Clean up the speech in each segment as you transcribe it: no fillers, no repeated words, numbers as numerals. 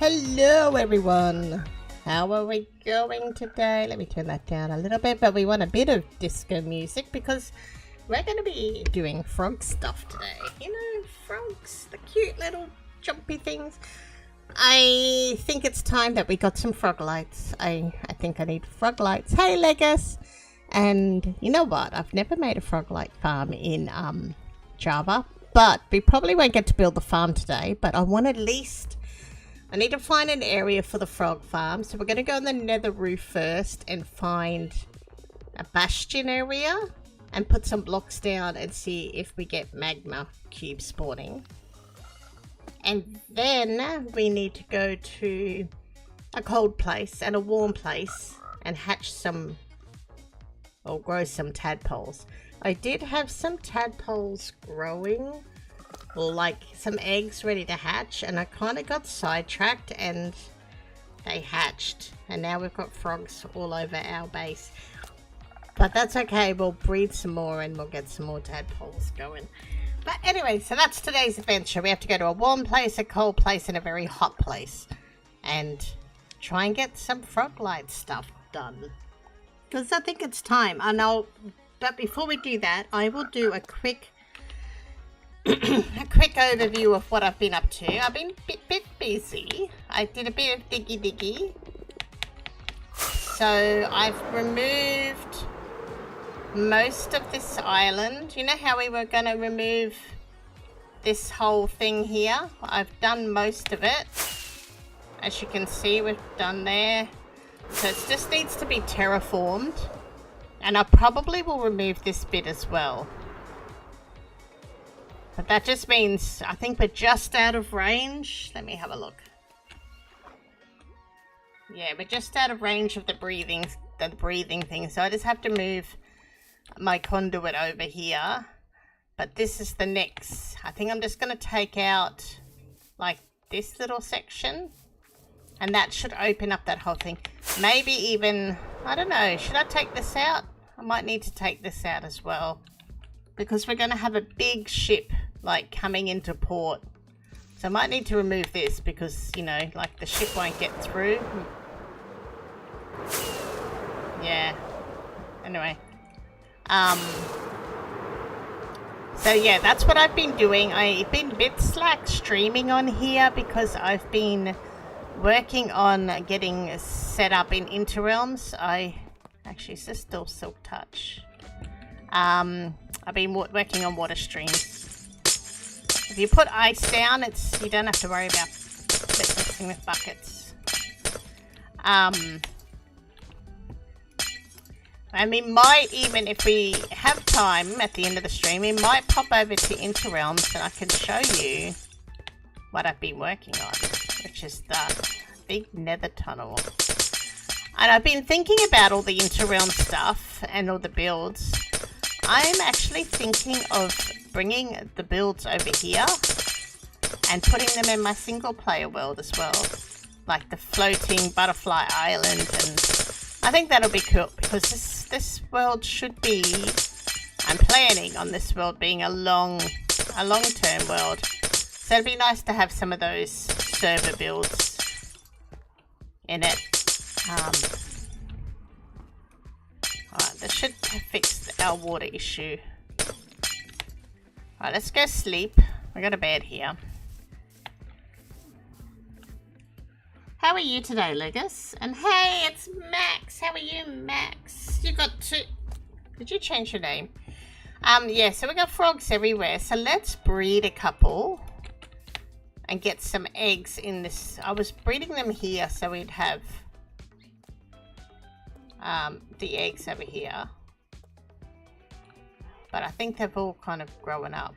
Hello everyone! How are we going today? Let me turn that down a little bit, but we want a bit of disco music because we're going to be doing frog stuff today. You know, frogs, the cute little jumpy things. I think it's time that we got some frog lights. I think I need frog lights. Hey Legus! And you know what? I've never made a frog light farm in Java, but we probably won't get to build the farm today, but I want at least... I need to find an area for the frog farm, so we're going to go on the nether roof first and find a bastion area and put some blocks down and see if we get magma cubes spawning. And then we need to go to a cold place and a warm place and hatch some, or grow some tadpoles. I did have some tadpoles growing, or like some eggs ready to hatch, and I kind of got sidetracked and they hatched, and now we've got frogs all over our base. But that's okay, we'll breed some more and we'll get some more tadpoles going. But anyway, so that's today's adventure. We have to go to a warm place, a cold place, and a very hot place, and try and get some frog light stuff done, because I think it's time. But before we do that, I will do a quick overview of what I've been up to. I've been a bit busy. I did a bit of diggy. So I've removed most of this island. You know how we were going to remove this whole thing here? I've done most of it. As you can see, we've done there. So it just needs to be terraformed. And I probably will remove this bit as well. But that just means, I think we're just out of range. Let me have a look. Yeah, we're just out of range of the breathing thing. So I just have to move my conduit over here. But this is the next. I think I'm just going to take out like this little section. And that should open up that whole thing. Maybe even, I don't know, should I take this out? I might need to take this out as well. Because we're going to have a big ship like coming into port, so I might need to remove this because, you know, like the ship won't get through. Yeah, anyway, so yeah, that's what I've been doing. I've been a bit slack streaming on here because I've been working on getting set up in Interrealms. Actually, is this still Silk Touch? I've been working on water streams. If you put ice down, you don't have to worry about mixing with buckets. And we might even, if we have time at the end of the stream, we might pop over to Interrealms and I can show you what I've been working on, which is the big nether tunnel. And I've been thinking about all the Interrealm stuff and all the builds. I'm actually thinking of bringing the builds over here and putting them in my single player world as well. Like the floating butterfly island, and I think that'll be cool because this world should be, I'm planning on this world being a long-term world. So it'd be nice to have some of those server builds in it. Alright, this should fix our water issue. Alright, let's go sleep. We got a bed here. How are you today, Legus? And hey, it's Max. How are you, Max? You got to... Did you change your name? Yeah, so we got frogs everywhere. So let's breed a couple and get some eggs in this. I was breeding them here so we'd have the eggs over here, but I think they've all kind of grown up.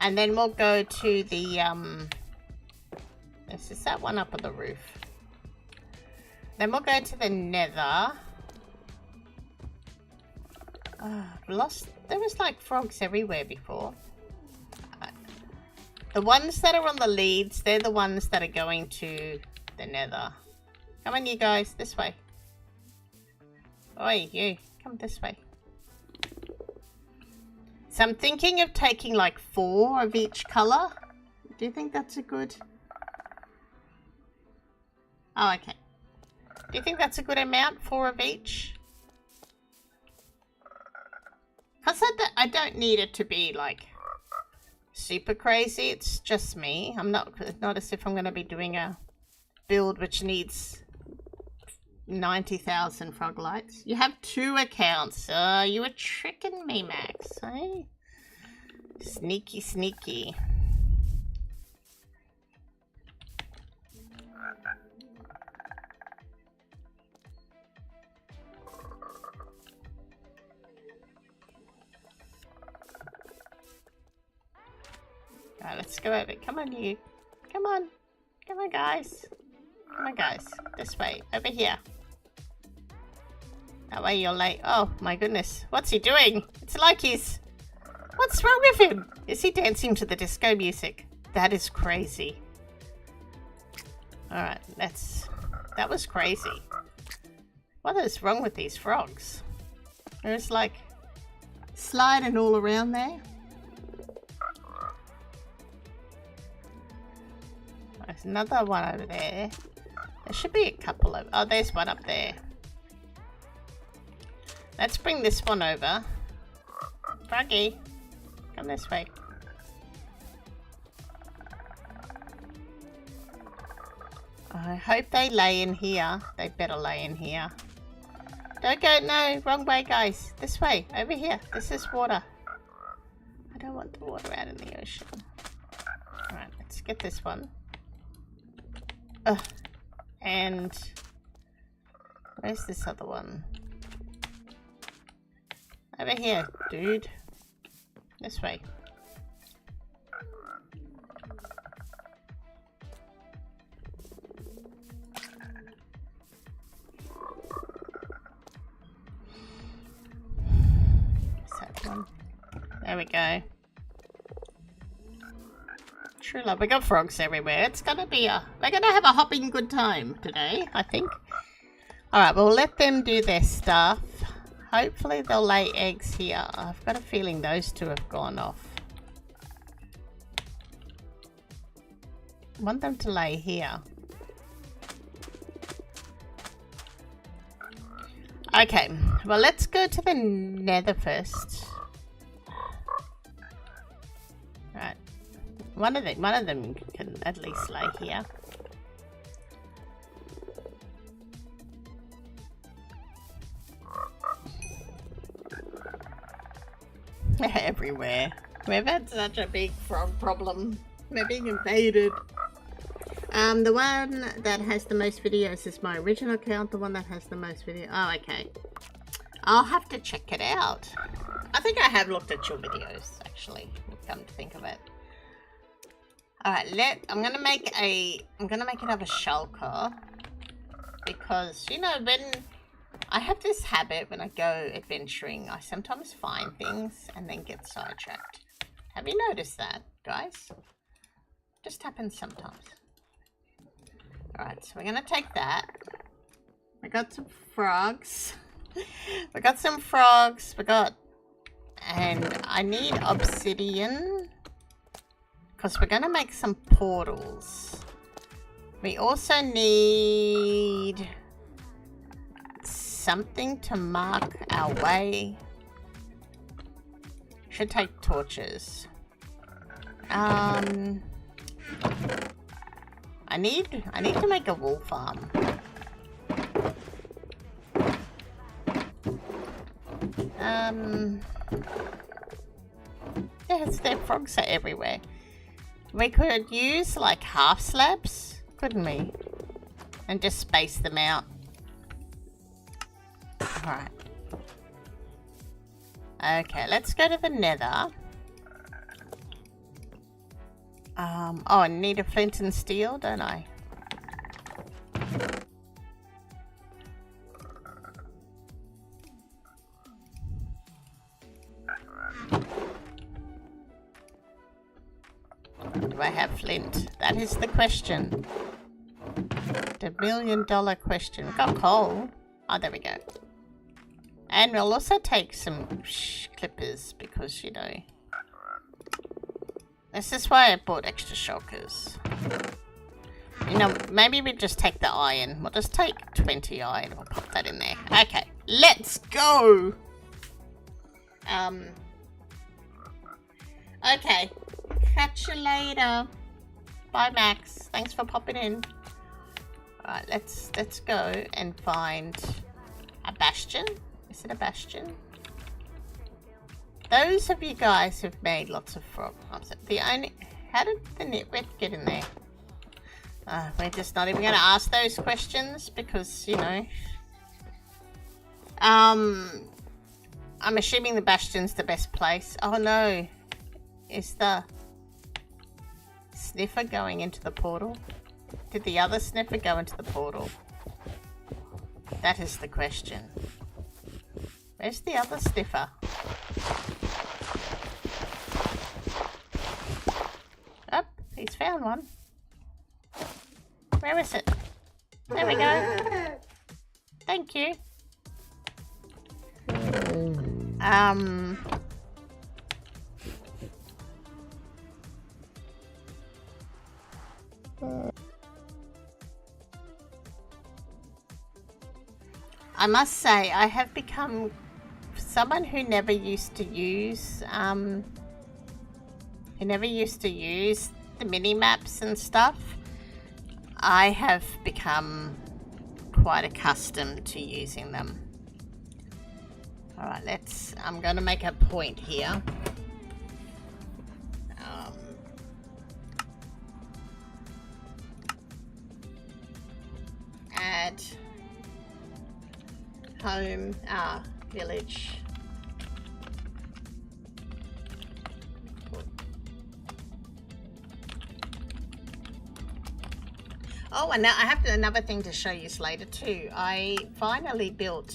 And then we'll go to the this is that one up on the roof. Then we'll go to the nether. There was like frogs everywhere before. The ones that are on the leads, they're the ones that are going to the nether. Come on, you guys, this way. Oi, you, come this way. So I'm thinking of taking like 4 of each color. Do you think that's a good Oh, okay. Do you think that's a good amount? 4 of each? Because I don't need it to be, like, super crazy. It's just me. I'm not as if I'm going to be doing a build which needs 90,000 frog lights. You have 2 accounts. You were tricking me, Max, eh? Sneaky, sneaky. Alright, let's go over. Come on, you. Come on. Come on, guys. Come on, guys. This way. Over here. That way you're late. Oh, my goodness. What's he doing? It's like he's... What's wrong with him? Is he dancing to the disco music? That is crazy. Alright, that was crazy. What is wrong with these frogs? They're just like sliding all around there. There's another one over there. There should be a couple of... Oh, there's one up there. Let's bring this one over. Froggy, come this way. I hope they lay in here. They better lay in here. Don't go, no, wrong way, guys. This way, over here. This is water. I don't want the water out in the ocean. Alright, let's get this one. Ugh. And where's this other one? Over here, dude. This way. There we go. True love. We got frogs everywhere. It's gonna be we're gonna have a hopping good time today, I think. Alright, we'll let them do their stuff. Hopefully they'll lay eggs here. I've got a feeling those 2 have gone off. I want them to lay here. Okay, well let's go to the nether first. Right. One of them can at least lay here. Everywhere. We've had such a big frog problem. We're being invaded. The one that has the most videos is my original account. The one that has the most video. Oh, okay. I'll have to check it out. I think I have looked at your videos, actually. Come to think of it. Alright, I'm gonna make another shulker. Because, you know, when I have this habit when I go adventuring, I sometimes find things and then get sidetracked. Have you noticed that, guys? Just happens sometimes. Alright, so we're gonna take that. We got some frogs. We got some frogs. And I need obsidian. Because we're gonna make some portals. We also need something to mark our way. Should take torches. I need to make a wool farm. Yes, their frogs are everywhere. We could use like half slabs, couldn't we? And just space them out. Alright. Okay, let's go to the nether. Oh, I need a flint and steel, don't I? Do I have flint? That is the question. The $1 million question. We've got coal. Oh, there we go. And we'll also take some clippers because, you know, this is why I bought extra shulkers. You know, maybe we just take the iron. We'll just take 20 iron and we'll pop that in there. Okay, let's go! Okay. Catch you later. Bye, Max. Thanks for popping in. Alright, let's go and find a bastion. Is it a bastion? Those of you guys who've made lots of frog farms, how did the nitwit get in there? We're just not even going to ask those questions because, you know. I'm assuming the bastion's the best place. Oh no. Is the sniffer going into the portal? Did the other sniffer go into the portal? That is the question. Where's the other sniffer? Oh, he's found one. Where is it? There we go. Thank you. I must say, I have become someone who never used to use the mini maps and stuff. I have become quite accustomed to using them. Alright, I'm going to make a point here. Add home, village. Oh, and now I have another thing to show you later too. I finally built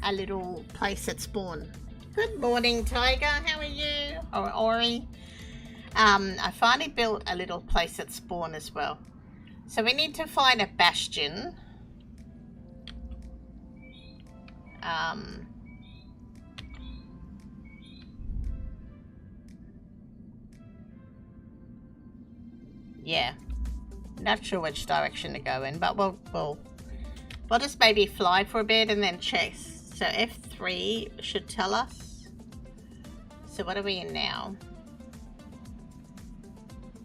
a little place at spawn. Good morning, Tiger. How are you? Or Ori. I finally built a little place at spawn as well. So we need to find a bastion. Yeah. Not sure which direction to go in, but we'll just maybe fly for a bit and then chase. So F3 should tell us. So what are we in now?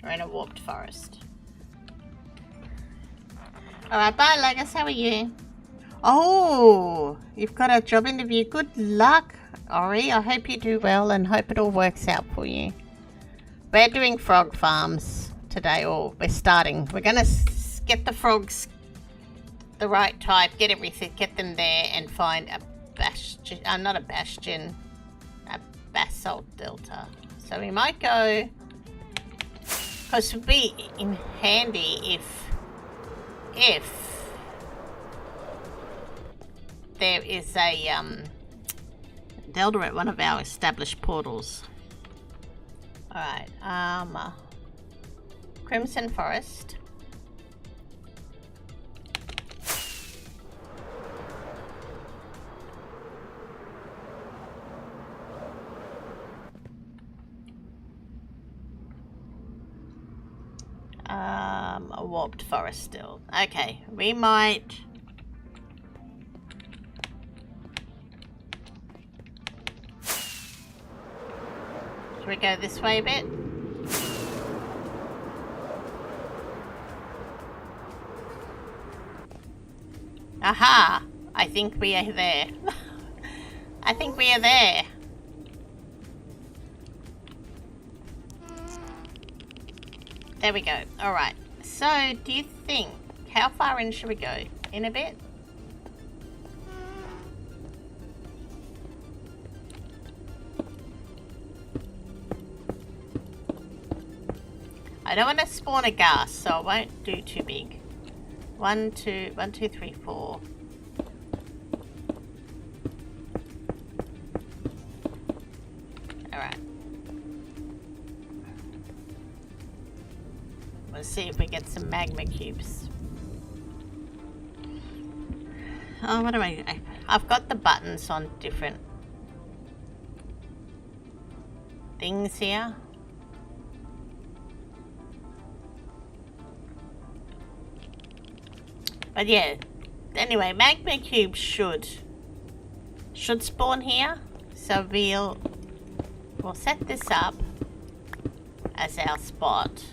We're in a warped forest. Alright, bye Legus, how are you? Oh, you've got a job interview. Good luck, Ori. I hope you do well and hope it all works out for you. We're doing frog farms today, or we're starting. We're going to get the frogs the right type, get everything, get them there and find a bastion, not a bastion, a basalt delta. So we might go, because it would be in handy if there is a delta at one of our established portals. Alright, Crimson Forest. A warped forest still. Okay, we might... Should we go this way a bit? Aha! I think we are there. I think we are there. There we go. Alright. So, do you think... How far in should we go? In a bit? I don't want to spawn a gas, so I won't do too big. 1, 2, 3, 4. Alright. Let's see if we get some magma cubes. Oh, what do I've got the buttons on different things here. But yeah, anyway, magma cubes should spawn here. So we'll set this up as our spot.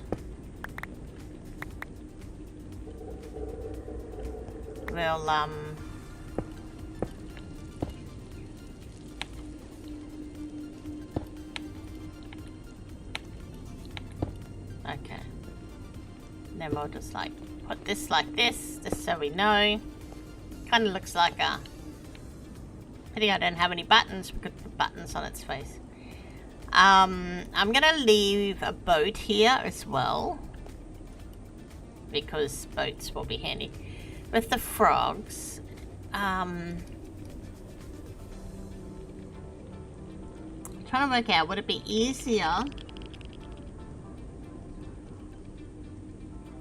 We'll okay. Then we'll just like put this like this, just so we know. Kind of looks like a pity I don't have any buttons. We could put buttons on its face. I'm gonna leave a boat here as well, because boats will be handy. With the frogs, trying to work out, would it be easier?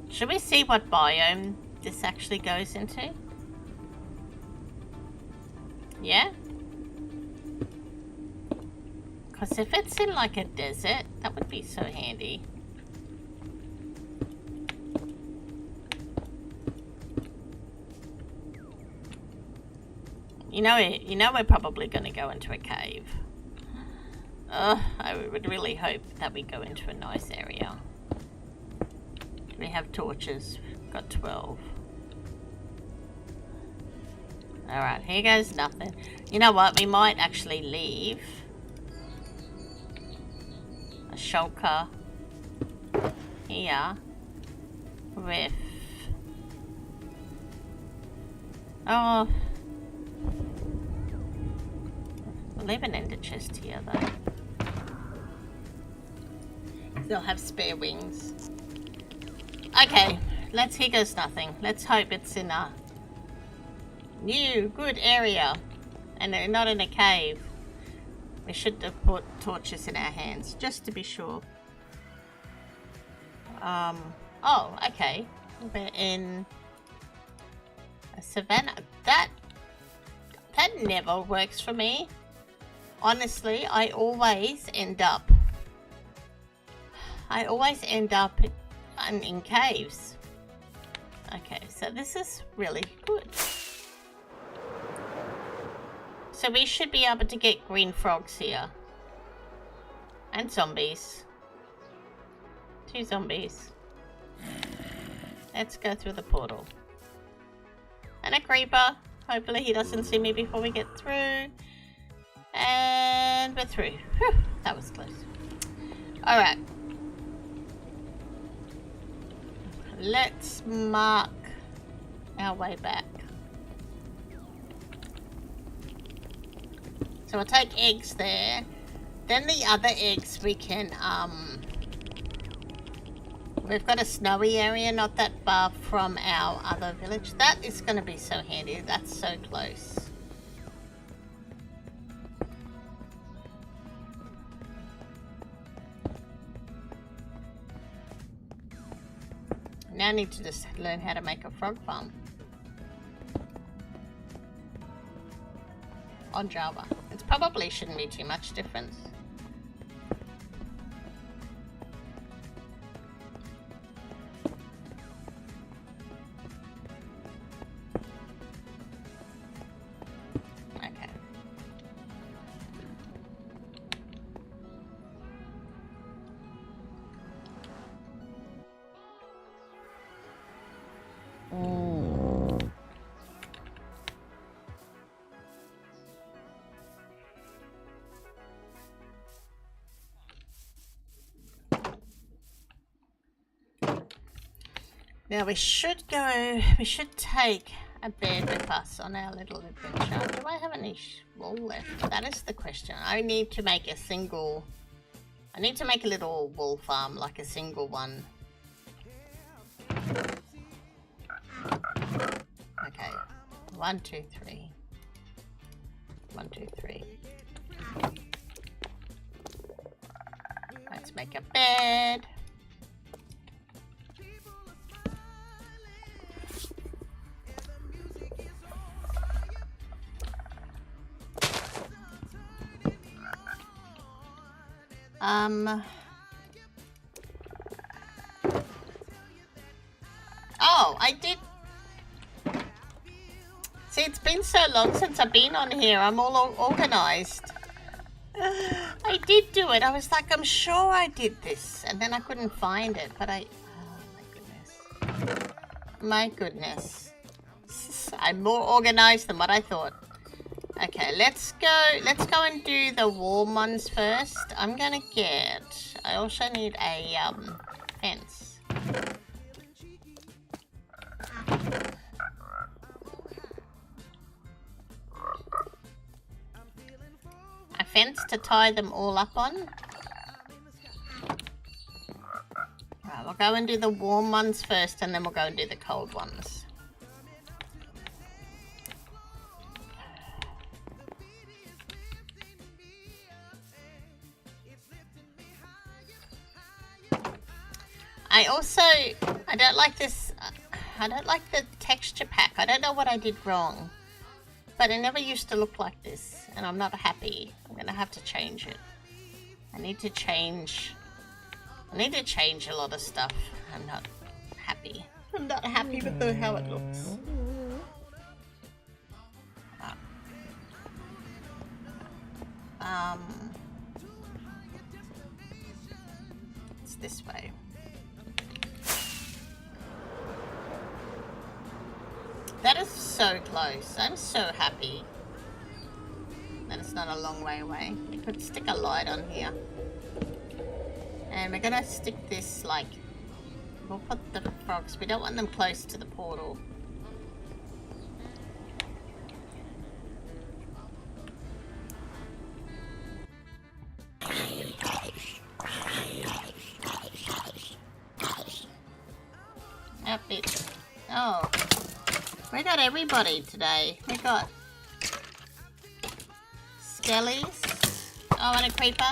Should we see what biome this actually goes into? Yeah? Because if it's in like a desert, that would be so handy. You know we're probably going to go into a cave. I would really hope that we go into a nice area. We have torches. Got 12. Alright, here goes nothing. You know what? We might actually leave a shulker here with... Oh... We'll leave an ender chest here though. They'll have spare wings. Okay, here goes nothing. Let's hope it's in a new, good area. And they're not in a cave. We should have put torches in our hands, just to be sure. Oh, okay. We're in a savannah. That never works for me. Honestly, I always end up in caves. Okay, so this is really good. So we should be able to get green frogs here. And zombies. 2 zombies. Let's go through the portal. And a creeper. Hopefully he doesn't see me before we get through. And we're through. Whew, that was close. Alright. Let's mark our way back. So we'll take eggs there. Then the other eggs we can, we've got a snowy area not that far from our other village. That is going to be so handy. That's so close. Now I need to just learn how to make a frog farm. On Java. It probably shouldn't be too much difference. Okay. Now we should take a bed with us on our little adventure. Do I have any wool left? That is the question. I need to make a little wool farm, like a single one. Okay, 1, 2, 3. 1, 2, 3. Let's make a bed. Oh, I did. See, it's been so long since I've been on here. I'm all organised. I did do it. I was like, I'm sure I did this. And then I couldn't find it. But oh my goodness. My goodness. I'm more organised than what I thought. Okay, let's go and do the warm ones first. I'm gonna get... I also need a fence. A fence to tie them all up on. Right, we'll go and do the warm ones first, and then we'll go and do the cold ones. I don't like this, I don't like the texture pack. I don't know what I did wrong, but it never used to look like this, and I'm not happy. I'm gonna have to change it. I need to change a lot of stuff. I'm not happy. I'm not happy with how it looks. It's this way. That is so close. I'm so happy that it's not a long way away. We could stick a light on here. And we're gonna stick this, like, we'll put the frogs. We don't want them close to the portal. Up it. Oh. We got everybody today. We got skellies. Oh, and a creeper.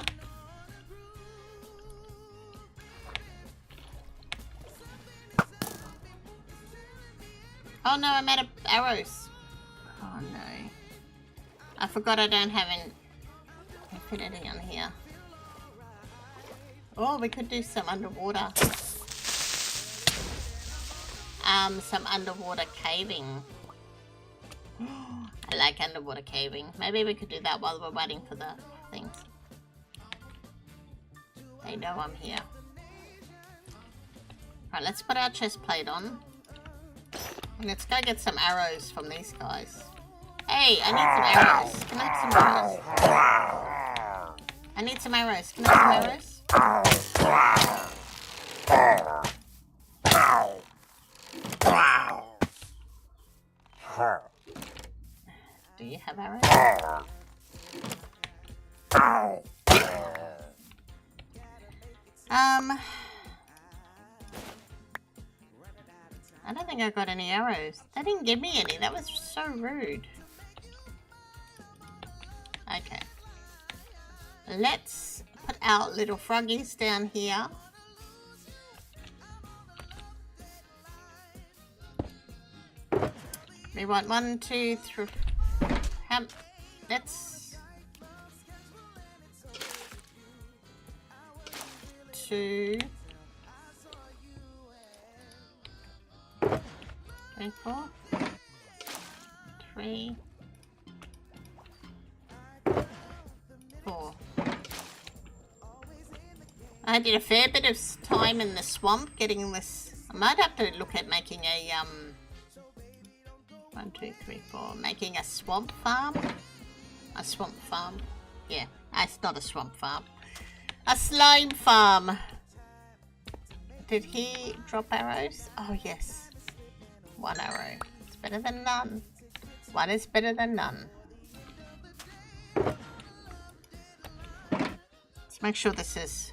Oh no, I'm out of arrows. Oh no. I forgot I don't have an infinity on here. Oh, we could do some underwater. Some underwater caving. I like underwater caving. Maybe we could do that while we're waiting for the things. They know I'm here. Right, let's put our chest plate on. And let's go get some arrows from these guys. Hey, I need some arrows. Can I have some arrows? I need some arrows. Can I have some arrows? Do you have arrows? I don't think I got any arrows. They didn't give me any. That was so rude. Okay. Let's put our little froggies down here. We want 1, 2, 3. Let's 2, 3, 4, 3, 4. I did a fair bit of time in the swamp getting this. I might have to look at making a 1, 2, 3, 4. Making a swamp farm. A swamp farm. Yeah, it's not a swamp farm. A slime farm. Did he drop arrows? Oh yes. 1 arrow. It's better than none. 1 is better than none. Let's make sure this is...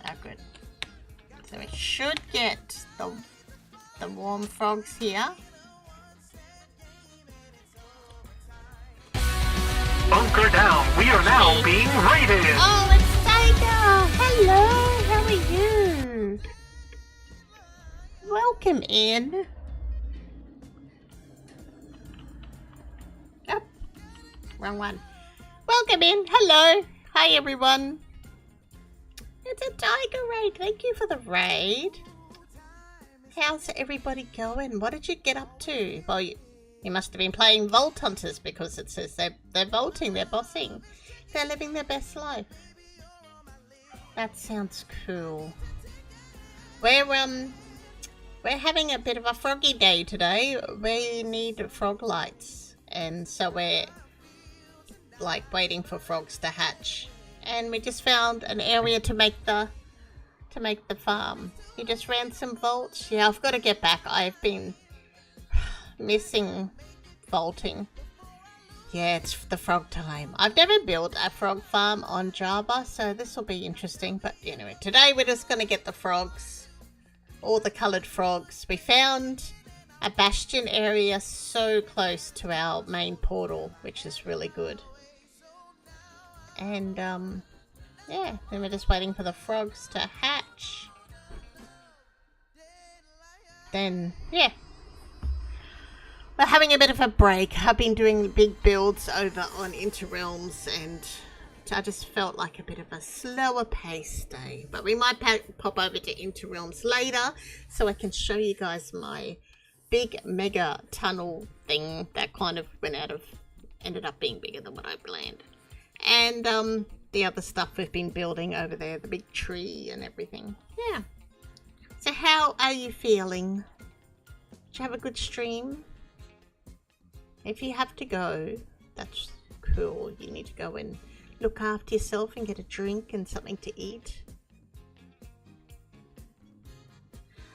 Oh, good. So we should get the warm frogs here. Bunker down. We are now being raided. Oh, it's Tiger. Hello. How are you? Welcome in. Oh, wrong one. Welcome in. Hello. Hi, everyone. It's a tiger raid. Thank you for the raid. How's everybody going? What did you get up to? Well, you must have been playing Vault Hunters because it says they're vaulting, they're bossing. They're living their best life. That sounds cool. We're having a bit of a froggy day today. We need frog lights. And so we're like waiting for frogs to hatch. And we just found an area to make the farm. You just ran some vaults. Yeah, I've got to get back. I've been missing vaulting. Yeah, it's the frog time. I've never built a frog farm on Java, so this will be interesting. But anyway, today we're just going to get the frogs. All the coloured frogs. We found a bastion area so close to our main portal, which is really good. And, yeah, then we're just waiting for the frogs to hatch. Then, yeah. We're having a bit of a break. I've been doing big builds over on Interrealms and I just felt like a bit of a slower pace day. But we might pop over to Interrealms later so I can show you guys my big mega tunnel thing that kind of ended up being bigger than what I planned. And the other stuff we've been building over there, the big tree and everything. Yeah. So how are you feeling? Did you have a good stream? If you have to go, that's cool. You need to go and look after yourself and get a drink and something to eat.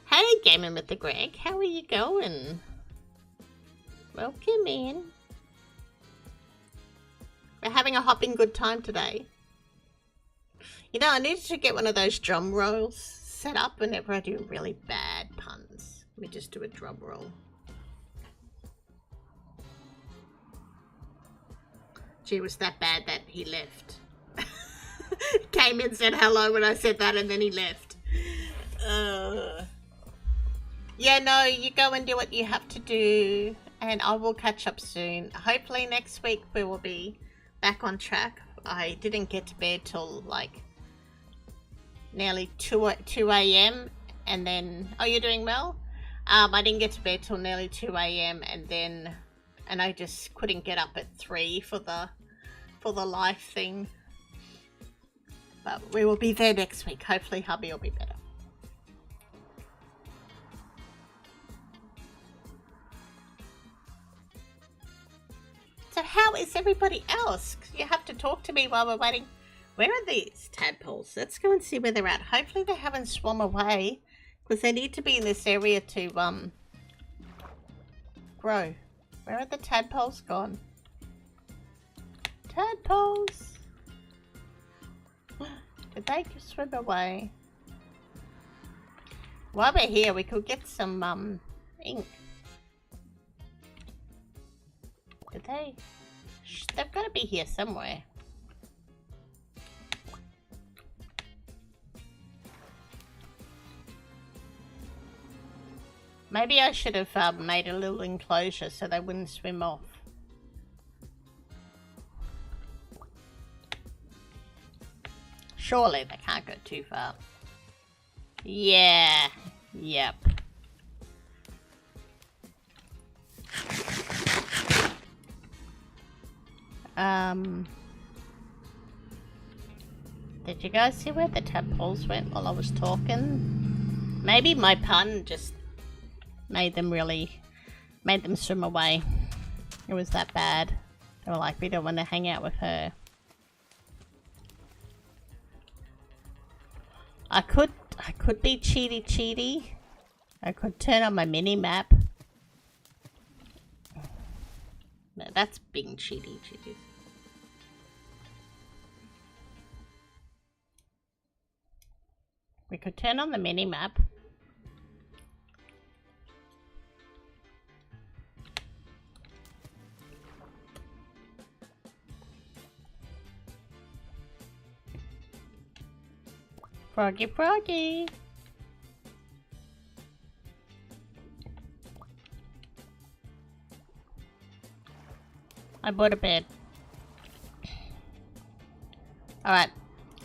Hey, Gaming with the Greg, how are you going? Welcome in. We're having a hopping good time today. You know, I needed to get one of those drum rolls set up whenever I do really bad puns. Let me just do a drum roll. Gee, it was that bad that he left. Came in, said hello when I said that, and then he left. Yeah, no, you go and do what you have to do, and I will catch up soon. Hopefully next week we will be back on track. I didn't get to bed till like nearly 2 a.m. and then, oh, you're doing well? I didn't get to bed till nearly 2 a.m. and I just couldn't get up at 3 for the life thing. But we will be there next week. Hopefully hubby will be better. So how is everybody else? You have to talk to me while we're waiting. Where are these tadpoles? Let's go and see where they're at. Hopefully they haven't swum away, because they need to be in this area to grow. Where are the tadpoles gone? Tadpoles! Did they just swim away? While we're here, we could get some ink. Did they? They've got to be here somewhere. Maybe I should have made a little enclosure so they wouldn't swim off. Surely they can't go too far. Yeah. Yep. Did you guys see where the tadpoles went while I was talking? Maybe my pun just made them swim away. It was that bad. They were like, we don't want to hang out with her. I could be cheaty. I could turn on my mini map. No, that's being cheaty. We could turn on the mini map. Froggy. I bought a bed. Alright,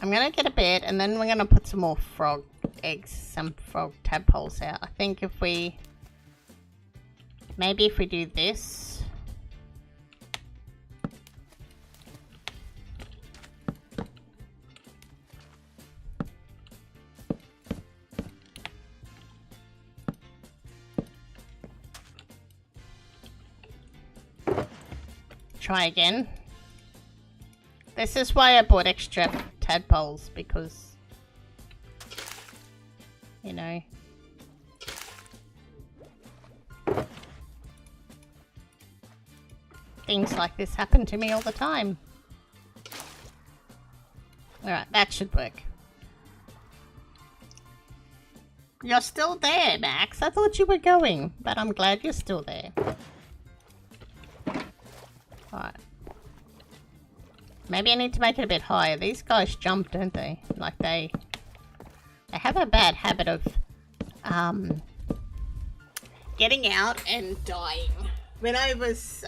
I'm gonna get a bed and then we're gonna put some more frog eggs, some frog tadpoles out. I think if we... Maybe if we do this... Try again. This is why I bought extra tadpoles, because, you know, things like this happen to me all the time. Alright, that should work. You're still there, Max. I thought you were going, but I'm glad you're still there. Alright. Maybe I need to make it a bit higher. These guys jump, don't they? Like they have a bad habit of getting out and dying. When I was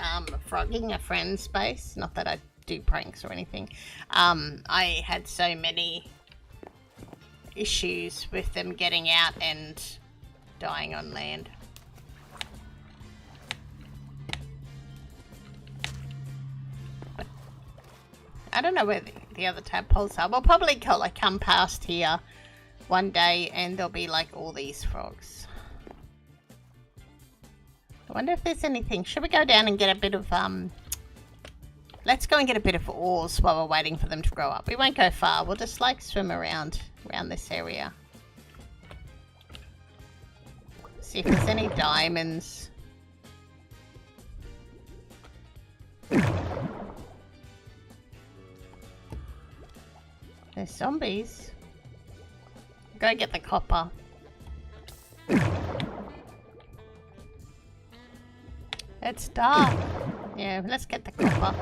frogging a friend's base, not that I do pranks or anything, I had so many issues with them getting out and dying on land. I don't know where the other tadpoles are. We'll probably come past here one day and there'll be like all these frogs. I wonder if there's anything. Should we go down and get a bit of let's go and get a bit of ores while we're waiting for them to grow up. We won't go far. We'll just like swim around this area. See if there's any diamonds. There's zombies. Go get the copper. It's dark. Yeah, let's get the copper.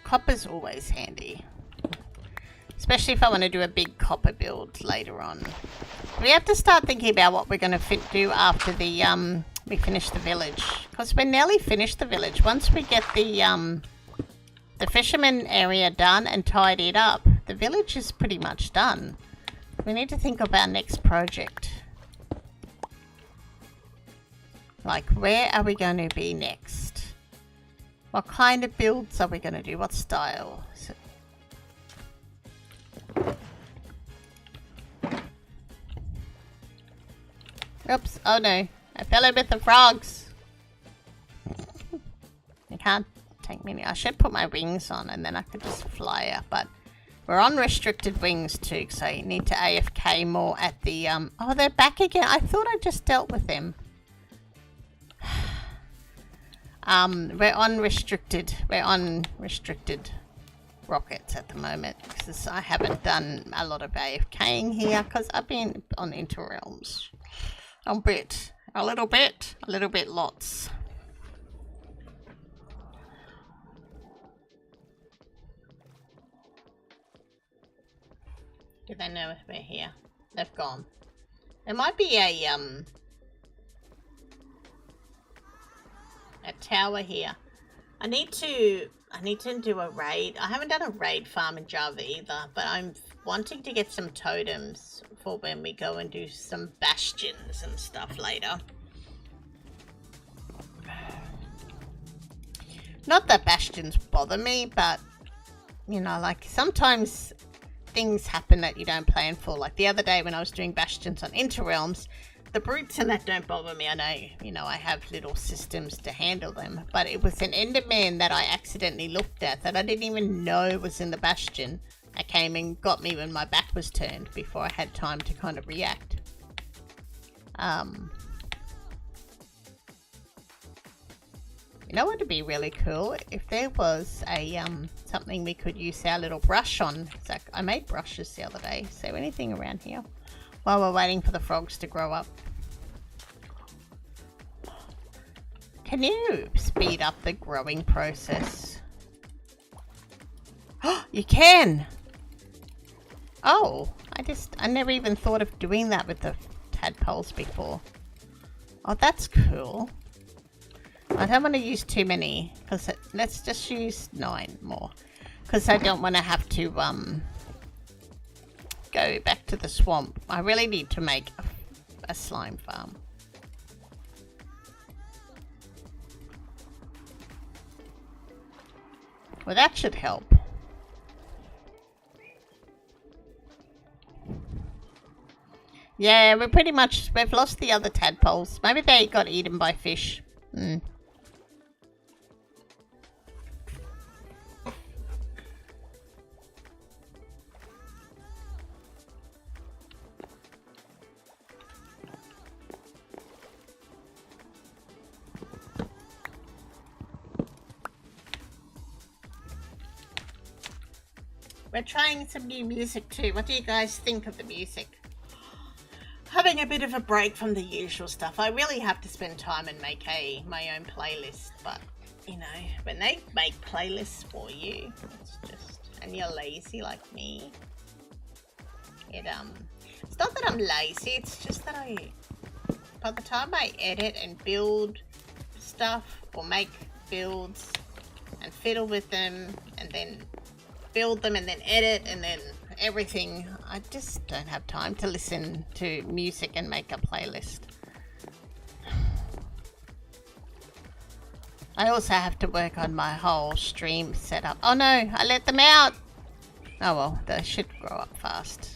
Copper's always handy. Especially if I want to do a big copper build later on. We have to start thinking about what we're going to do after the we finish the village. Because we're nearly finished the village. Once we get the fisherman area done and tidied up, the village is pretty much done. We need to think of our next project. Like, where are we going to be next? What kind of builds are we going to do? What style? Oops, oh no. I fell in with the frogs. You can't take me. I should put my wings on and then I could just fly up, but we're on restricted wings too, so you need to AFK more at the, oh, they're back again. I thought I just dealt with them. We're on restricted rockets at the moment, because I haven't done a lot of AFKing here, because I've been on Interrealms. A little bit lots. Do they know we're here? They've gone. There might be a tower here. I need to do a raid. I haven't done a raid farm in Java either, but I'm wanting to get some totems for when we go and do some bastions and stuff later. Not that bastions bother me, but you know, like sometimes things happen that you don't plan for. Like the other day when I was doing bastions on Interrealms, the brutes and that don't bother me. I know, you know, I have little systems to handle them, but it was an Enderman that I accidentally looked at that I didn't even know was in the bastion. That came and got me when my back was turned before I had time to kind of react. You know what would be really cool? If there was a something we could use our little brush on. Like I made brushes the other day. Is there anything around here? While we're waiting for the frogs to grow up. Can you speed up the growing process? Oh, you can! Oh, I never even thought of doing that with the tadpoles before. Oh, that's cool. I don't want to use too many, because let's just use 9 more. Because I don't want to have to go back to the swamp. I really need to make a slime farm. Well, that should help. Yeah, we've lost the other tadpoles. Maybe they got eaten by fish. We're trying some new music too. What do you guys think of the music? Having a bit of a break from the usual stuff. I really have to spend time and make my own playlist, but you know, when they make playlists for you, it's just, and you're lazy like me. It's not that I'm lazy, it's just that by the time I edit and build stuff or make builds and fiddle with them and then build them and then edit and then everything, I just don't have time to listen to music and make a playlist. I also have to work on my whole stream setup. Oh no, I let them out! Oh well, they should grow up fast.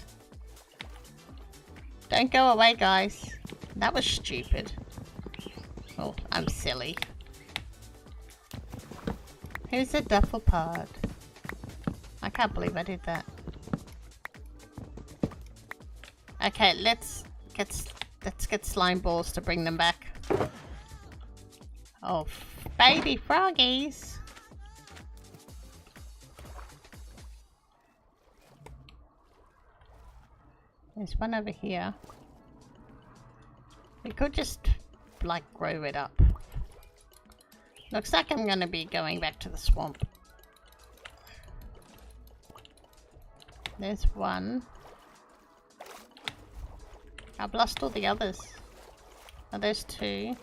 Don't go away, guys. That was stupid. Oh, I'm silly. Who's a duffel pod? I can't believe I did that. Okay, let's get slime balls to bring them back. Oh, baby froggies. There's one over here. We could just, like, grow it up. Looks like I'm gonna be going back to the swamp. There's one. I've lost all the others. Oh, there's two.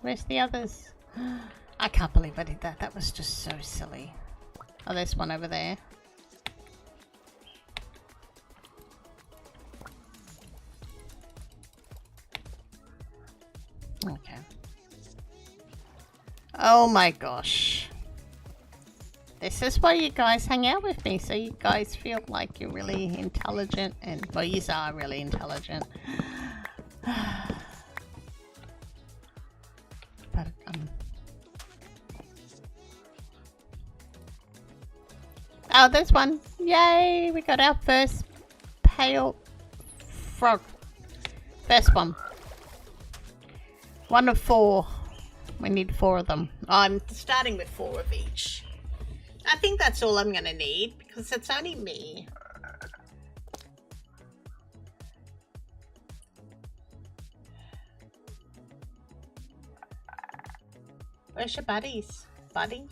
Where's the others? I can't believe I did that. That was just so silly. Oh, there's one over there. Okay. Oh my gosh. This is why you guys hang out with me, so you guys feel like you're really intelligent, and well, you are really intelligent. But oh, there's one! Yay! We got our first pale frog. First one. One of 4. We need 4 of them. I'm starting with 4 of each. I think that's all I'm gonna need because it's only me. Where's your buddies? Buddy?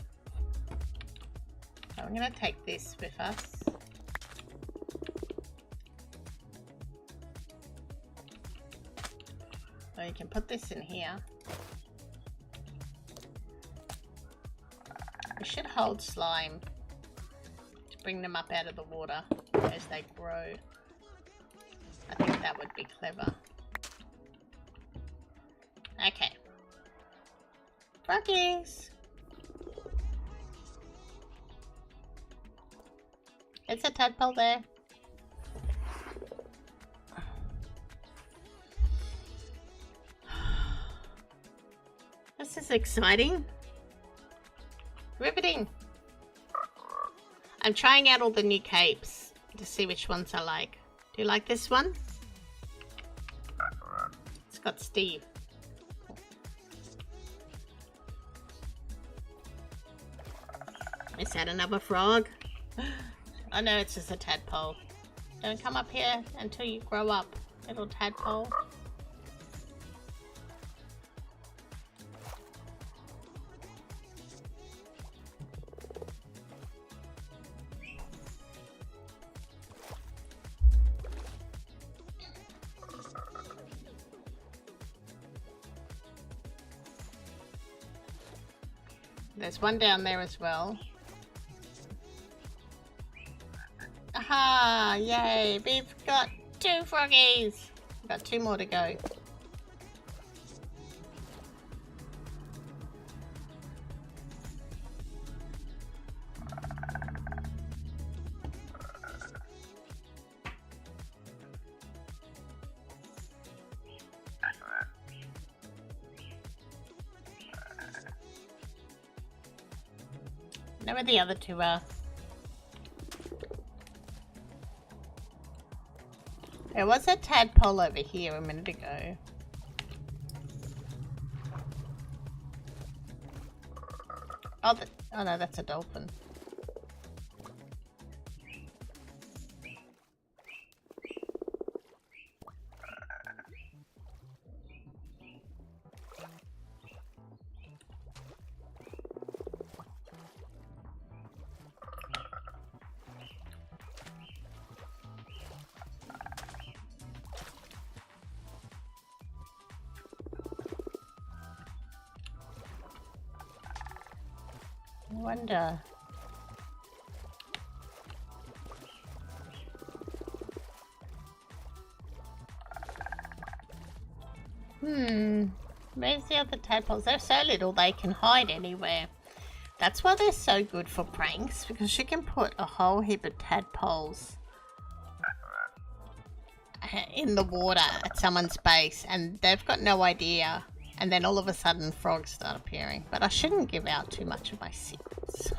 So I'm gonna take this with us. So you can put this in here. We should hold slime to bring them up out of the water as they grow. I think that would be clever. Okay. Froggies! It's a tadpole there. This is exciting. Riveting. I'm trying out all the new capes to see which ones I like. Do you like this one? It's got Steve. Is that another frog? Oh no, it's just a tadpole. Don't come up here until you grow up, little tadpole. There's one down there as well. Haha! Yay! We've got 2 froggies! We've got 2 more to go. Know where the other 2 are. There was a tadpole over here a minute ago. Oh, oh no, that's a dolphin. I wonder. Where's the other tadpoles? They're so little they can hide anywhere. That's why they're so good for pranks, because you can put a whole heap of tadpoles in the water at someone's base and they've got no idea. And then all of a sudden frogs start appearing. But I shouldn't give out too much of my secrets.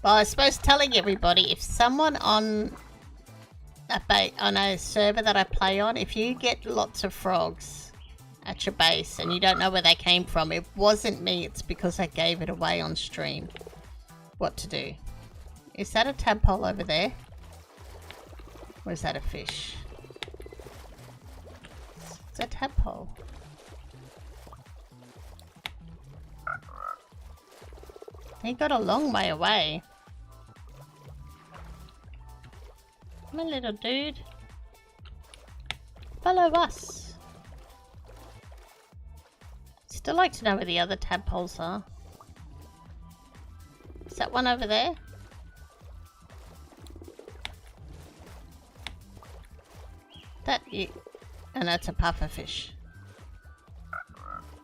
Well, I suppose telling everybody, if someone on a server that I play on, if you get lots of frogs at your base and you don't know where they came from, it wasn't me, it's because I gave it away on stream. What to do? Is that a tadpole over there? Or is that a fish? It's a tadpole. He got a long way away. Come on, little dude. Follow us. Still like to know where the other tadpoles are. Is that one over there? That you... And that's a pufferfish.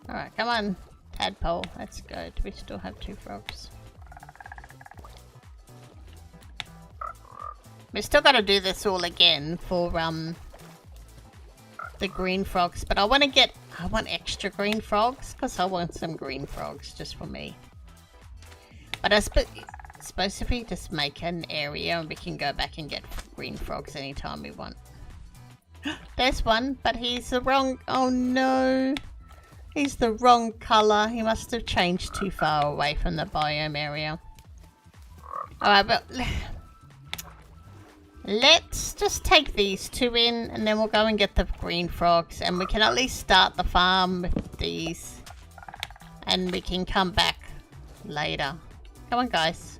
Alright, come on, tadpole. Let's go. Do we still have 2 frogs? We still got to do this all again for the green frogs, but I want extra green frogs because I want some green frogs just for me. But I suppose if we just make an area and we can go back and get green frogs anytime we want. There's one, but he's the wrong... Oh no! He's the wrong colour. He must have changed too far away from the biome area. Alright, but... Let's just take these 2 in and then we'll go and get the green frogs and we can at least start the farm with these and we can come back later. Come on, guys.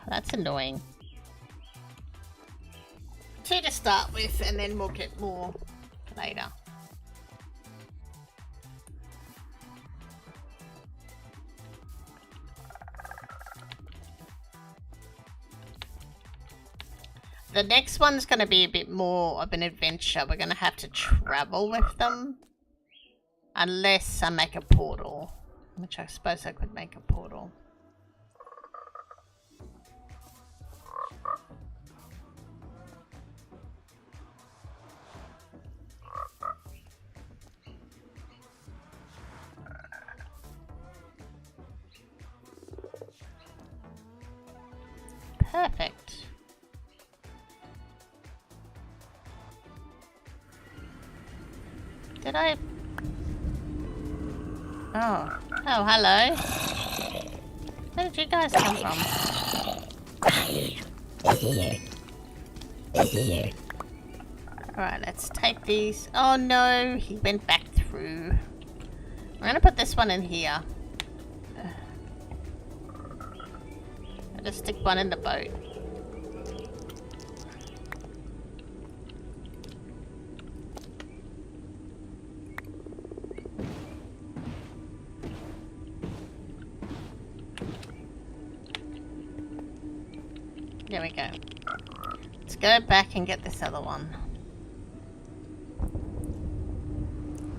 That's annoying. 2 to start with and then we'll get more later. The next one's going to be a bit more of an adventure. We're going to have to travel with them. Unless I make a portal. Which I suppose I could make a portal. Perfect. Did I? Oh. Oh, hello. Where did you guys come from? Alright, let's take these. Oh no, he went back through. I'm gonna put this one in here. I'll just stick one in the boat. There we go. Let's go back and get this other one.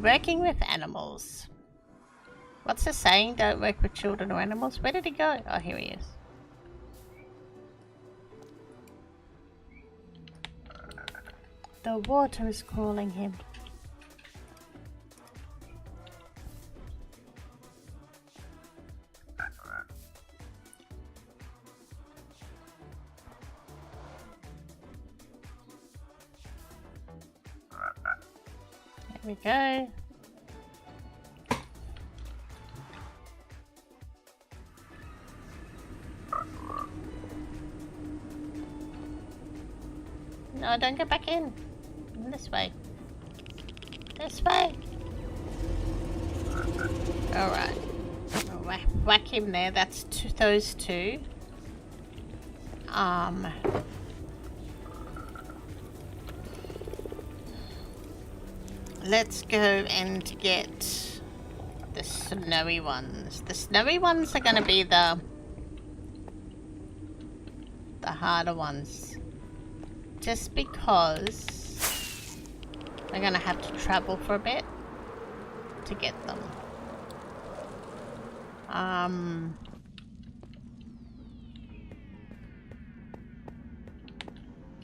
Working with animals. What's the saying? Don't work with children or animals? Where did he go? Oh, here he is. The water is calling him. There we go. No, don't go back in. This way. This way. Alright. Whack him there. That's those two. Let's go and get the snowy ones. The snowy ones are going to be the harder ones. Just because we're going to have to travel for a bit to get them.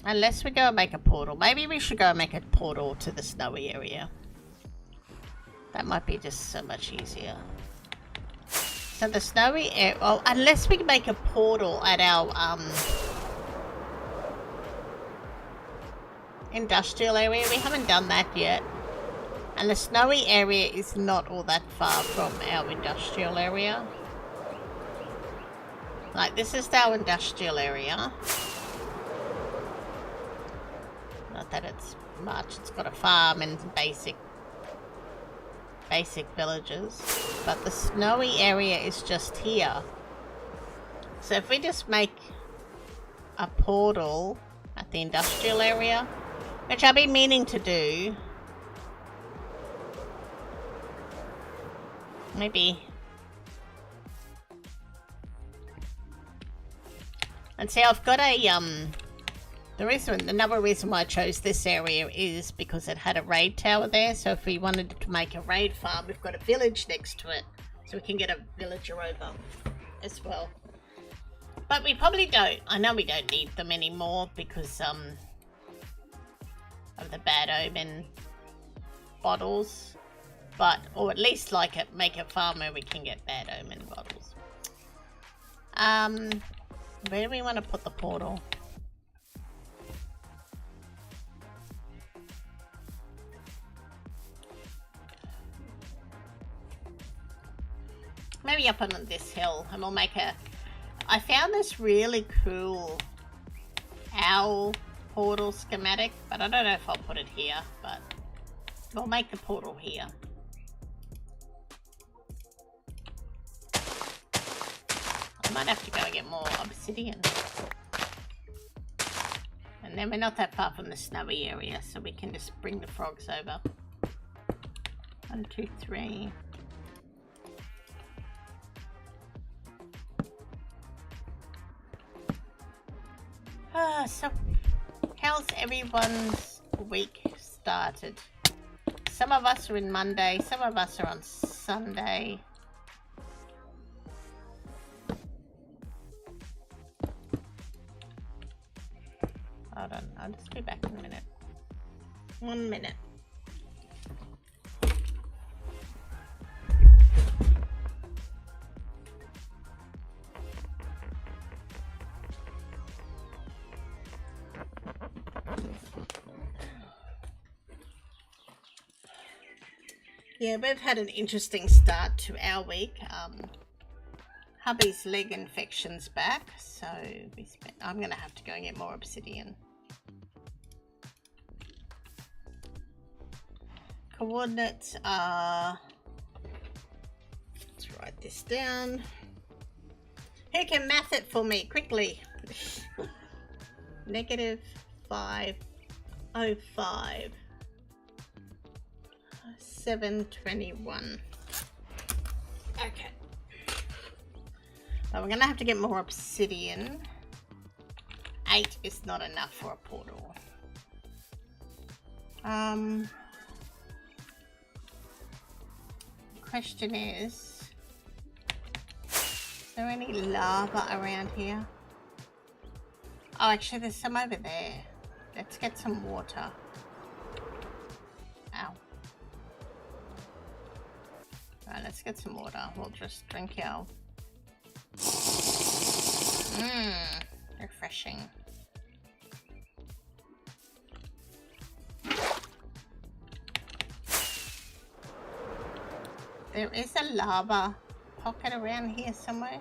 Unless we go and make a portal. Maybe we should go and make a portal to the snowy area. That might be just so much easier. So the snowy area... Well, unless we make a portal at our industrial area. We haven't done that yet. And the snowy area is not all that far from our industrial area. Like, this is our industrial area. Not that it's much. It's got a farm and basic villages. But the snowy area is just here. So if we just make a portal at the industrial area, which I've been meaning to do. Maybe. And see, I've got a, another reason why I chose this area is because it had a raid tower there. So if we wanted to make a raid farm, we've got a village next to it. So we can get a villager over as well. But we probably don't. I know we don't need them anymore because, of the bad omen bottles. But, or at least like it, make a farm where we can get bad omen bottles. Where do we want to put the portal? Maybe up on this hill, and we'll make a... I found this really cool owl portal schematic, but I don't know if I'll put it here, but we'll make the portal here. I might have to go and get more obsidian. And then we're not that far from the snowy area, so we can just bring the frogs over. 1, 2, 3. So how's everyone's week started? Some of us are in Monday, some of us are on Sunday. Hold on, I'll just be back in a minute. 1 minute. Yeah, we've had an interesting start to our week. Hubby's leg infection's back, so I'm going to have to go and get more obsidian. Coordinates are... Let's write this down. Who can math it for me quickly? Negative 505. 721. Okay. But we're gonna have to get more obsidian. 8 is not enough for a portal. Question is there any lava around here? Oh, actually there's some over there. Let's get some water. Ow. Alright, let's get some water. We'll just drink our... refreshing. There is a lava pocket around here somewhere.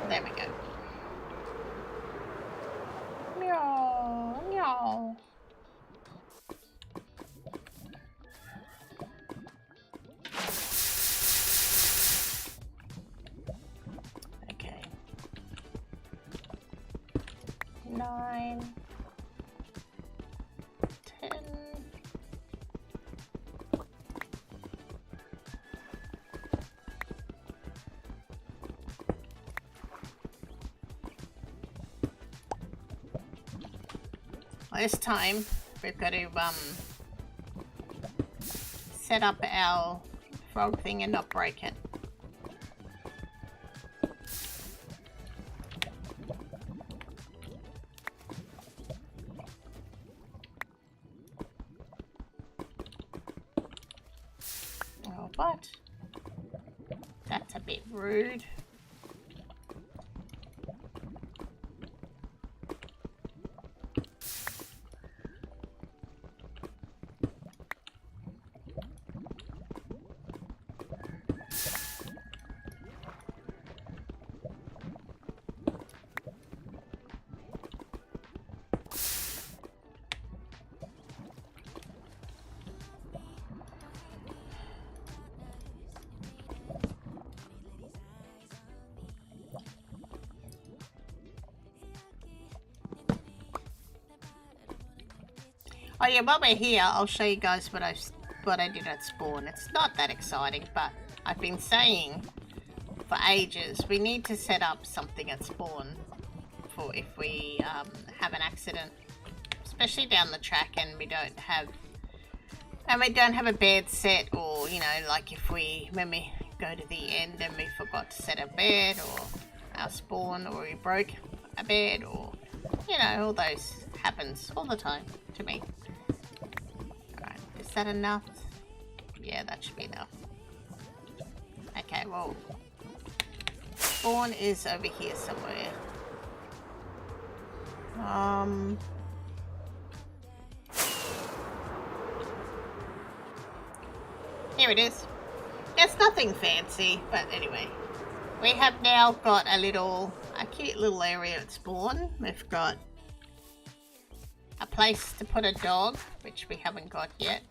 There we go. Meow, meow. Okay. 9, 10. This time we've got to set up our frog thing and not break it. Oh, but that's a bit rude. Oh yeah, while we're here, I'll show you guys what I did at spawn. It's not that exciting, but I've been saying for ages we need to set up something at spawn for if we have an accident, especially down the track, and we don't have a bed set, or you know, like if when we go to the end and we forgot to set a bed, or our spawn, or we broke a bed, or you know, all those happens all the time to me. Alright, is that enough? Yeah, that should be enough. Okay, well, spawn is over here somewhere. Here it is. It's nothing fancy, but anyway. We have now got a cute little area at spawn. We've got a place to put a dog, which we haven't got yet.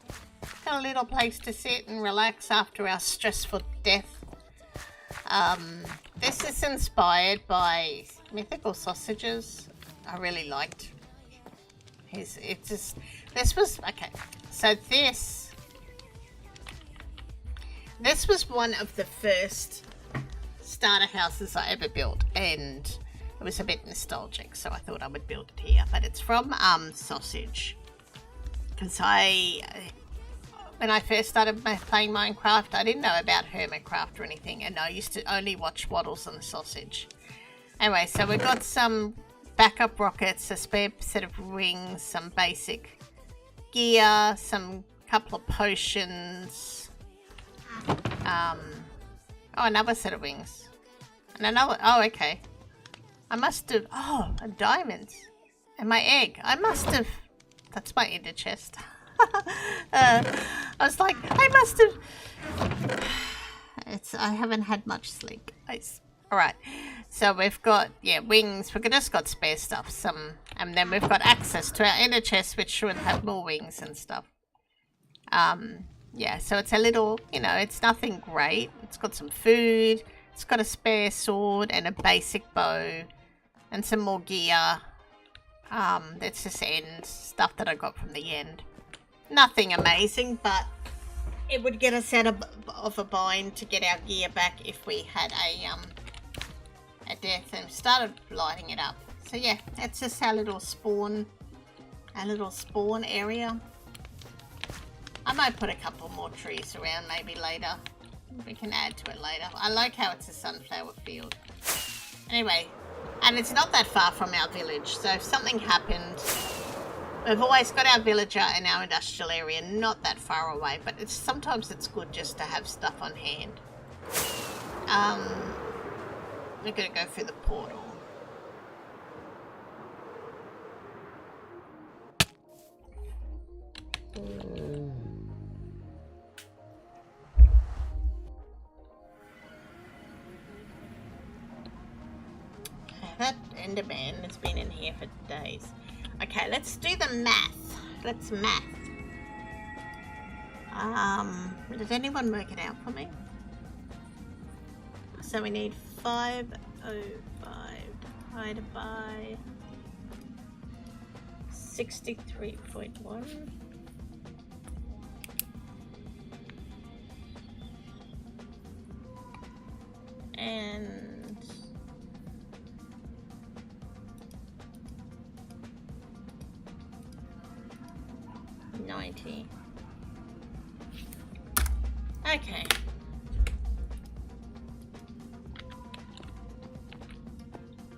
Got a little place to sit and relax after our stressful death. This is inspired by Mythical Sausages. I really liked this was one of the first starter houses I ever built, and it was a bit nostalgic, so I thought I would build it here. But it's from Sausage, because when I first started playing Minecraft, I didn't know about Hermitcraft or anything, and I used to only watch Waddles and Sausage. Anyway, so we've got some backup rockets, a spare set of rings, some basic gear, some couple of potions, another set of wings, and another, okay. I must have, a diamond, and my egg. That's my ender chest. I was like, I must have, I haven't had much sleep. Alright, so we've got, wings. We've just got spare stuff, and then we've got access to our ender chest, which should have more wings and stuff. So it's a little, it's nothing great. It's got some food, it's got a spare sword and a basic bow, and some more gear. That's just stuff that I got from the end. Nothing amazing, but it would get us out of a bind to get our gear back if we had a death and started lighting it up. So yeah, that's just our little spawn area. I might put a couple more trees around maybe later. We can add to it later. I like how it's a sunflower field. Anyway, and it's not that far from our village, so if something happened, we've always got our villager and our industrial area not that far away, but sometimes it's good just to have stuff on hand. We're gonna go through the portal. That Enderman has been in here for days. Okay, let's do the math. Let's math. Did anyone work it out for me? So we need 505 divided by 63.1. And 90. Okay.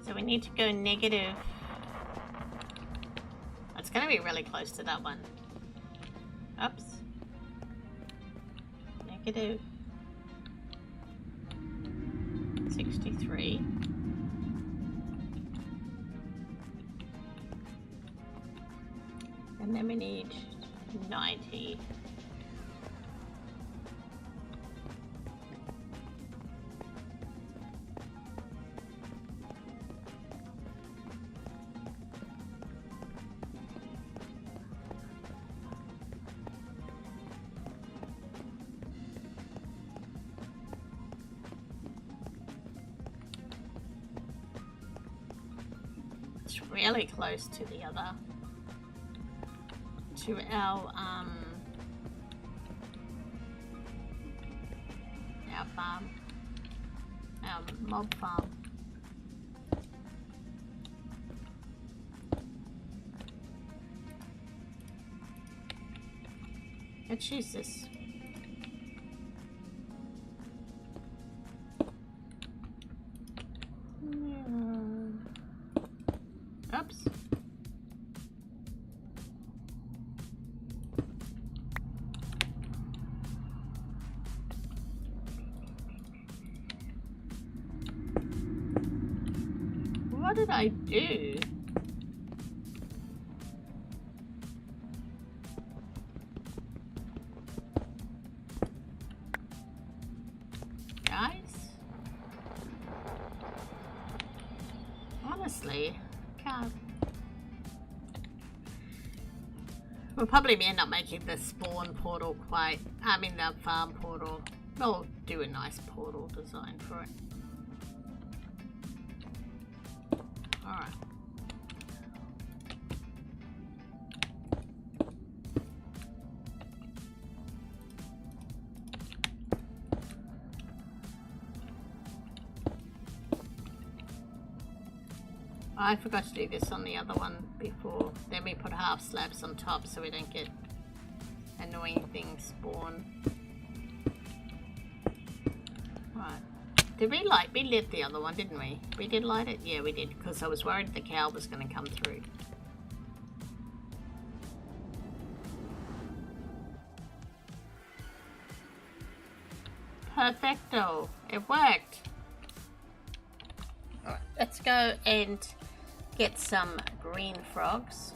So we need to go negative. It's going to be really close to that one. Oops. Negative 63. And then we need 90. It's really close to the other, to our farm, our mob farm. Let's use this. Oops. What did I do? Guys? Honestly, can't. We'll probably end up making the spawn portal the farm portal. We'll do a nice portal design for it. Alright. I forgot to do this on the other one before. Then we put half slabs on top so we don't get annoying things spawn. Right. Did we lit the other one, didn't we? We did light it? Yeah, we did, because I was worried the cow was going to come through. Perfecto. It worked. Alright, let's go and get some green frogs.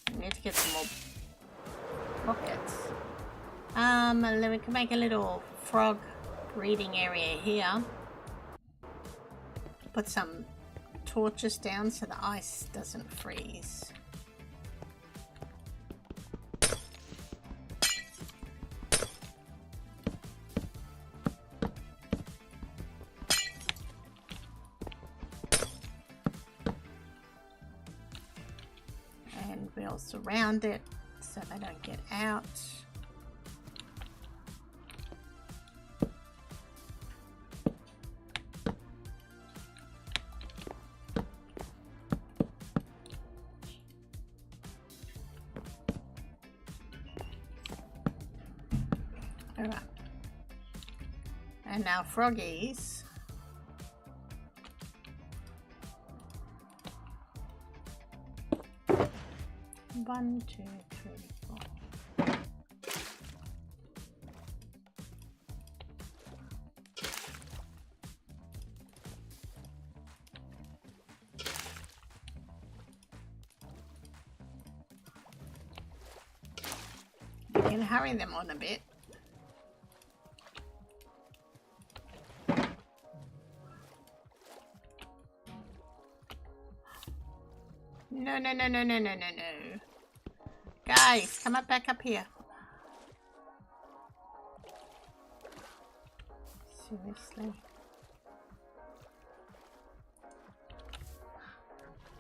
I need to get some more pockets. And then we can make a little frog breeding area here. Put some torches down so the ice doesn't freeze. we'll surround it so they don't get out. Alright. And now froggies. One, two, three, four. You can hurry them on a bit. No, no, no, no, no, no, no, no. Guys, come up back up here. Seriously.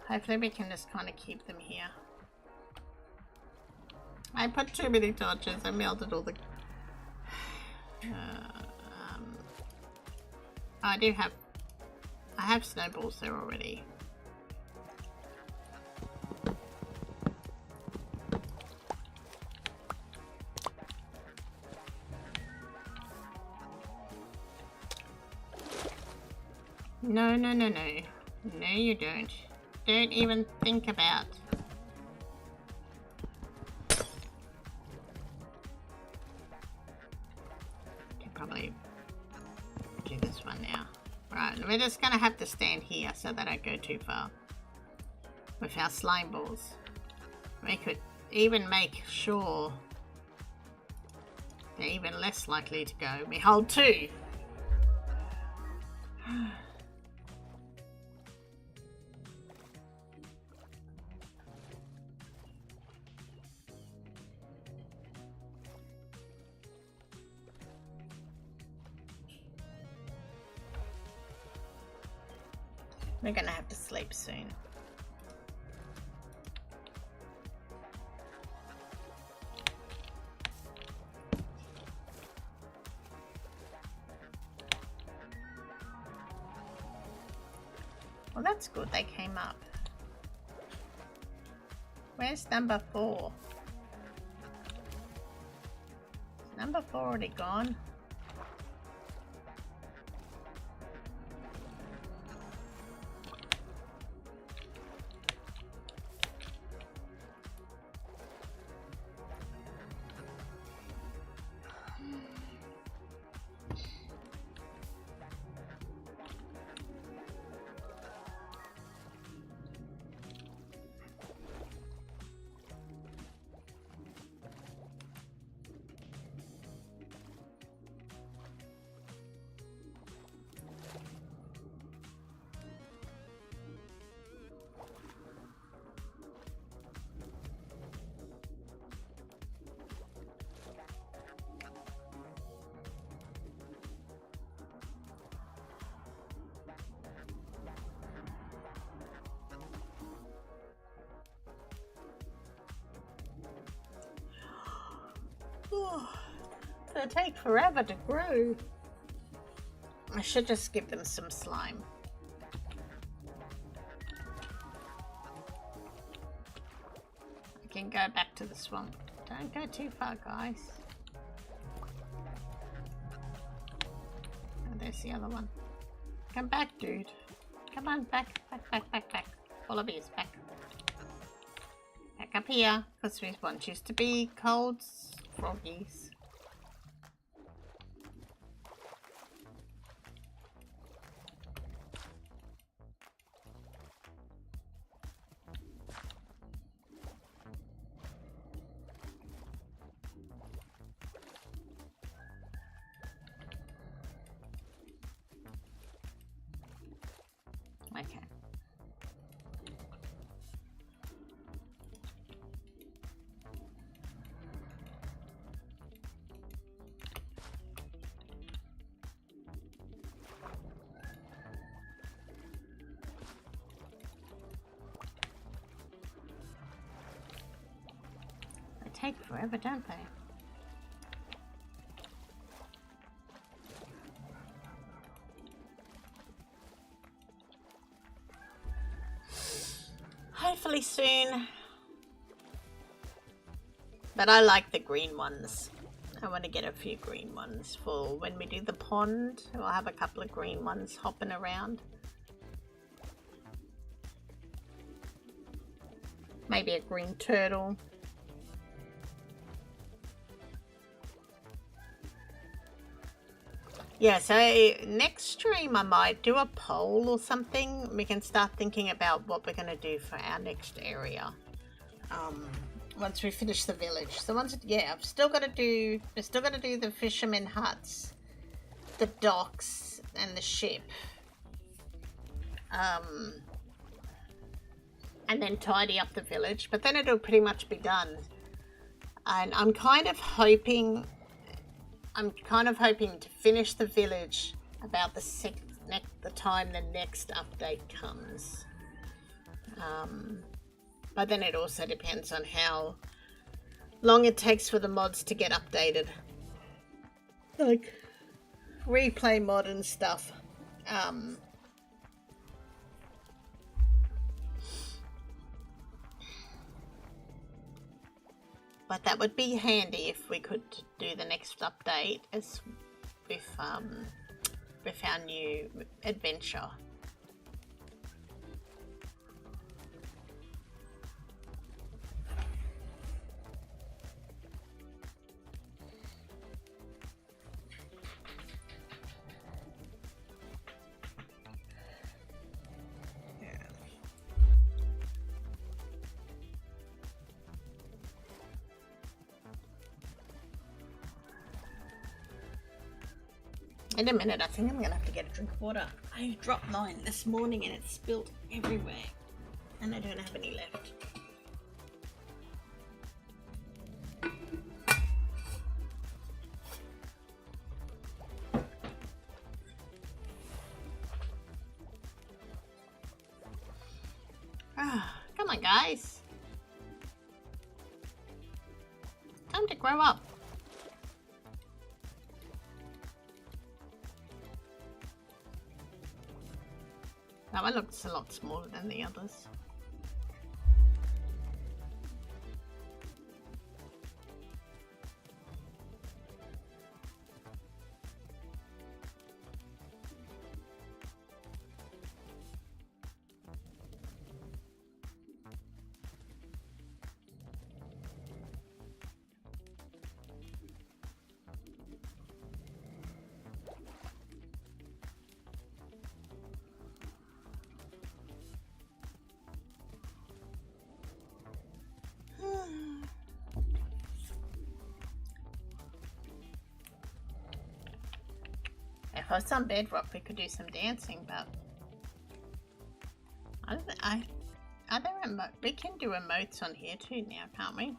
Hopefully we can just kind of keep them here. I put too many torches. I melted all the... I have snowballs there already. No, no, no, no. No, you don't. Don't even think about. Can probably do this one now. Right, we're just gonna have to stand here so they don't go too far with our slime balls. We could even make sure they're even less likely to go. We hold two. We're gonna have to sleep soon. Well, that's good, they came up. Where's number 4? Is number 4 already gone? Oh, it'll take forever to grow. I should just give them some slime. I can go back to the swamp. Don't go too far, guys. Oh, there's the other one. Come back, dude. Come on, back, back, back, back, back. Wallabies, back. Back up here, because we want you to be cold froggies. Okay. take forever, don't they? Hopefully soon. But I like the green ones. I want to get a few green ones for when we do the pond. We'll have a couple of green ones hopping around. Maybe a green turtle. Yeah, so next stream I might do a poll or something. We can start thinking about what we're going to do for our next area. Once we finish the village. So once, yeah, we're still going to do the fisherman huts, the docks, and the ship. And then tidy up the village. But then it'll pretty much be done. And I'm kind of hoping to finish the village about the time the next update comes. But then it also depends on how long it takes for the mods to get updated. Like replay mod and stuff. But that would be handy if we could do the next update as with our new adventure. In a minute, I think I'm gonna have to get a drink of water. I dropped mine this morning and it spilled everywhere, and I don't have any left. Come on, guys. Time to grow up. That one looks a lot smaller than the others. If I was on bedrock, we could do some dancing, but we can do emotes on here too now, can't we?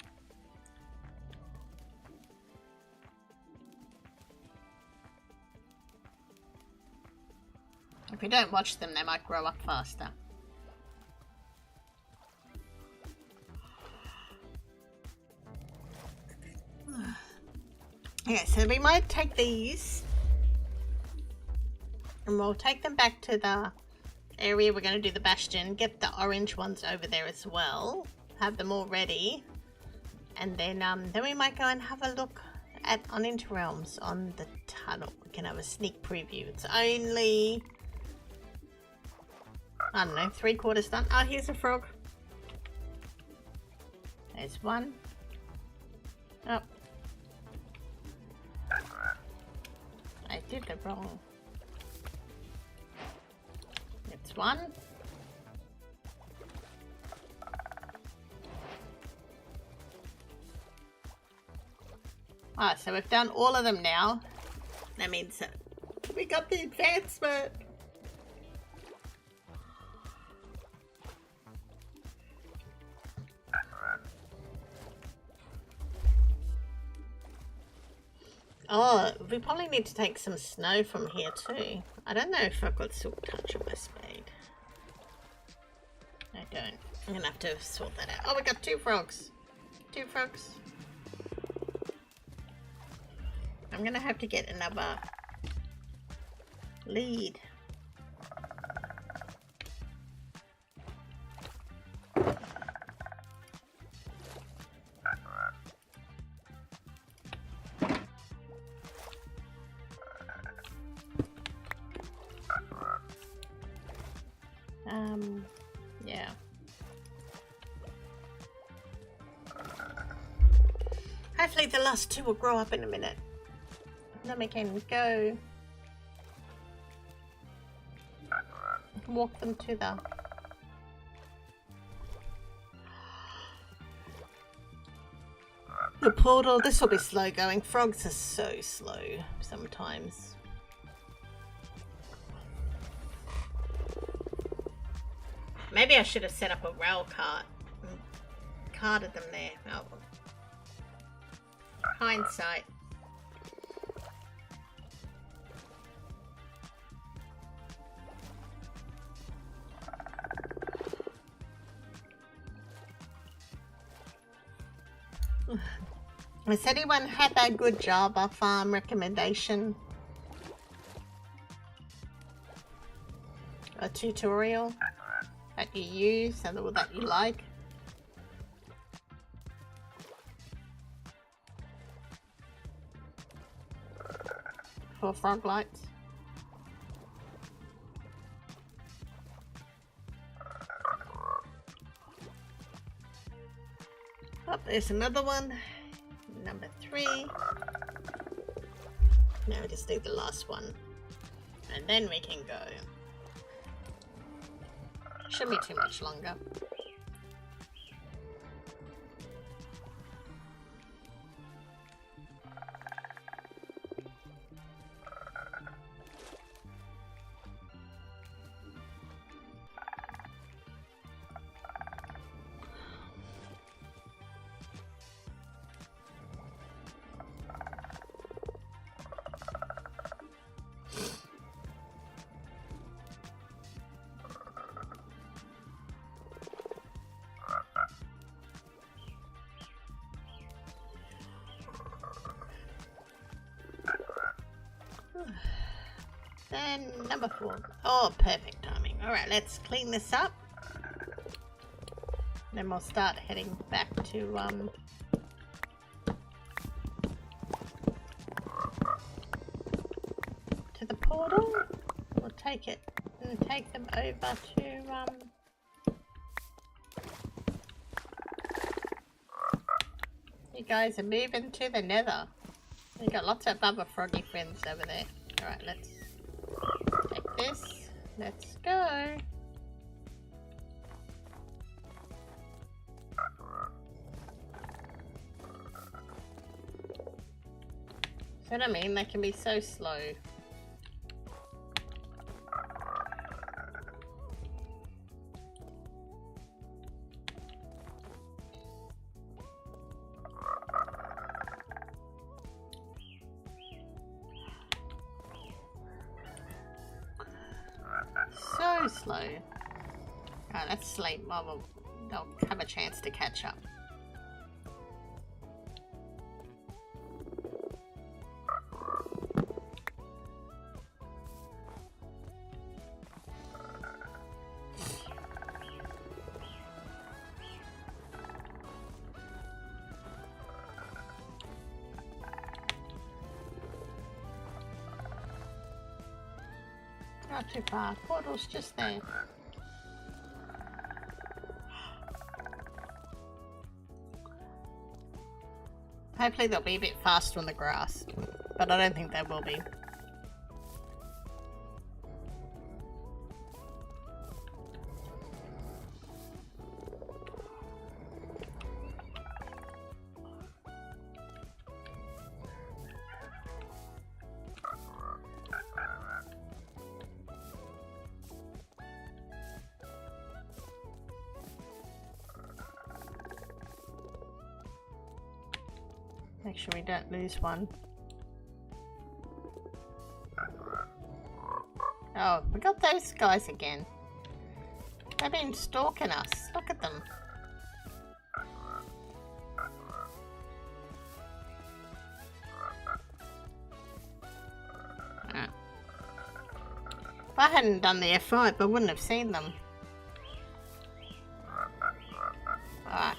If we don't watch them, they might grow up faster. Yeah, so we might take these and we'll take them back to the area we're going to do the bastion, get the orange ones over there as well, have them all ready, and then we might go and have a look on Interrealms on the tunnel. We can have a sneak preview. It's only, I don't know, 3/4 done. Oh, here's a frog. There's one. Oh. I did it wrong. It's one. Ah, so we've done all of them now. That means we got the advancement. Oh, we probably need to take some snow from here too. I don't know if I've got silk touch on my spade. I don't. I'm gonna have to sort that out. Oh, we got 2 frogs. 2 frogs. I'm gonna have to get another lead. Yeah. Hopefully the last two will grow up in a minute. Then we can go walk them to the portal. This will be slow going. Frogs are so slow sometimes. Maybe I should have set up a rail cart and carted them there. Oh, well. Hindsight. Has anyone had a good Java farm recommendation? A tutorial that you use and that you like? For frog lights? Oh, there's another one. Number 3. Now we just need the last one. And then we can go. Shouldn't be too much longer. Then number 4. Oh, perfect timing. Alright, let's clean this up. Then we'll start heading back to the portal. We'll take it and take them over to you guys are moving to the nether. We got lots of other froggy friends over there. Alright, let's take this. Let's go. See what I mean? They can be so slow. So slow. Alright, let's sleep while they'll have a chance to catch up. Not too far. Portal's just there. Hopefully they'll be a bit faster on the grass, but I don't think they will be. Make sure we don't lose one. Oh, we got those guys again. They've been stalking us. Look at them. I hadn't done the F5, I wouldn't have seen them. Alright.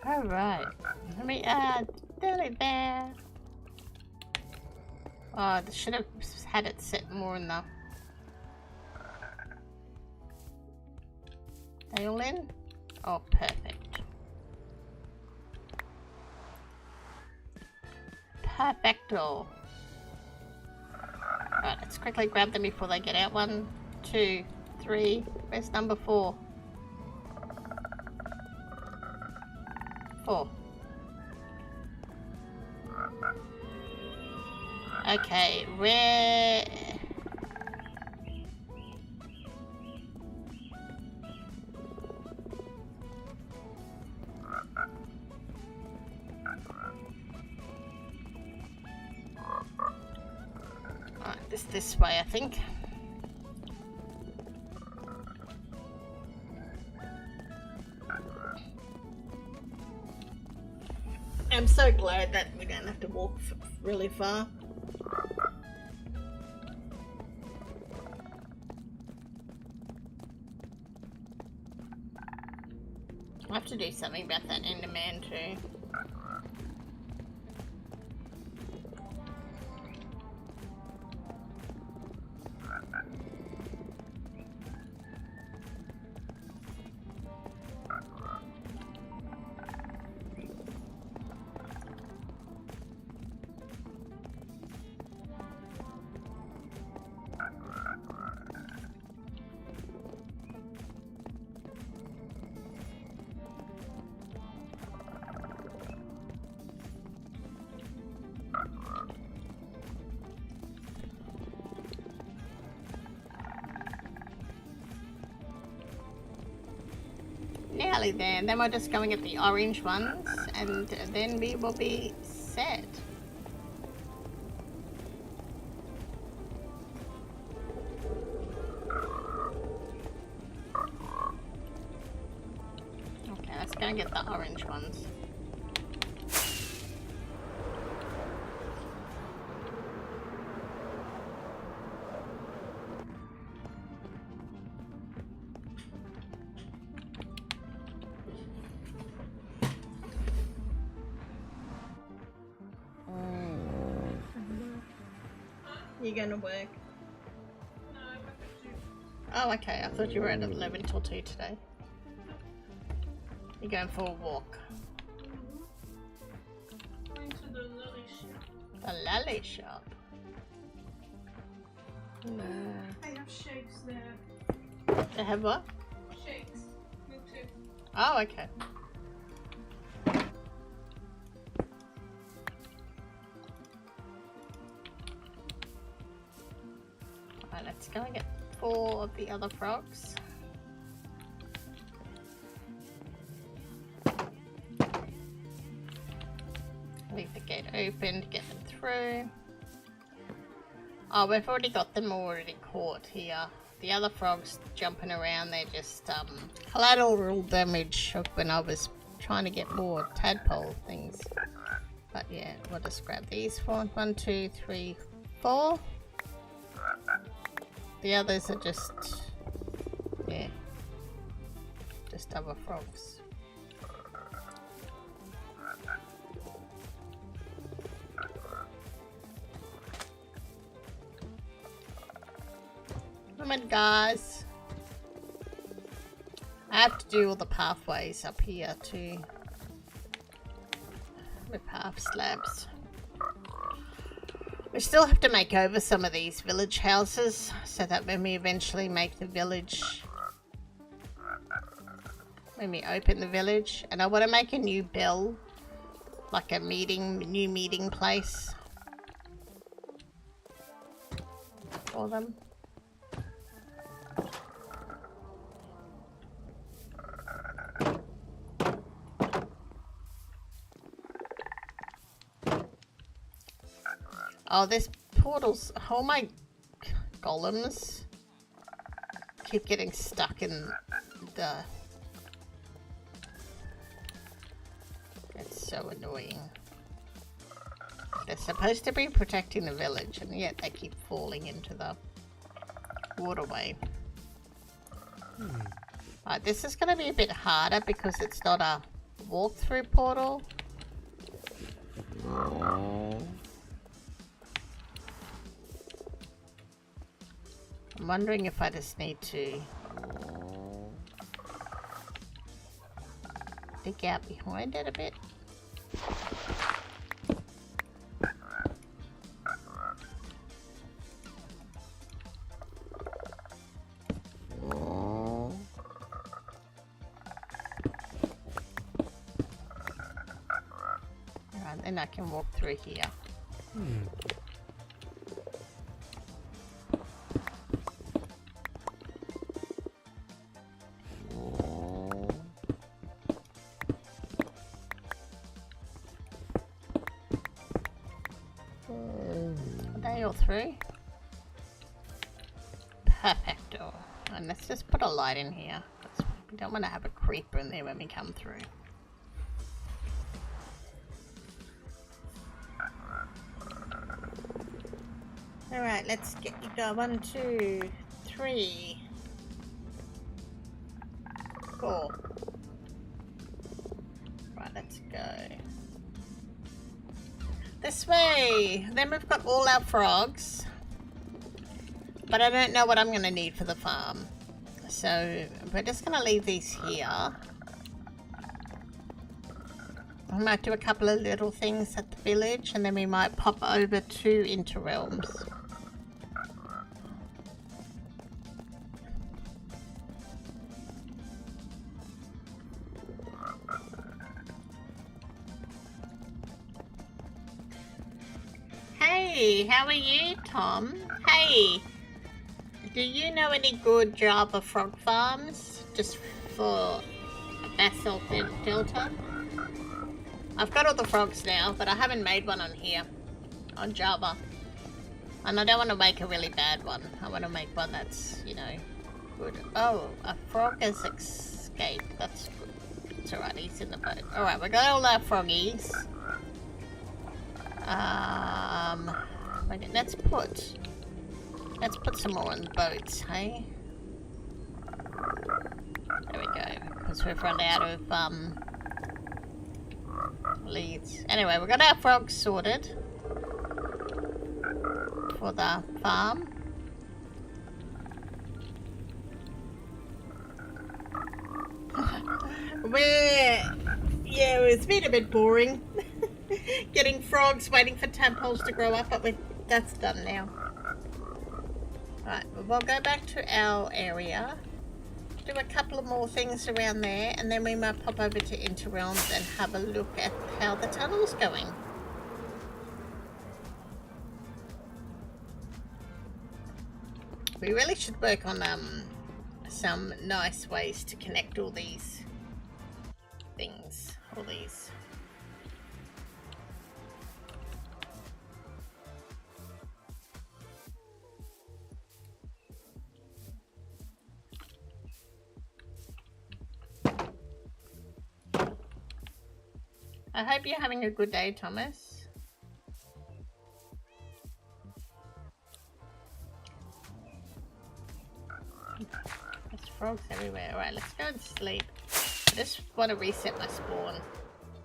Alright, let me add Dilly Bear. Oh, I should have had it set more in the... They all in? Oh, perfect. Perfecto. Alright, let's quickly grab them before they get out. 1, 2, 3. Where's number 4? 4. Okay, where... This way, I think. I'm so glad that we don't have to walk really far. I have to do something about that Enderman too. Nearly there, then we're just going to get the orange ones and then we will be set. Okay, let's go and get the orange ones. You gonna work? No, I work at 2. Oh, okay. I thought you were at 11 till 2 today. You're going for a walk. Going to the lily shop. The lily shop. No. They have shakes there. They have what? Shakes. Me too. Oh, okay. Alright, let's go and get 4 of the other frogs. Leave the gate open to get them through. Oh, we've already got them already caught here. The other frogs jumping around, they're just collateral damage when I was trying to get more tadpole things. But yeah, we'll just grab these 4. 1, 2, 3, 4. The others are just, yeah, just other frogs. Come on, guys. I have to do all the pathways up here too. The path slabs. We still have to make over some of these village houses so that when we eventually make the village, when we open the village, and I want to make a new bell, like a new meeting place. for them. Oh, this portal's... Oh my... Golems keep getting stuck in the... It's so annoying. They're supposed to be protecting the village, and yet they keep falling into the waterway. Right, this is going to be a bit harder because it's not a walk-through portal. I'm wondering if I just need to dig out behind it a bit. And then I can walk through here. They all through. Perfecto. And let's just put a light in here. We don't want to have a creeper in there when we come through. Alright, let's get you go. 1, 2, 3, 4. Right, let's go. This way! Then we've got all our frogs. But I don't know what I'm going to need for the farm. So, we're just going to leave these here. I might do a couple of little things at the village, and then we might pop over to Interrealms. Hey, how are you, Tom? Hey, do you know any good Java frog farms? Just for Basalt Delta? I've got all the frogs now, but I haven't made one on here, on Java. And I don't want to make a really bad one. I want to make one that's, you know, good. Oh, a frog has escaped. That's good. It's alright, he's in the boat. Alright, we got all our froggies. Let's put some more on the boats, hey? There we go. Because we've run out of, leads. Anyway, we've got our frogs sorted for the farm. Yeah, it's been a bit boring. Getting frogs, waiting for tadpoles to grow up, but that's done now. Right, we'll go back to our area, do a couple of more things around there, and then we might pop over to Interrealms and have a look at how the tunnel's going. We really should work on some nice ways to connect all these things, all these. I hope you're having a good day, Thomas. There's frogs everywhere. Alright, let's go and sleep. I just want to reset my spawn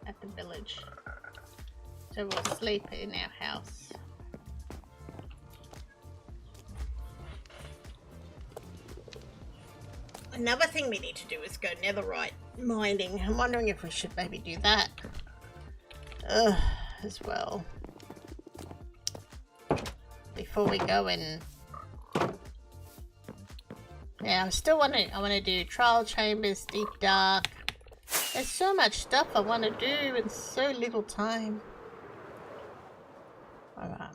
at the village. So we'll sleep in our house. Another thing we need to do is go netherite mining. I'm wondering if we should maybe do that. As well. Before we go and... Yeah, I want to do trial chambers, deep dark. There's so much stuff I want to do in so little time. Alright.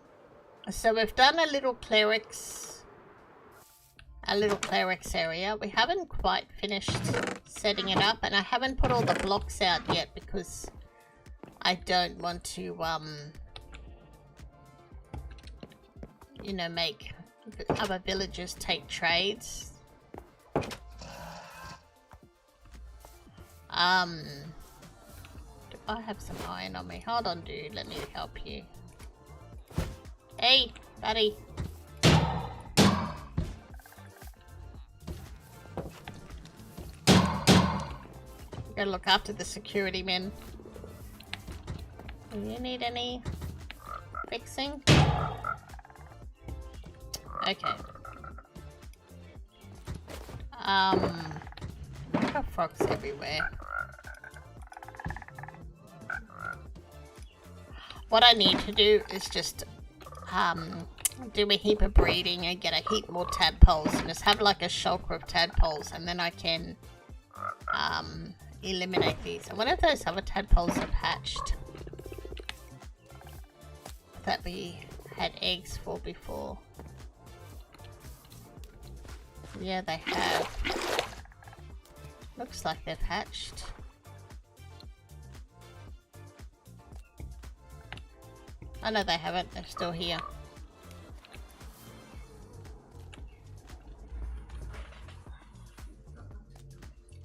So we've done a little clerics a little clerics area. We haven't quite finished setting it up, and I haven't put all the blocks out yet because I don't want to, you know, make other villagers take trades. Do I have some iron on me? Hold on, dude. Let me help you. Hey, buddy. Gotta look after the security men. Do you need any fixing? Okay. I've got frogs everywhere. What I need to do is just do a heap of breeding and get a heap more tadpoles and just have like a shulker of tadpoles, and then I can eliminate these. I wonder if those other tadpoles have hatched that we had eggs for before. Yeah, they have. Looks like they've hatched. Oh no, they haven't. They're still here.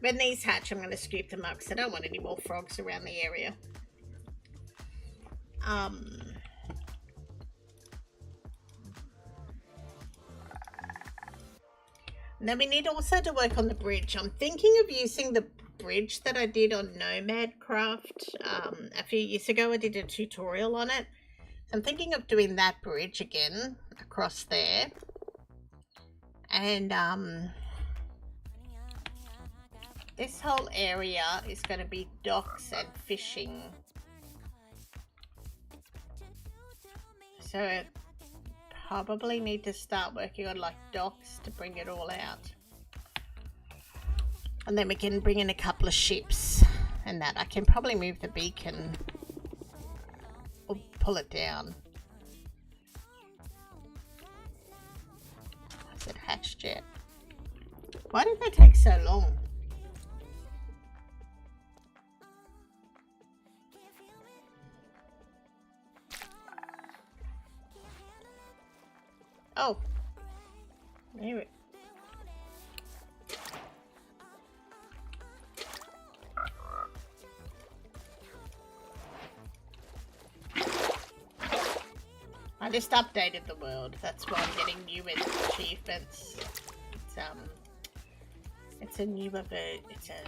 When these hatch, I'm going to scoop them up because I don't want any more frogs around the area. Now we need also to work on the bridge. I'm thinking of using the bridge that I did on Nomad Craft a few years ago. I did a tutorial on it. So I'm thinking of doing that bridge again across there. And this whole area is going to be docks and fishing. So probably need to start working on like docks to bring it all out. And then we can bring in a couple of ships and that. I can probably move the beacon or pull it down. Has it hatched yet? Why did they take so long? Oh, there it. I just updated the world. That's why I'm getting new achievements. It's a newer it's a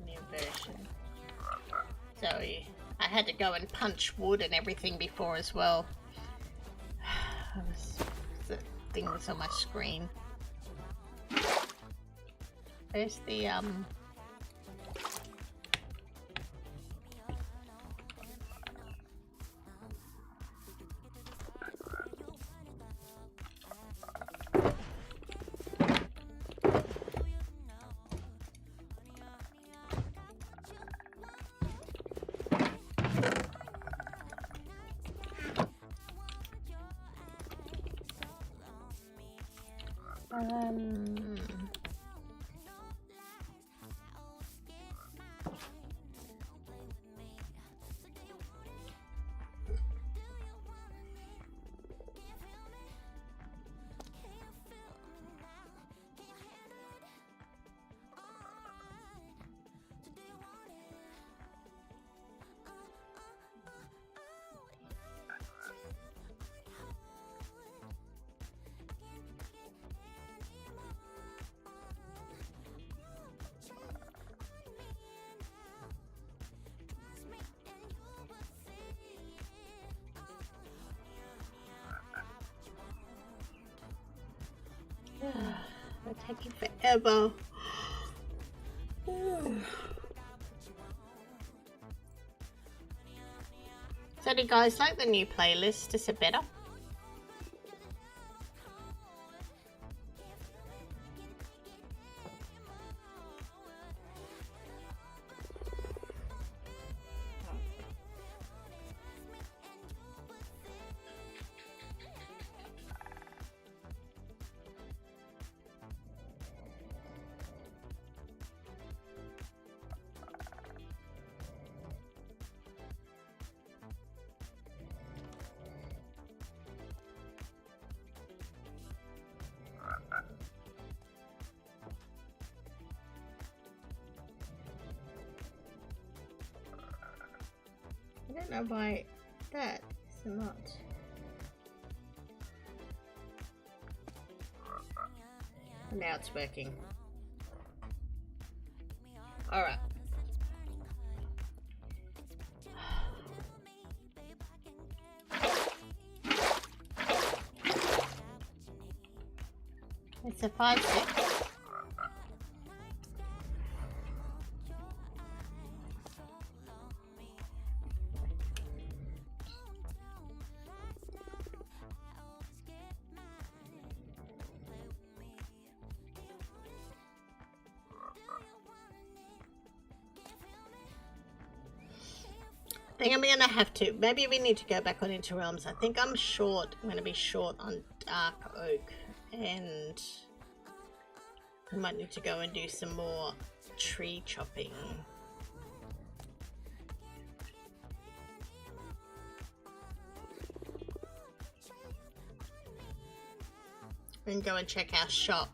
new version. So I had to go and punch wood and everything before as well. The thing was on my screen. There's the they're taking forever. So do you guys like the new playlist? Is it better? don't know why that is not. Now it's working. Alright. It's a 5-6. I think I'm gonna have to. Maybe we need to go back on Into Realms. I think I'm short. I'm gonna be short on dark oak, and I might need to go and do some more tree chopping. And go and check our shop.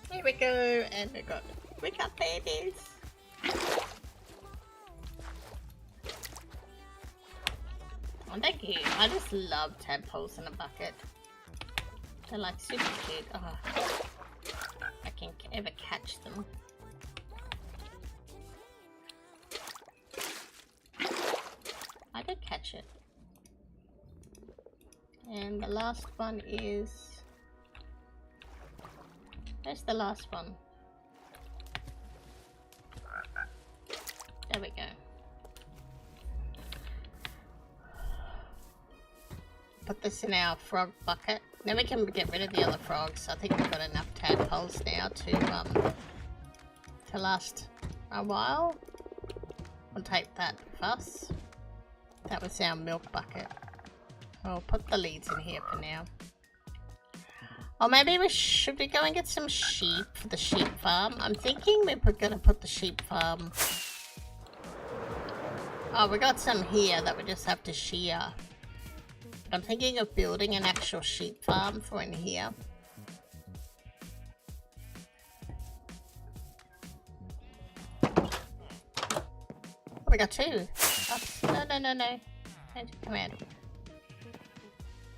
Here we go, and we got babies. Oh, thank you. I just love tadpoles in a bucket. They're like super cute. Oh, I can ever catch them. I did catch it. And the last one is... Where's the last one? There we go. Put this in our frog bucket. Then we can get rid of the other frogs. I think we've got enough tadpoles now to last a while. We'll take that fuss. That was our milk bucket. I'll put the leads in here for now. Or maybe should we go and get some sheep for the sheep farm? I'm thinking we're gonna put the sheep farm. Oh, we got some here that we just have to shear. But I'm thinking of building an actual sheep farm for in here. Oh, we got two. Oh, no. Come here.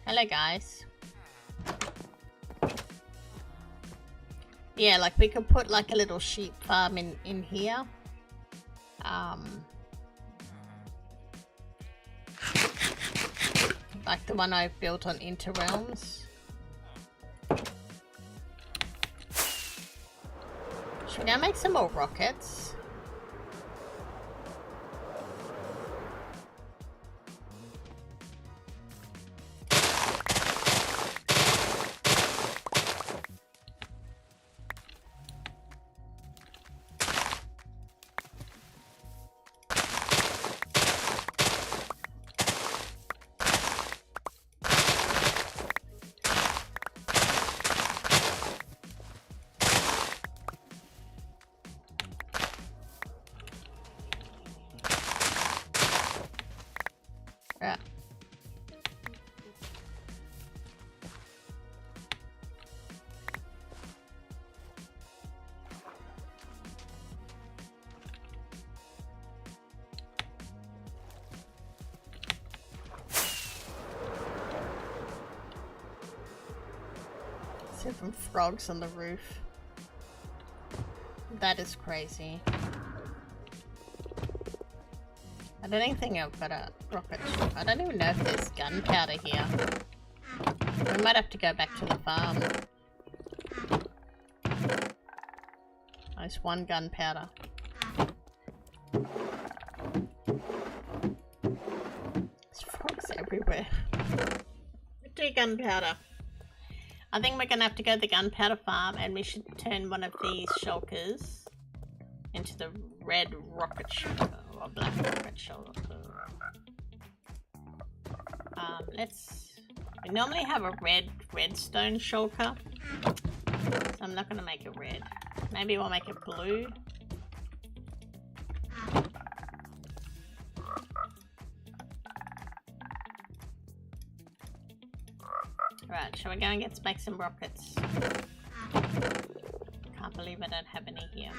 Hello, guys. Yeah, like we could put like a little sheep farm in here. Like the one I've built on Into Realms. Should we now make some more rockets? Yeah. Seven frogs on the roof. That is crazy. I don't even think I've got a rocket ship. I don't even know if there's gunpowder here. We might have to go back to the farm. There's one gunpowder. There's frogs everywhere. 2 gunpowder. I think we're gonna have to go to the gunpowder farm, and we should turn one of these shulkers into the red rocket shulker or black rocket shulker. We normally have a redstone shulker, so I'm not gonna make it red. Maybe we'll make it blue. Right, shall we go and make some rockets? Can't believe I don't have any here.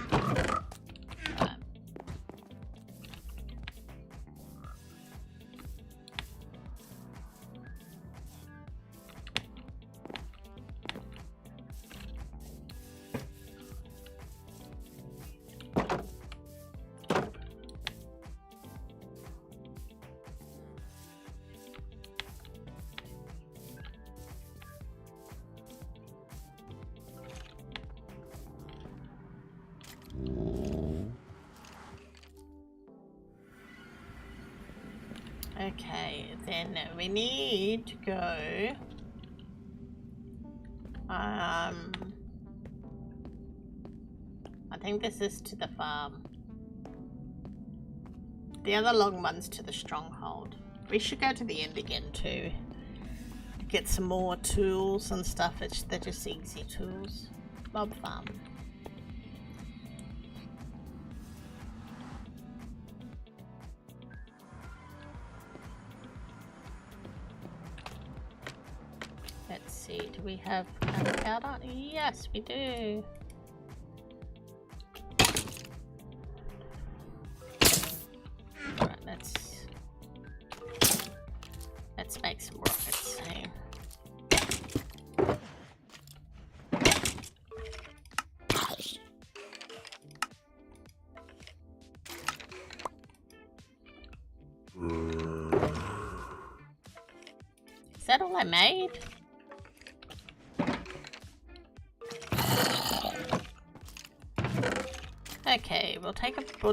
Right. Okay, then we need to go. I think this is to the farm. The other long one's to the stronghold. We should go to the end again too. Get some more tools and stuff. They're just easy tools. Mob farm. Let's see, do we have gunpowder? Yes, we do. Right, let's make some rockets. Hey? Is that all I made? Okay, we'll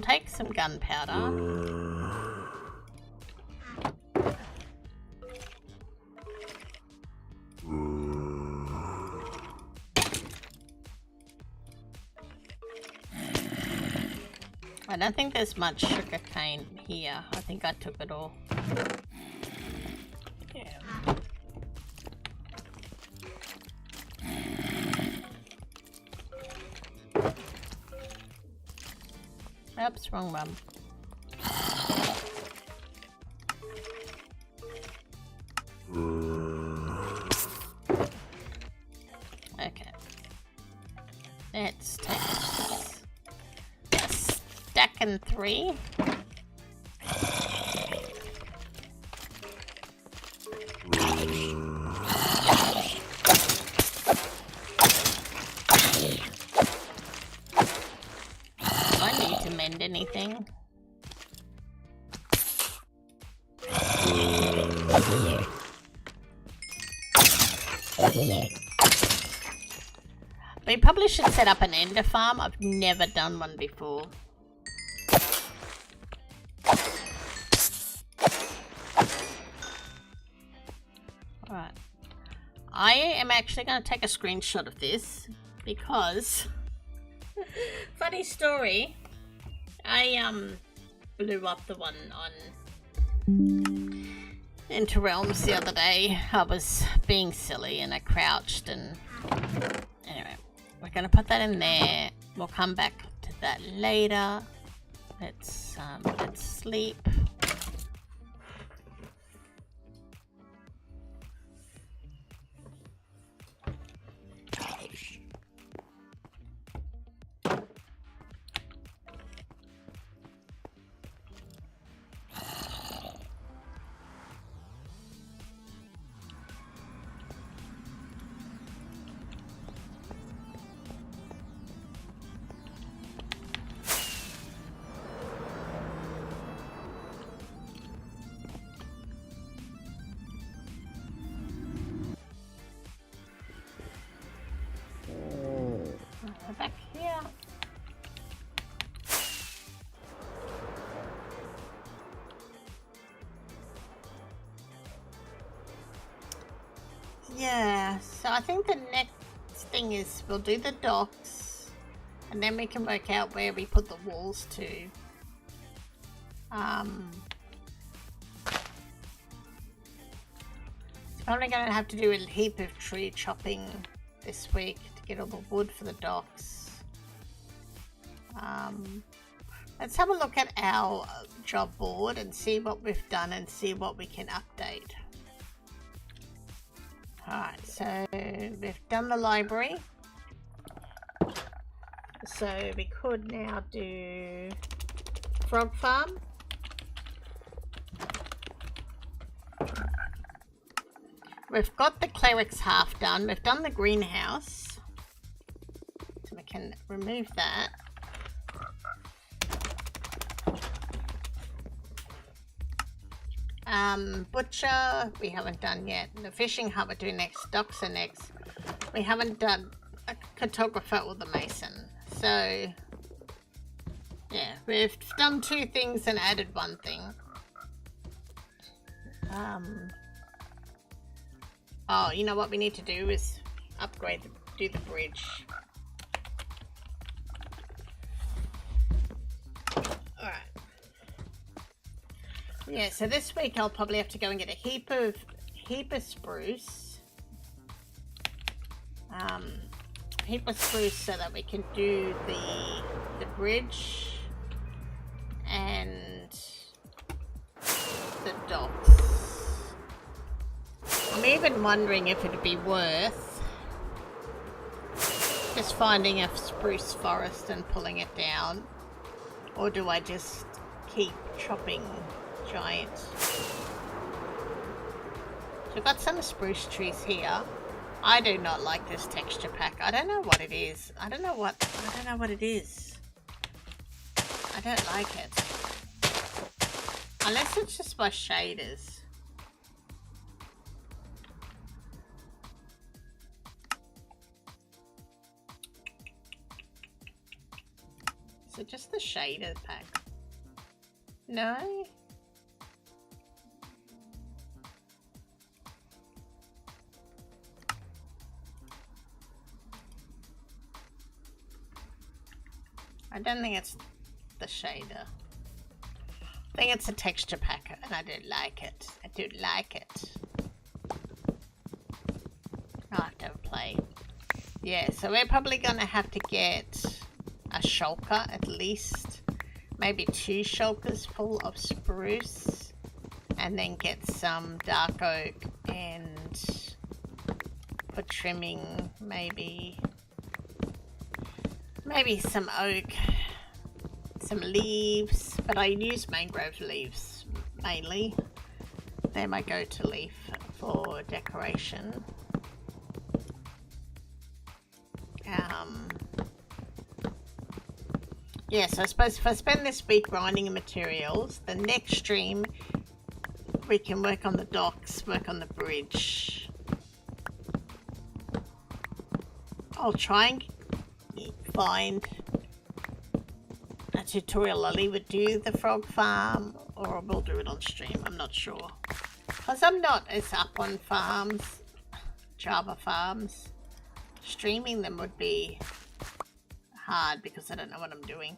take some gunpowder. I don't think there's much sugar cane here. I think I took it all. Yeah. Oops, wrong one. Okay. Let's take a stack and 3. Anything? We probably should set up an ender farm. I've never done one before. Alright. I am actually going to take a screenshot of this because funny story. I blew up the one on Into Realms the other day. I was being silly and I crouched and anyway, we're gonna put that in there. We'll come back to that later. Let's sleep. Back here. Yeah, so I think the next thing is we'll do the docks And then we can work out where we put the walls to. Probably going to have to do a heap of tree chopping this week to get all the wood for the docks. Let's have a look at our job board and see what we've done and see what we can update. Alright, so we've done the library. So we could now do frog farm. We've got the cleric's half done. We've done the greenhouse. So we can remove that. Butcher, we haven't done yet. The fishing hut we're doing next. Docks are next. We haven't done a cartographer or the mason. So, yeah, we've done 2 things and added 1 thing. Oh, you know what we need to do is upgrade, do the bridge. Alright. Yeah, so this week I'll probably have to go and get a heap of spruce. Heap of spruce so that we can do the bridge and the docks. I'm even wondering if it'd be worth just finding a spruce forest and pulling it down, or do I just keep chopping giant? So I've got some spruce trees here. I do not like this texture pack. I don't know what it is. I don't know what it is. I don't like it. Unless it's just my shaders. Is it just the shader pack? No? I don't think it's the shader. I think it's a texture pack and I don't like it. I don't like it. I'll have to have a play. Yeah, so we're probably going to have to get a shulker at least. Maybe 2 shulkers full of spruce. And then get some dark oak and for trimming maybe some oak, some leaves, but I use mangrove leaves mainly. They're my go-to leaf for decoration. Yeah, so I suppose if I spend this week grinding materials, the next stream we can work on the docks, work on the bridge. I'll try and find a tutorial. I'll either do the frog farm or we'll do it on stream. I'm not sure. Because I'm not as up on farms, Java farms. Streaming them would be hard because I don't know what I'm doing.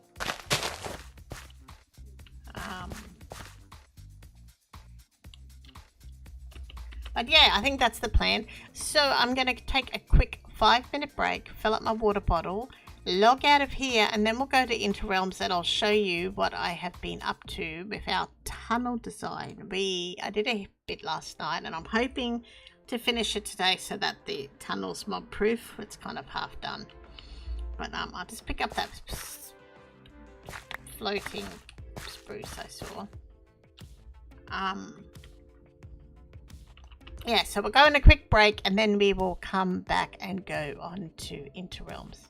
But yeah, I think that's the plan. So I'm going to take a quick 5-minute break, fill up my water bottle, log out of here, and then we'll go to Interrealms and I'll show you what I have been up to with our tunnel design. I did a bit last night and I'm hoping to finish it today so that the tunnel's mob proof. It's kind of half done. But I'll just pick up that floating spruce I saw. Yeah, so we'll go on a quick break and then we will come back and go on to Interrealms.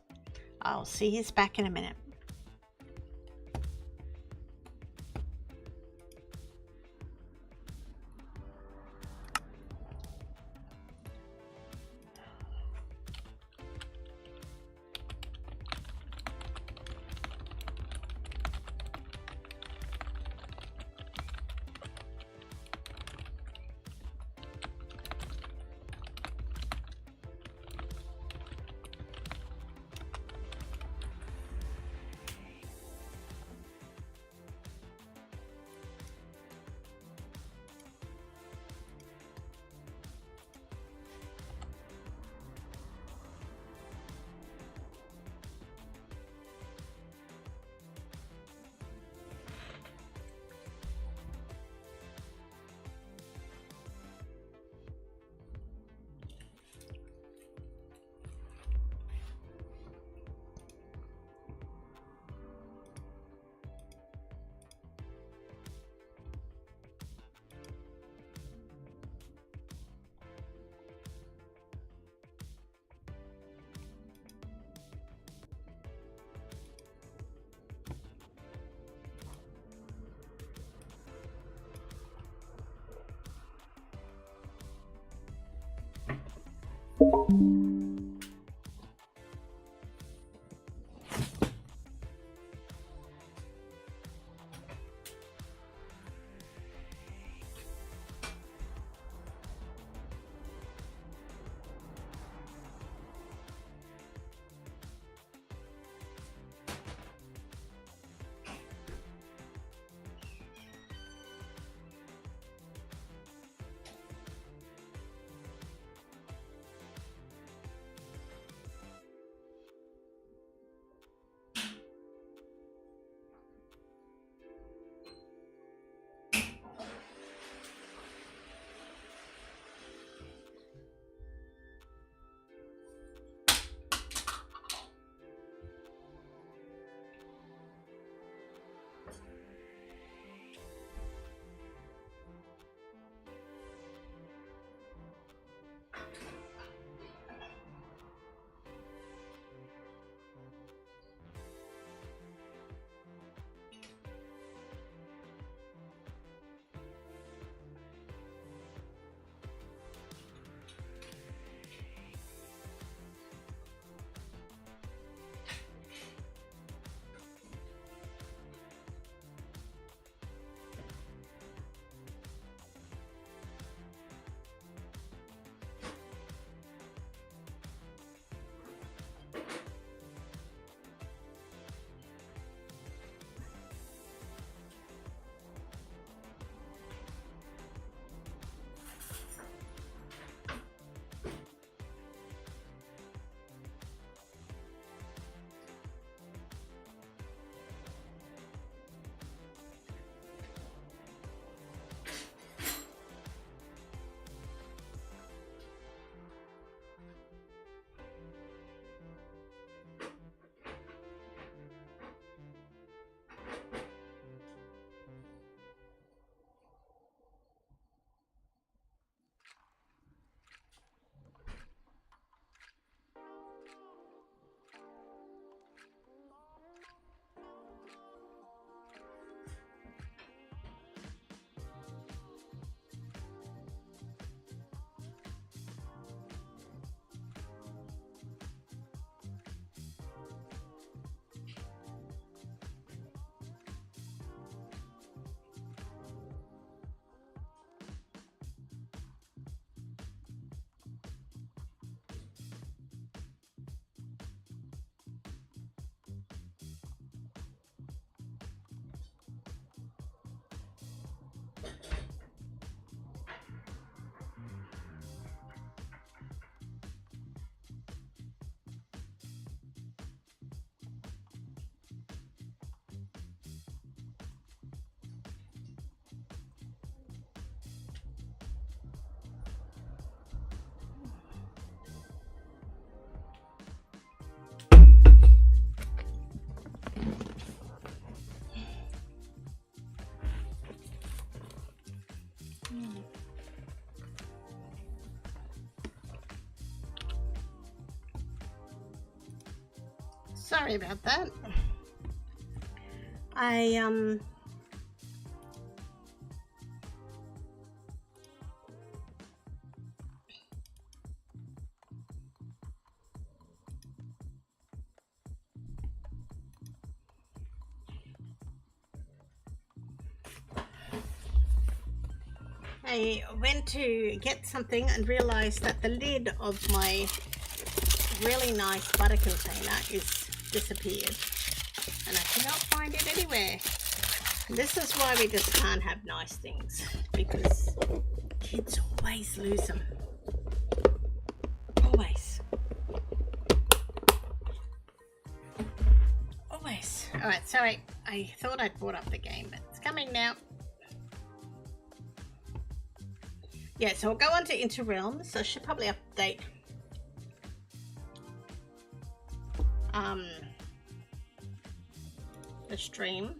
I'll see you back in a minute. Sorry about that. I went to get something and realized that the lid of my really nice butter container is disappeared and I cannot find it anywhere. And this is why we just can't have nice things, because kids always lose them. Always. Always. Alright, sorry, I thought I'd brought up the game, but it's coming now. Yeah, so I'll go on to Interrealms. So I should probably update the stream.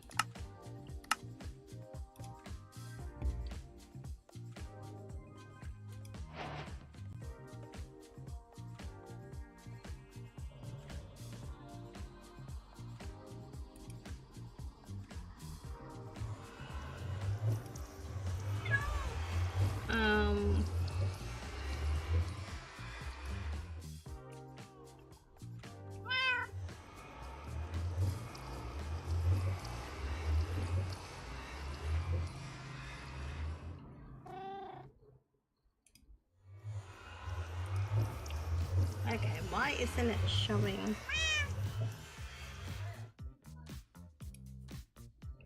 Why isn't it showing?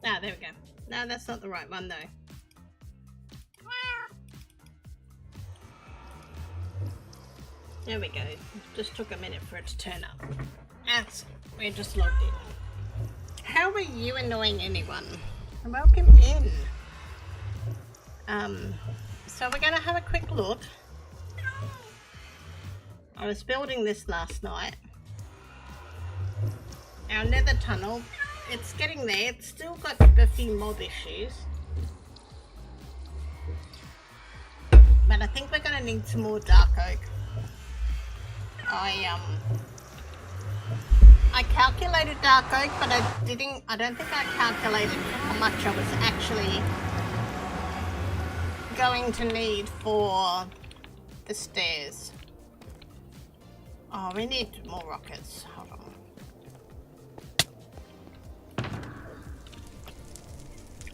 Ah, there we go. No, that's not the right one though. There we go. Just took a minute for it to turn up. That's, we're just logged in. How are you annoying anyone? Welcome in. So we're gonna have a quick look. I was building this last night. Our nether tunnel, it's getting there. It's still got a few mob issues. But I think we're gonna need some more dark oak. I calculated dark oak, but I don't think I calculated how much I was actually going to need for the stairs. Oh, we need more rockets. Hold on.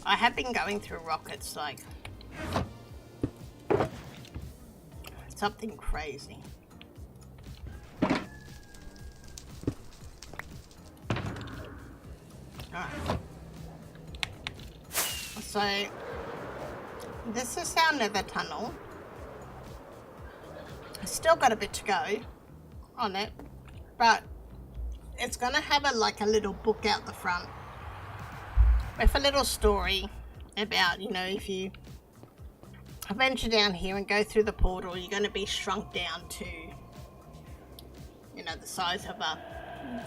I have been going through rockets like something crazy. Alright. So this is our nether tunnel. It's still got a bit to go on it, but it's gonna have a little book out the front with a little story about, you know, if you venture down here and go through the portal, you're going to be shrunk down to, you know, the size of a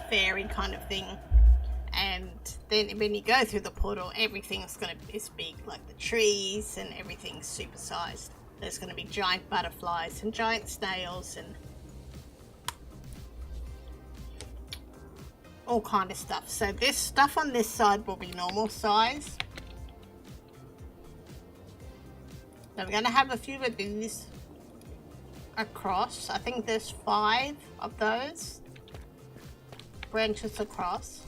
fairy kind of thing. And then when you go through the portal, everything's going to be as big, like the trees, and everything's supersized. There's going to be giant butterflies and giant snails and all kind of stuff. So this stuff on this side will be normal size. So we're going to have a few of these across. I think there's 5 of those branches across.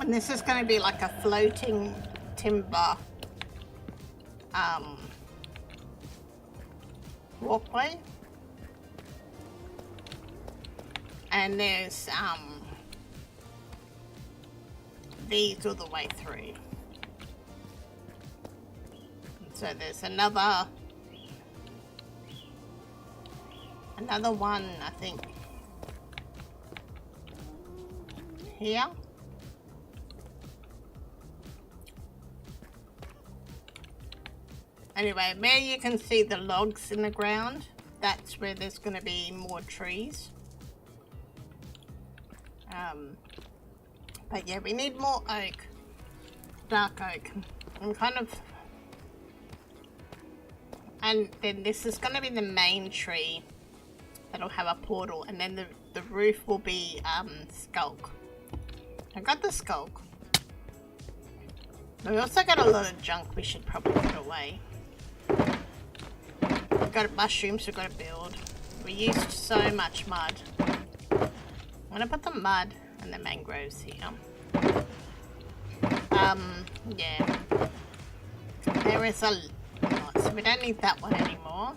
And this is going to be like a floating timber walkway. And there's these all the way through. So there's another one, I think, here. Anyway, where you can see the logs in the ground, that's where there's going to be more trees. But yeah, we need more oak, dark oak. And then this is going to be the main tree that'll have a portal, and then the roof will be skulk. I got the skulk. We also got a lot of junk we should probably put away. We've got mushrooms we've got to build. We used so much mud. I'm going to put the mud and the mangroves here. Yeah. There is a lot, so we don't need that one anymore.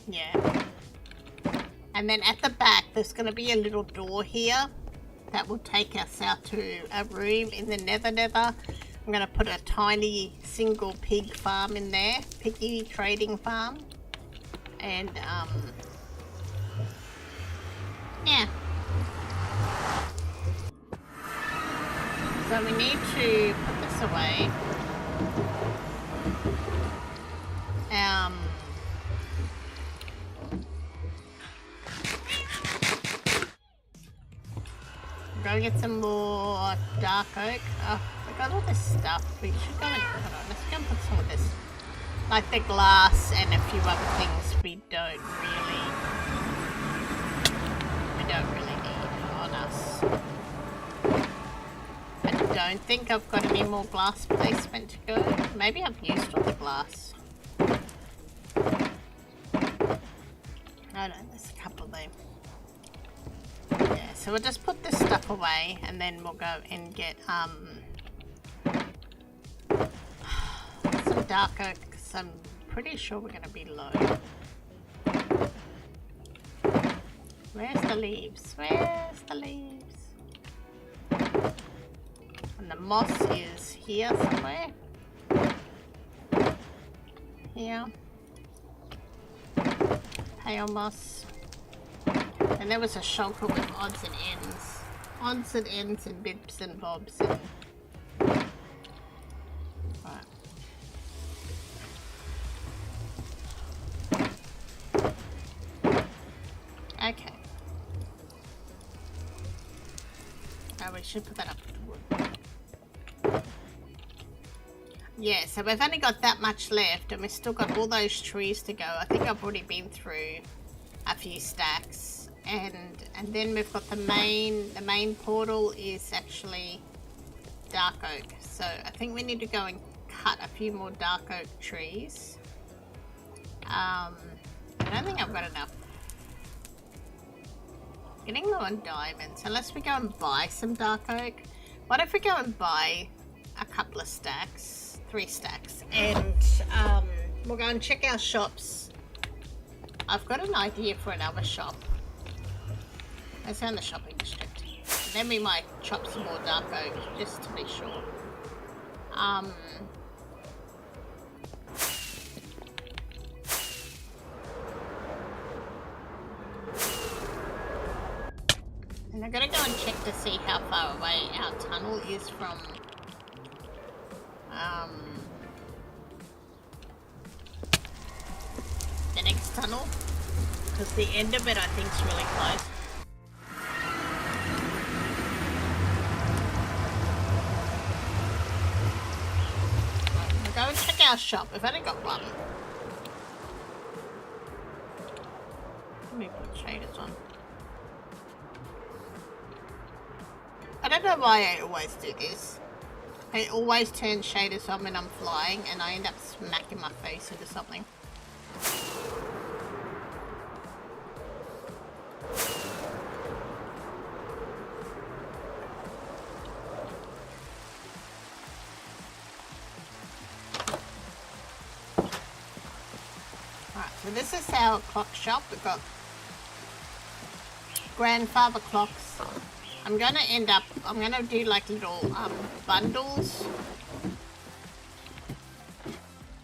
Yeah. And then at the back, there's going to be a little door here that will take us out to a room in the nether. I'm going to put a tiny single pig farm in there, piggy trading farm. And, yeah. So we need to put this away. Go get some more dark oak. Oh, we got all this stuff. We should go and hold on. Let's go and put some of this, like the glass and a few other things we don't really need on us. I don't think I've got any more glass placement to go. Maybe I've used all the glass. Oh no, there's a couple there. Yeah, so we'll just put this stuff away and then we'll go and get some dark oak because I'm pretty sure we're going to be low. Where's the leaves? Where's the leaves? And the moss is here somewhere. Here. Pale moss. And there was a shulker with odds and ends. Odds and ends and bits and bobs and... Right. Okay. Oh, we should put that up with the wood. Yeah, so we've only got that much left and we've still got all those trees to go. I think I've already been through a few stacks. And then we've got the main portal is actually dark oak. So I think we need to go and cut a few more dark oak trees. I don't think I've got enough. Getting low on diamonds, unless we go and buy some dark oak. What if we go and buy a couple of stacks, 3 stacks, and we'll go and check our shops. I've got an idea for another shop. Let's go in the shopping district. And then we might chop some more dark oak, just to be sure. And I'm gonna go and check to see how far away our tunnel is from the next tunnel, because the end of it I think is really close. We'll go and check our shop. We've only got one. Let me put shaders on. I don't know why I always do this. I always turn shaders on when I'm flying and I end up smacking my face into something. Alright, so this is our clock shop. We've got grandfather clocks. I'm gonna do like little bundles.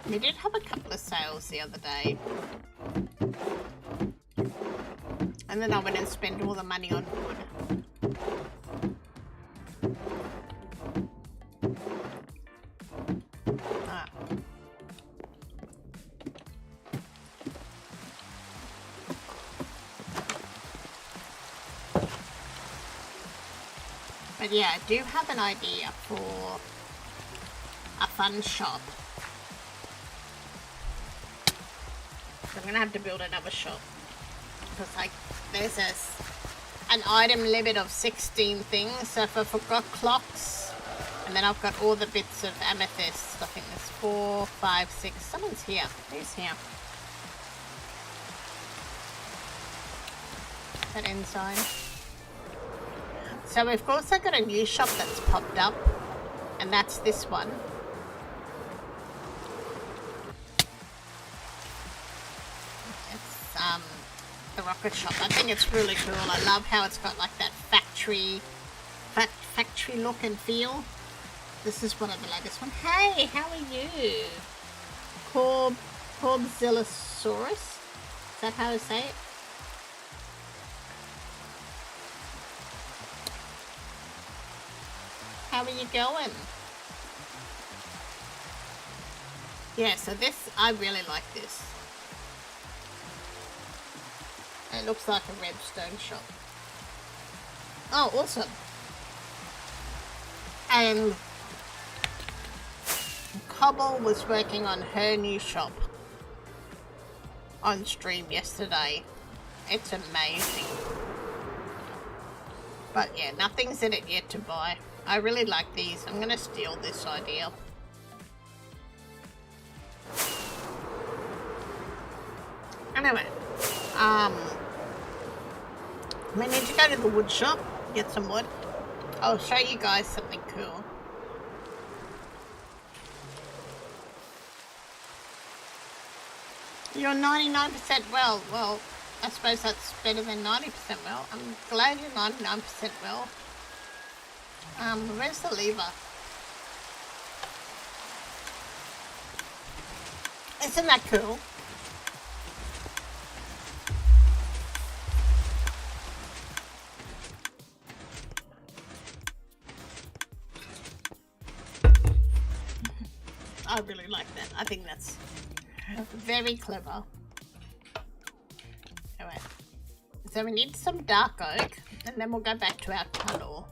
We did have a couple of sales the other day. And then I went and spent all the money on wood. Ah. But yeah, I do have an idea for a fun shop. So I'm gonna have to build another shop because like there's an item limit of 16 things. So if I forgot clocks, and then I've got all the bits of amethyst. I think there's 4, 5, 6. Someone's here. Who's here? That ensign. So we've also got a new shop that's popped up, and that's this one. It's the rocket shop. I think it's really cool. I love how it's got like that factory look and feel. This is one of the latest ones. Hey, how are you? Corbzillosaurus? Is that how to say it? How are you going? Yeah, so this, I really like this. It looks like a redstone shop. Oh, awesome. And Cobble was working on her new shop on stream yesterday. It's amazing. But yeah, nothing's in it yet to buy. I really like these. I'm gonna steal this idea. We need to go to the wood shop, get some wood. I'll show you guys something cool. You're 99% well. Well, I suppose that's better than 90% well. I'm glad you're 99% well. Where's the lever? Isn't that cool? I really like that. I think that's very clever. Alright. So we need some dark oak, and then we'll go back to our tunnel.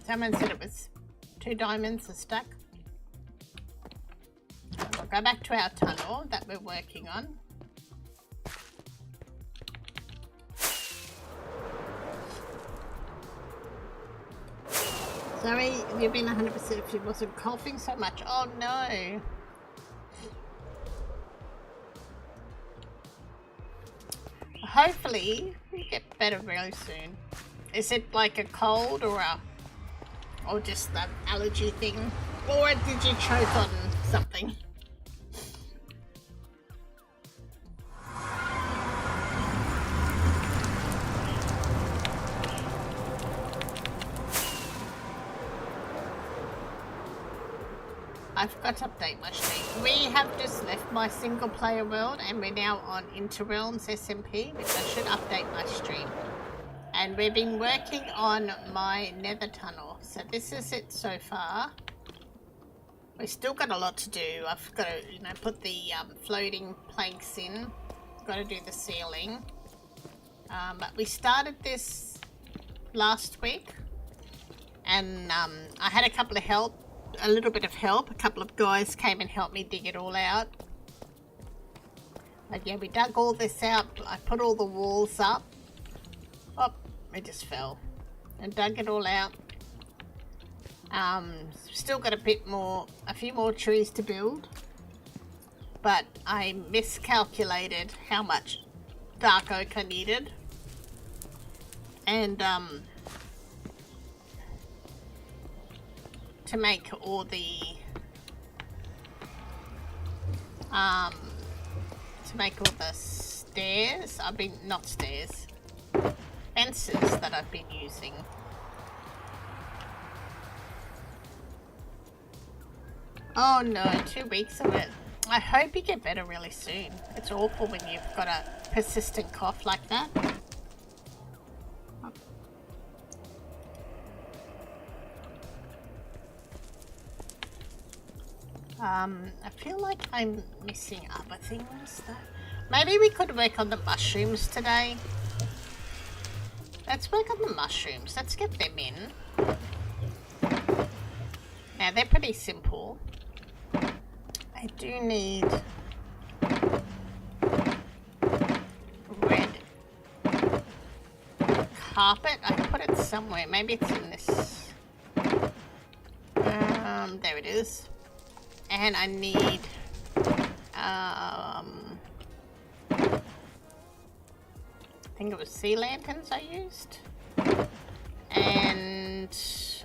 Someone said it was 2 diamonds a stack. So we'll go back to our tunnel that we're working on. Sorry, you've been 100% if you wasn't coughing so much. Oh no. Hopefully, you get better really soon. Is it like a cold or just that allergy thing? Or did you choke on something? I forgot to update my stream. We have just left my single player world and we're now on Interrealms SMP, which I should update my stream. And we've been working on my nether tunnel. So this is it so far. We've still got a lot to do. I've got to, put the floating planks in. Got to do the ceiling. But we started this last week. And I had a little bit of help. A couple of guys came and helped me dig it all out. But yeah, we dug all this out. I put all the walls up. Oh, it just fell. And dug it all out. Still got a few more trees to build. But I miscalculated how much dark oak I needed. And to make all the stairs, fences that I've been using. Oh no, 2 weeks of it. I hope you get better really soon. It's awful when you've got a persistent cough like that. I feel like I'm missing other things though. Maybe we could work on the mushrooms today. Let's work on the mushrooms. Let's get them in. Now they're pretty simple. I do need red carpet. I put it somewhere. Maybe it's in this. There it is. And I need I think it was sea lanterns I used. And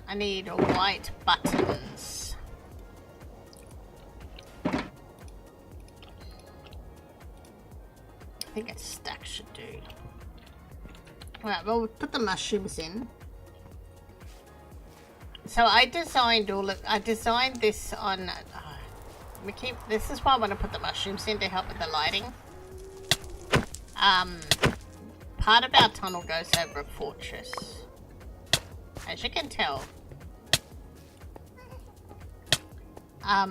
I need white buttons. I think a stack should do. Alright, well we'll put the mushrooms in. So I designed this on this is why I want to put the mushrooms in, to help with the lighting. Part of our tunnel goes over a fortress, as you can tell. I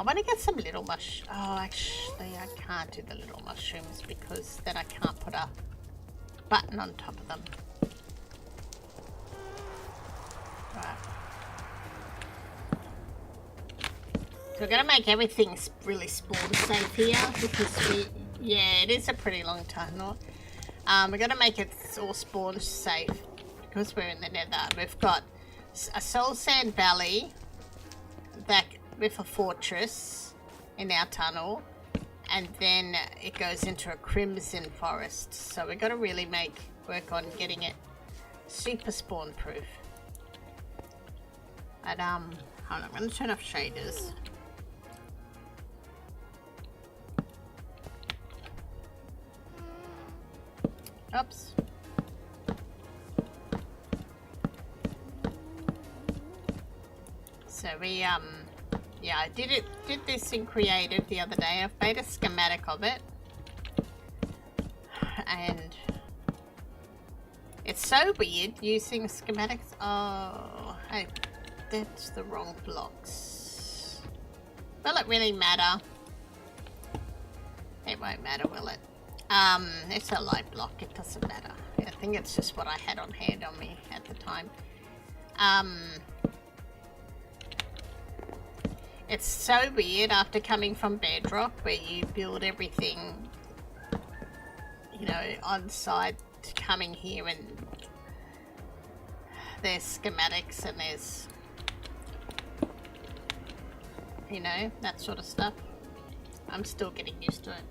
want to get some little mushrooms. Oh, actually, I can't do the little mushrooms because then I can't put a button on top of them. Right. So we're gonna make everything really spawn safe here because it is a pretty long tunnel. We're gonna make it all spawn safe because we're in the nether. We've got a soul sand valley that with a fortress in our tunnel, and then it goes into a crimson forest. So we've got to really work on getting it super spawn proof. But hold on, I'm going to turn off shaders. Oops. So we yeah, I did this in creative the other day. I've made a schematic of it, and it's so weird using schematics. Oh, hey, that's the wrong blocks. Will it really matter? It won't matter, will it? It's a light block, it doesn't matter. I think it's just what I had on hand on me at the time. It's so weird after coming from Bedrock, where you build everything, you know, on site, to coming here and there's schematics and there's, you know, that sort of stuff. I'm still getting used to it.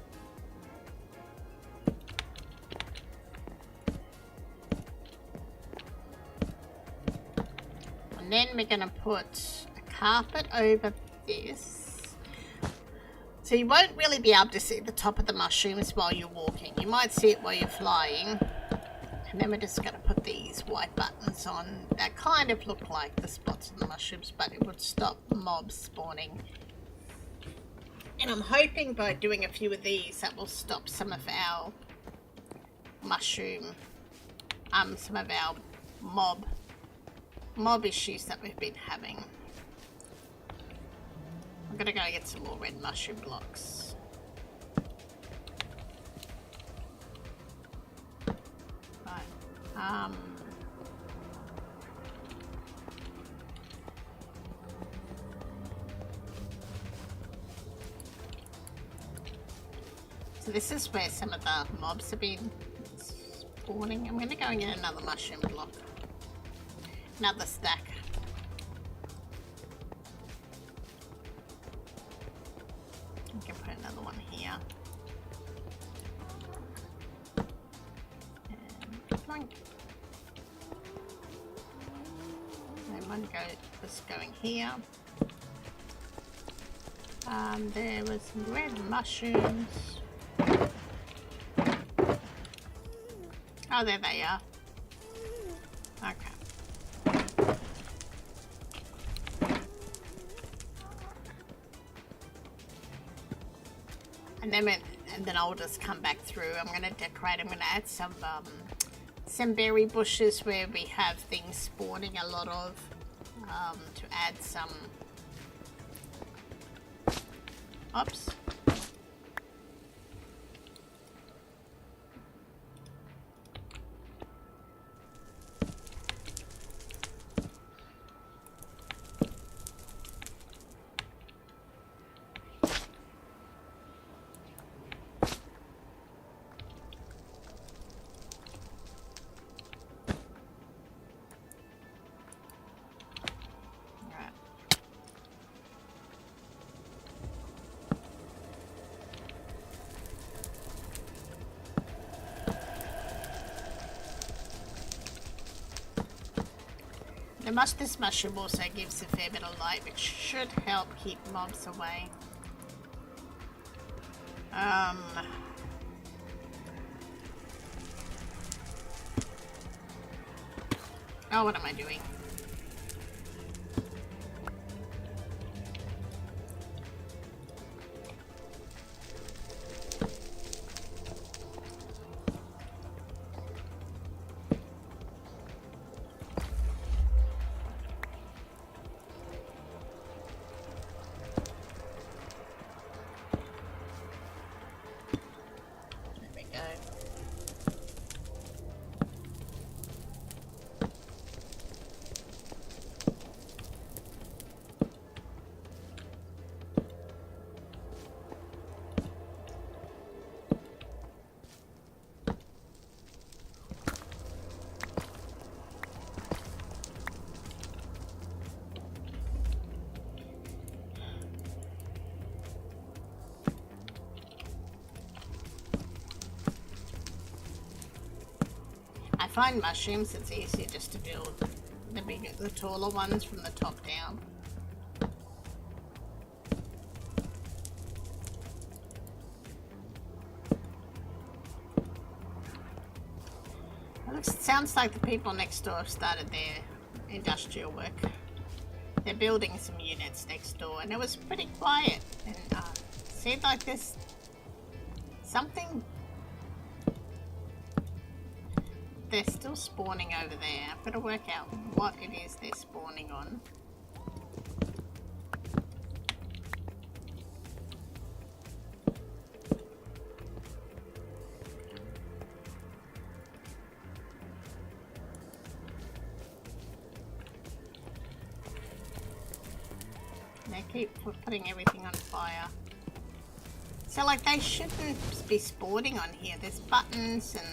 And then we're going to put a carpet over this. So you won't really be able to see the top of the mushrooms while you're walking. You might see it while you're flying. And then we're just going to put these white buttons on that kind of look like the spots on the mushrooms, but it would stop mobs spawning. And I'm hoping by doing a few of these that will stop some of our mushroom, some of our mob issues that we've been having. I'm gonna go get some more red mushroom blocks. Right. So this is where some of the mobs have been spawning. I'm gonna go and get another mushroom block. Another stack. I can put another one here. And plunk. And one was going here. There was some red mushrooms. Oh, there they are. Okay. And then I'll just come back through. I'm going to decorate. I'm going to add some berry bushes where we have things spawning a lot of, to add some. Oops. This mushroom also gives a fair bit of light, which should help keep mobs away. Oh, what am I doing? I find mushrooms, it's easier just to build the taller ones from the top down. It sounds like the people next door have started their industrial work. They're building some units next door, and it was pretty quiet. And seemed like there's something. They're still spawning over there. I've got to work out what it is they're spawning on. They keep putting everything on fire. So like they shouldn't be spawning on here. There's buttons and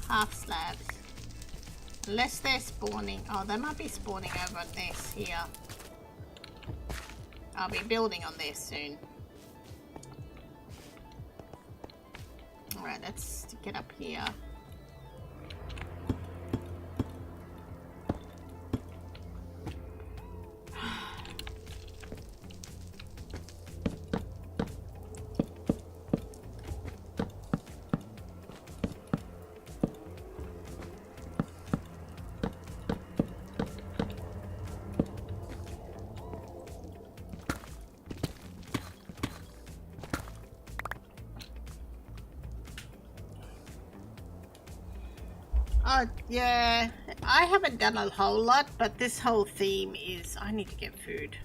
half slabs. Unless they're spawning. Oh, they might be spawning over on this here. I'll be building on this soon. Alright, let's stick it up here. Oh, yeah, I haven't done a whole lot, but this whole theme is, I need to get food.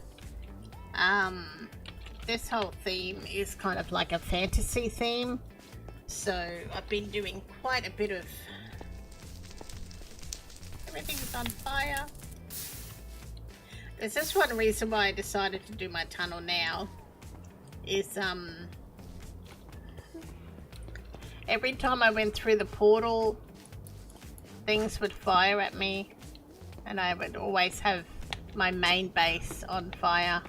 This whole theme is kind of like a fantasy theme, so I've been doing quite a bit of, everything's on fire. There's just one reason why I decided to do my tunnel now, is, every time I went through the portal, things would fire at me, and I would always have my main base on fire,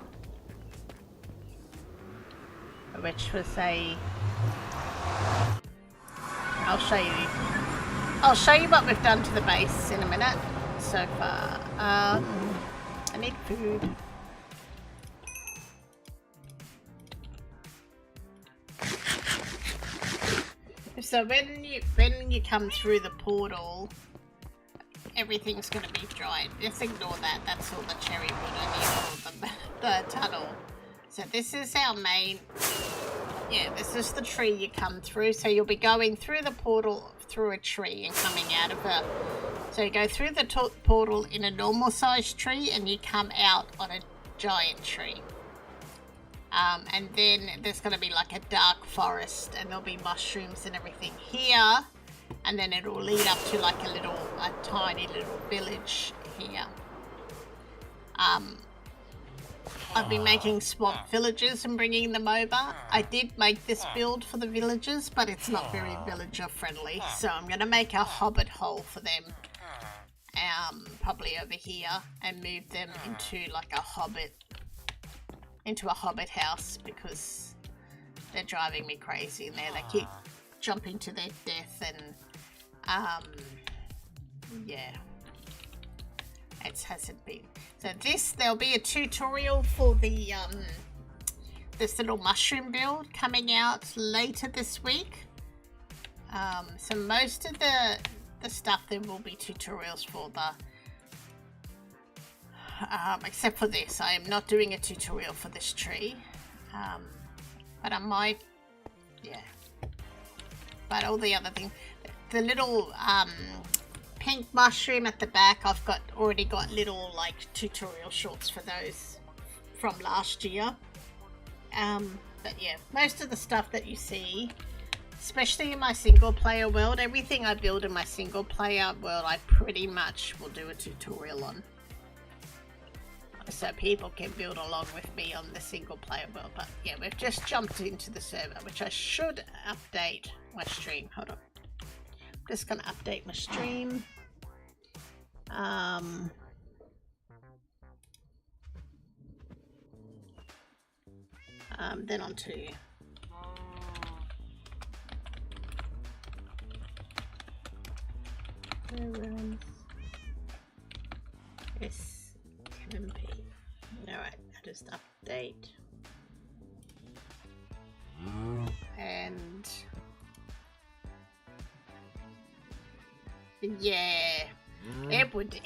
which was a... I'll show you what we've done to the base in a minute so far. I need food. So when you come through the portal, everything's going to be dried. Just ignore that. That's all the cherry wood I need for the tunnel. So this is our main... Yeah, this is the tree you come through. So you'll be going through the portal through a tree and coming out of it. So you go through the portal in a normal sized tree and you come out on a giant tree. And then there's going to be like a dark forest and there'll be mushrooms and everything here. And then it will lead up to like a tiny little village here. I've been making swamp villages and bringing them over. I did make this build for the villagers, but it's not very villager friendly. So I'm going to make a hobbit hole for them. Probably over here, and move them into like a hobbit house, because they're driving me crazy in there. They keep jumping to their death, and yeah, it hasn't been. So there'll be a tutorial for the this little mushroom build coming out later this week. So most of the stuff there will be tutorials for the except for this. I am not doing a tutorial for this tree, but I might, yeah. But all the other things, the little pink mushroom at the back, I've already got little like tutorial shorts for those from last year. But yeah, most of the stuff that you see, especially in my single player world, everything I build in my single player world, I pretty much will do a tutorial on. So people can build along with me on the single player world. But yeah, we've just jumped into the server, which I should update my stream. Hold on. I'm just going to update my stream. Then on to Where runs this can be. Alright, I'll just update. And yeah, it would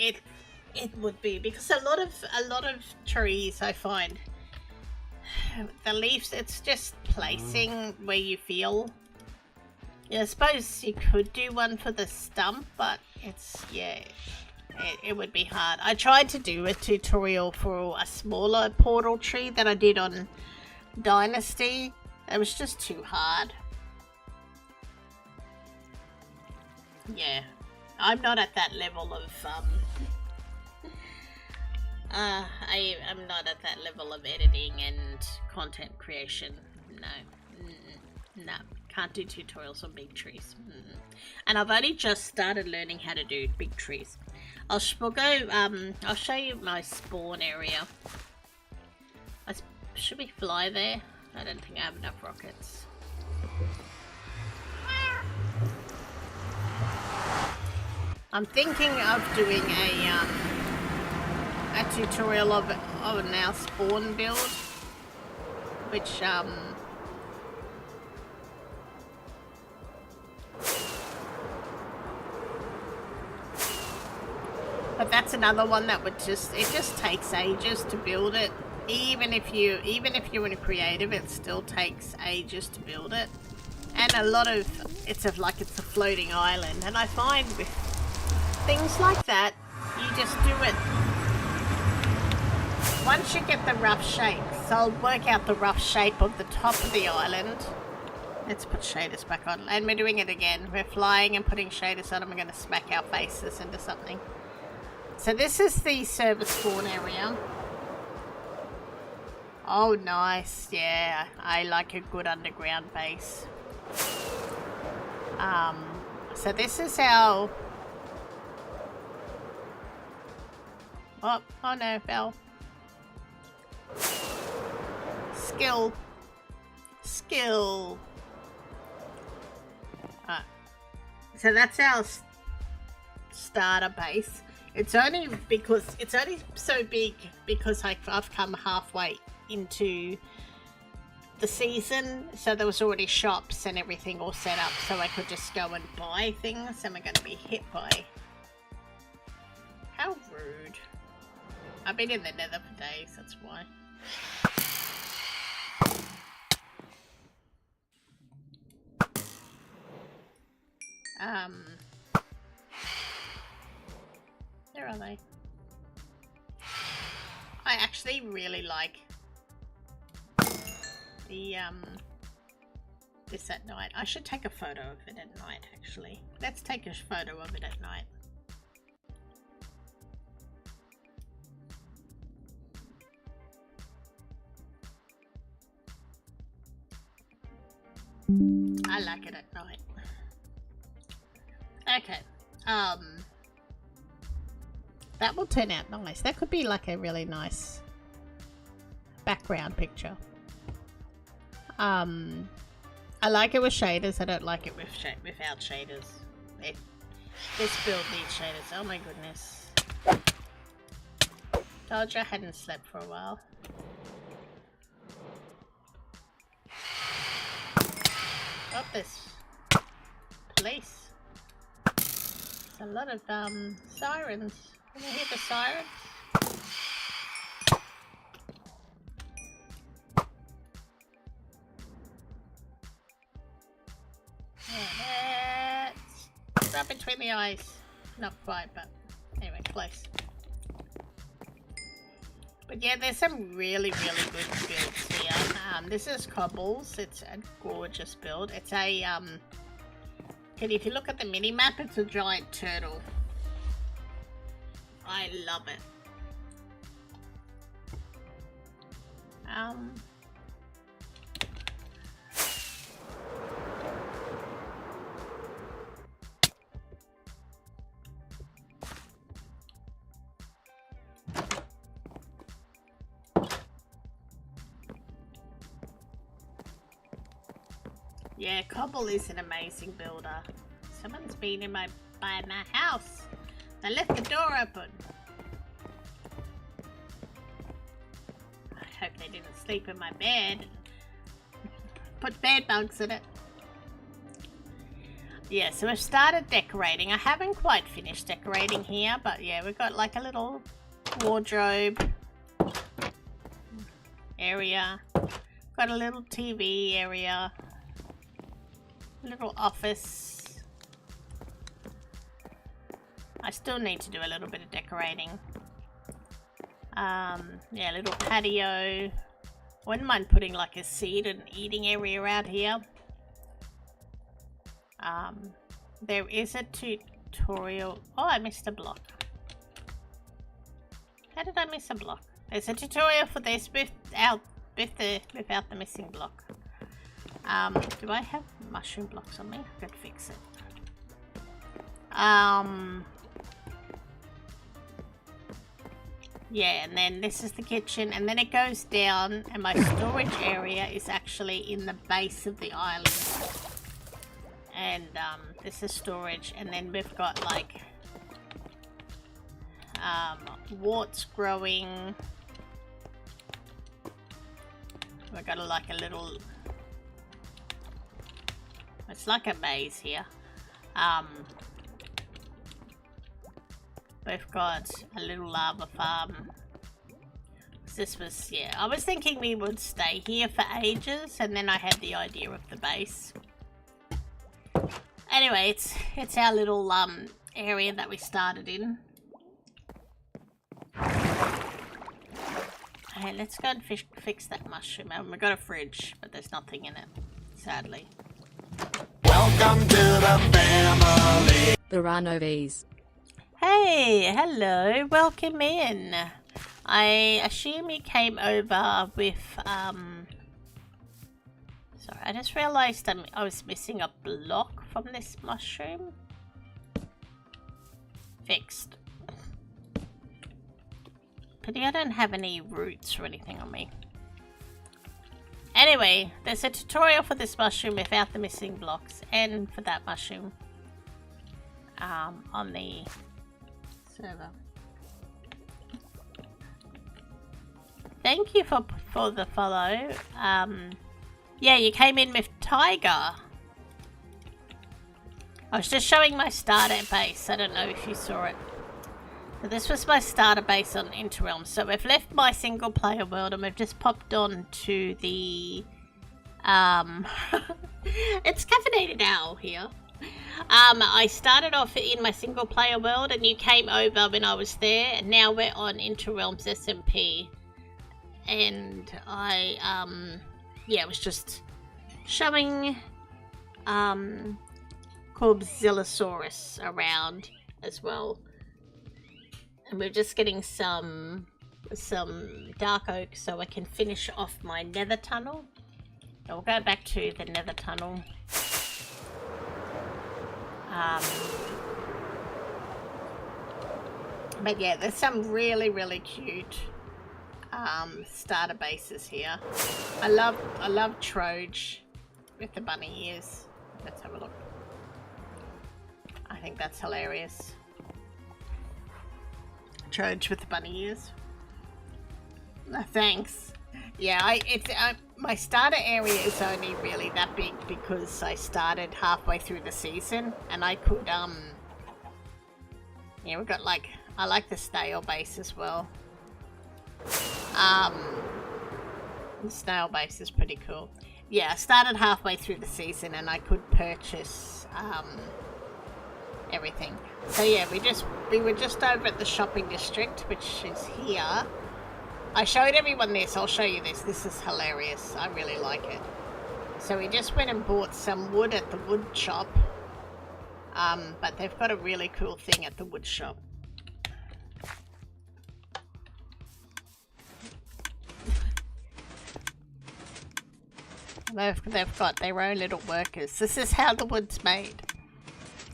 be, because a lot of trees, I find the leaves, it's just placing where you feel. Yeah, I suppose you could do one for the stump, but it's, yeah, it would be hard. I tried to do a tutorial for a smaller portal tree that I did on Dynasty. It was just too hard. Yeah, I'm not at that level of I'm not at that level of editing and content creation. No, can't do tutorials on big trees. And I've only just started learning how to do big trees. I'll show you my spawn area. Should we fly there? I don't think I have enough rockets. I'm thinking of doing a tutorial of our spawn build, which but that's another one that would just takes ages to build it. Even if you're in a creative, it still takes ages to build it. And a lot of it's a floating island, and I find with things like that, you just do it. Once you get the rough shape, so I'll work out the rough shape of the top of the island. Let's put shaders back on, and we're doing it again. We're flying and putting shaders on, and we're going to smack our faces into something. So this is the server spawn area. Oh, nice. Yeah, I like a good underground base. So this is our... Oh no, fell. Skill. So that's our starter base. It's only so big because I've come halfway into the season, so there was already shops and everything all set up, so I could just go and buy things, and we're going to be hit by... How rude. I've been in the nether for days, that's why. Where are they? I actually really like the this at night. I should take a photo of it at night, actually. Let's take a photo of it at night. I like it at night. Okay. That will turn out nice. That could be like a really nice background picture. I like it with shaders. I don't like it without shaders. This build needs shaders. Oh my goodness. Told you I hadn't slept for a while. Got this. Police. There's a lot of sirens. Can you hear the sirens? It's right between the eyes. Not quite, but anyway, close. But yeah, there's some really good builds here. This is Cobbles. It's a gorgeous build. It's a if you look at the mini map, it's a giant turtle. I love it. Yeah, Cobble is an amazing builder. Someone's been in my by my house. They left the door open. I hope they didn't sleep in my bed. Put bed bugs in it. Yeah, so we've started decorating. I haven't quite finished decorating here, but yeah, we've got like a little wardrobe area. Got a little TV area. Little office. I still need to do a little bit of decorating. Yeah, little patio. Wouldn't mind putting like a seat and eating area out here. There is a tutorial. Oh, I missed a block. How did I miss a block? There's a tutorial for this without the missing block. Do I have mushroom blocks on me? I could fix it. Yeah, and then this is the kitchen, and then it goes down, and my storage area is actually in the base of the island. And this is storage, and then we've got like warts growing. We've got like a little, it's like a maze here. We've got a little lava farm. This was, yeah, I was thinking we would stay here for ages, and then I had the idea of the base. Anyway, it's our little area that we started in. Okay, let's go and fix that mushroom. We've got a fridge, but there's nothing in it, sadly. Welcome to the family. The Ranovies. Hey, hello, welcome in. I assume you came over with, sorry, I just realised I was missing a block from this mushroom. Fixed. Pity I don't have any roots or anything on me. Anyway, there's a tutorial for this mushroom without the missing blocks, and for that mushroom on the server. Thank you for the follow. Yeah, you came in with Tiger. I was just showing my starter base. I don't know if you saw it. So this was my starter base on Interrealm. So we've left my single player world and we've just popped on to the it's Caffeinated Owl here. I started off in my single player world and you came over when I was there, and now we're on Interrealm's SMP. And I yeah, was just showing Corbzillasaurus around as well. And we're just getting some dark oak so I can finish off my nether tunnel. I'll go back to the nether tunnel. But yeah, there's some really, really cute starter bases here. I love Troge with the bunny ears. Let's have a look. I think that's hilarious. Troge with the bunny ears. No, thanks. Yeah, my starter area is only really that big because I started halfway through the season, and I could yeah, we've got like, I like the snail base as well. The snail base is pretty cool. Yeah, I started halfway through the season and I could purchase everything. So yeah, we were just over at the shopping district, which is here. I showed everyone this. I'll show you this. This is hilarious. I really like it. So we just went and bought some wood at the wood shop. But they've got a really cool thing at the wood shop. They've got their own little workers. This is how the wood's made.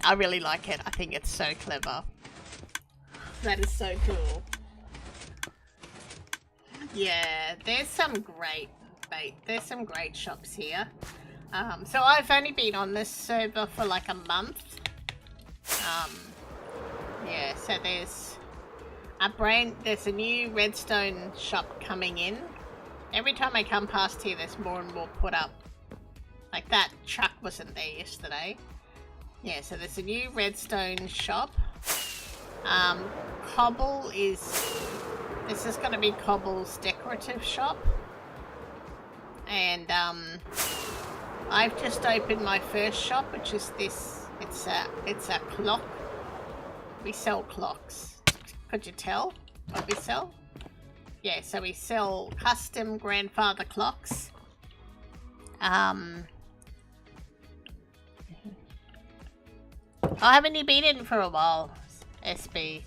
I really like it. I think it's so clever. That is so cool. Yeah, there's some great shops here. So I've only been on this server for like a month. Yeah, so there's a new redstone shop coming in. Every time I come past here, there's more and more put up. Like that truck wasn't there yesterday. Yeah, so there's a new redstone shop. This is going to be Cobble's decorative shop. And I've just opened my first shop, which is this. It's a clock. We sell clocks. Could you tell what we sell? Yeah, so we sell custom grandfather clocks. Haven't you been in for a while, SB?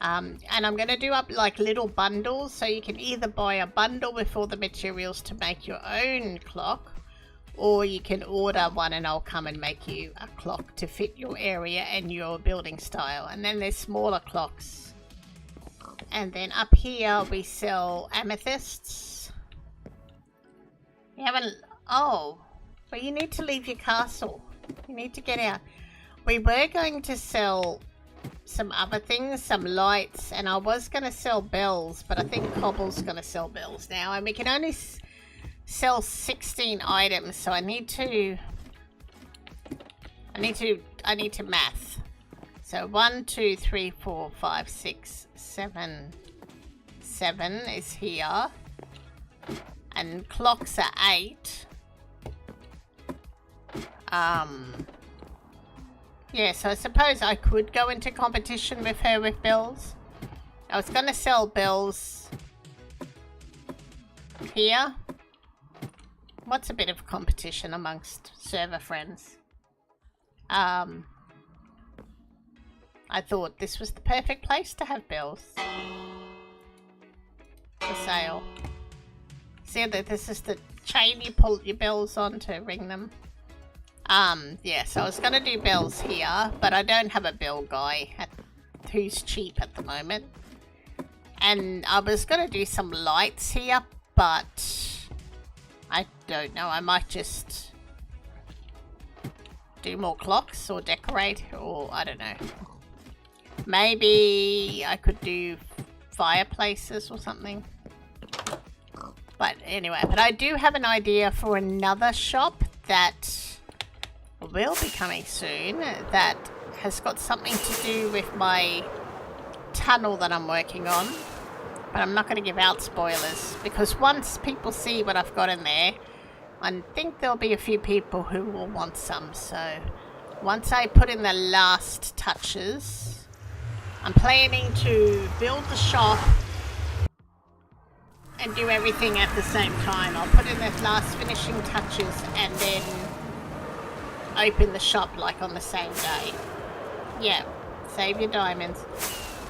And I'm going to do up like little bundles, so you can either buy a bundle with all the materials to make your own clock, or you can order one and I'll come and make you a clock to fit your area and your building style. And then there's smaller clocks. And then up here we sell amethysts. You haven't... Oh, but you need to leave your castle. You need to get out. We were going to sell some other things, some lights, and I was going to sell bells, but I think Cobble's going to sell bells now, and we can only sell 16 items, so I need to math. So 1, 2, 3, 4, 5, 6, 7. 7 is here, and clocks are 8. Yeah, so I suppose I could go into competition with her with bells. I was going to sell bells here. What's a bit of competition amongst server friends? I thought this was the perfect place to have bells for sale. See that this is the chain you pull your bells on to ring them. Yeah, so I was going to do bells here, but I don't have a bell guy who's cheap at the moment. And I was going to do some lights here, but I don't know. I might just do more clocks or decorate, or I don't know. Maybe I could do fireplaces or something. But anyway, but I do have an idea for another shop that will be coming soon that has got something to do with my tunnel that I'm working on, but I'm not going to give out spoilers because once people see what I've got in there, I think there'll be a few people who will want some. So once I put in the last touches, I'm planning to build the shop and do everything at the same time. I'll put in the last finishing touches and then open the shop like on the same day. Yeah, save your diamonds.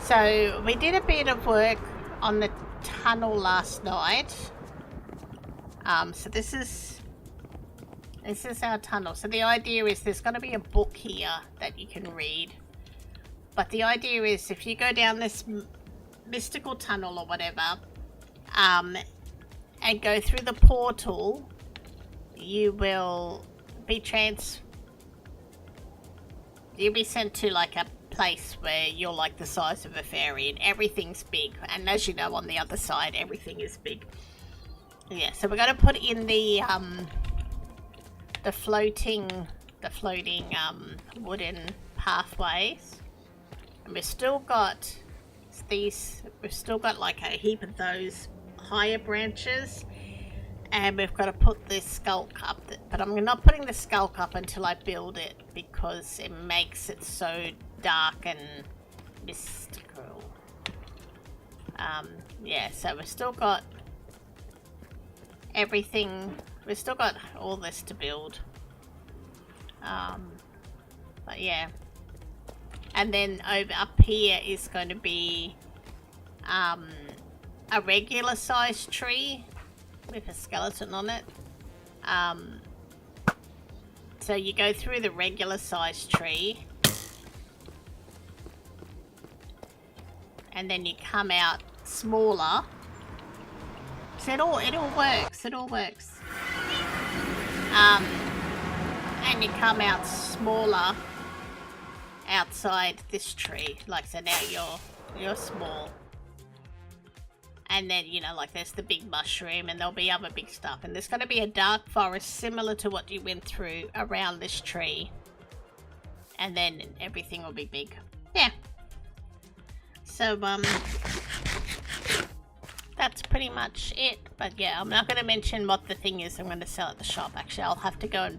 So we did a bit of work on the tunnel last night. So this is our tunnel. So the idea is there's going to be a book here that you can read. But the idea is if you go down this mystical tunnel or whatever, and go through the portal, you will be You'll be sent to like a place where you're like the size of a fairy and everything's big. And as you know, on the other side, everything is big. Yeah, so we're going to put in the floating wooden pathways. And we've still got like a heap of those higher branches. And we've got to put this skulk up, but I'm not putting the skulk up until I build it because it makes it so dark and mystical. Yeah, so we've still got everything. We've still got all this to build. But yeah, and then over up here is going to be a regular sized tree with a skeleton on it. So you go through the regular sized tree and then you come out smaller. So it all works. And you come out smaller outside this tree. Like, so now you're small. And then, you know, like there's the big mushroom and there'll be other big stuff. And there's going to be a dark forest similar to what you went through around this tree. And then everything will be big. Yeah. So, that's pretty much it. But yeah, I'm not going to mention what the thing is I'm going to sell at the shop. Actually, I'll have to go and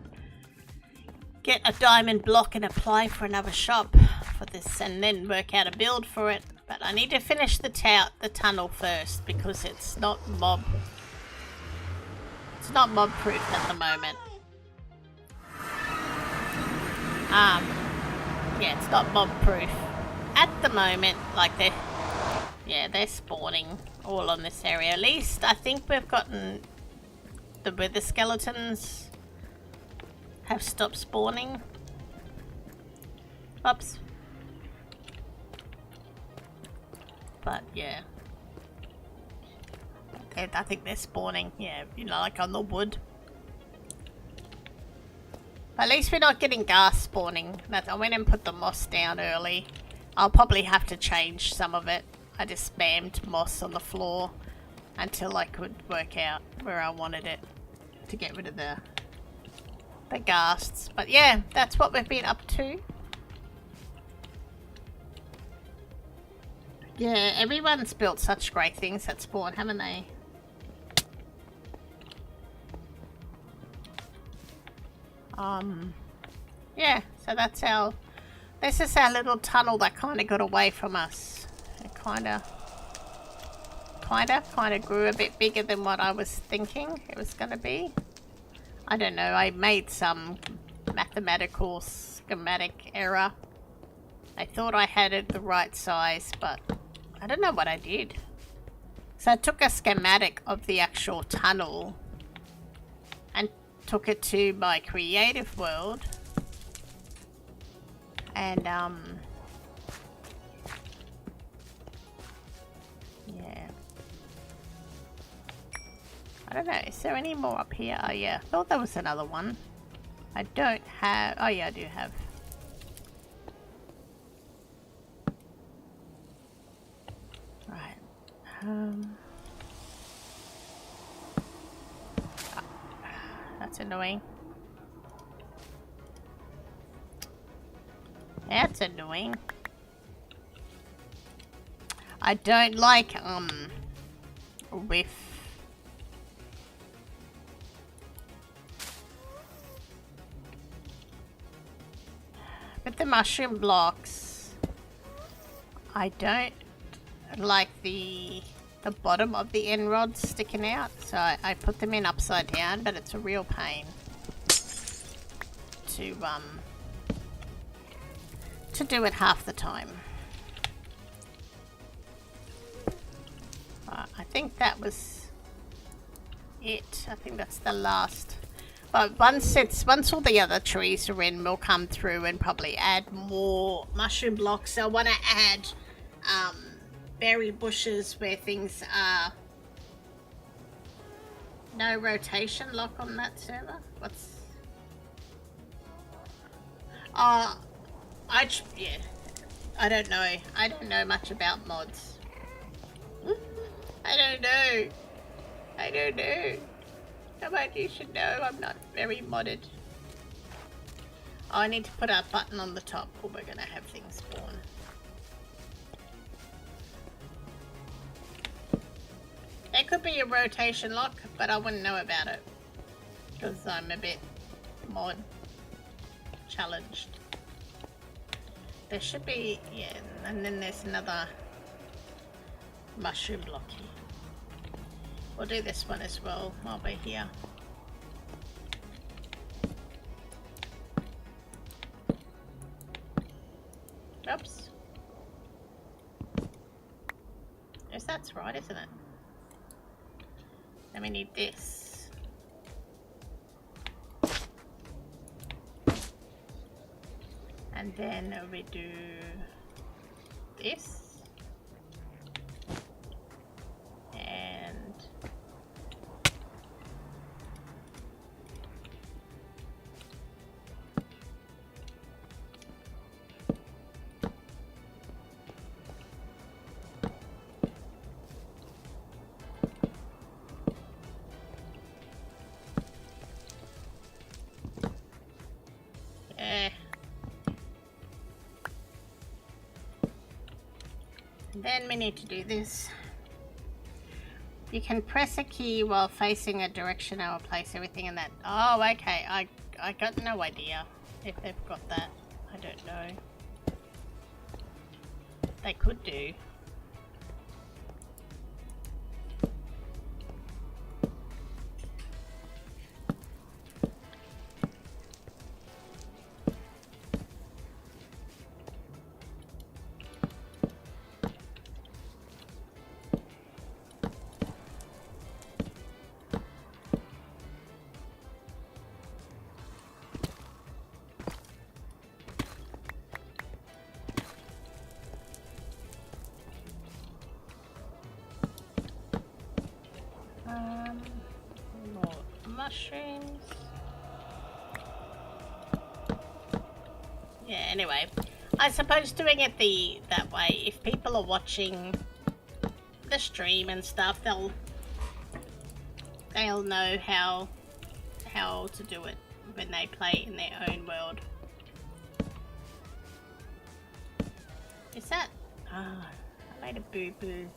get a diamond block and apply for another shop for this. And then work out a build for it. But I need to finish the tunnel first because it's not mob proof at the moment. Yeah, it's not mob proof at the moment. Like they're spawning all on this area. At least I think we've gotten the wither skeletons have stopped spawning. Oops. But yeah, I think they're spawning, yeah, you know, like on the wood. At least we're not getting ghast spawning. I went and put the moss down early. I'll probably have to change some of it. I just spammed moss on the floor until I could work out where I wanted it to get rid of the ghasts. But yeah, that's what we've been up to. Yeah, everyone's built such great things at spawn, haven't they? Yeah, so that's this is our little tunnel that kind of got away from us. It kind of grew a bit bigger than what I was thinking it was going to be. I don't know, I made some mathematical schematic error. I thought I had it the right size, but I don't know what I did. So I took a schematic of the actual tunnel and took it to my creative world. And, yeah. I don't know, is there any more up here? Oh yeah, I thought there was another one. I don't have, oh yeah, I do have. That's annoying. That's annoying. I don't like, with the mushroom blocks. I don't like the bottom of the end rods sticking out, so I put them in upside down, but it's a real pain to do it half the time. I think that was it. I think that's the last. But once all the other trees are in, we'll come through and probably add more mushroom blocks. I want to add berry bushes where things are. No rotation lock on that server? What's... yeah. I don't know. I don't know much about mods. I don't know. Somebody should know. I'm not very modded. Oh, I need to put a button on the top or we're gonna have things spawn. There could be a rotation lock, but I wouldn't know about it. Because I'm a bit mod challenged. There should be, yeah, and then there's another mushroom block here. We'll do this one as well while we're here. Oops. Yes, that's right, isn't it? Then we need this. And then we do this. And Then we need to do this. You can press a key while facing a direction that will place everything in that. Oh, okay. I got no idea if they've got that. I don't know. They could do. More mushrooms. Yeah, anyway. I suppose doing it that way, if people are watching the stream and stuff, they'll know how to do it when they play in their own world. Is that? Ah, I made a boo-boo.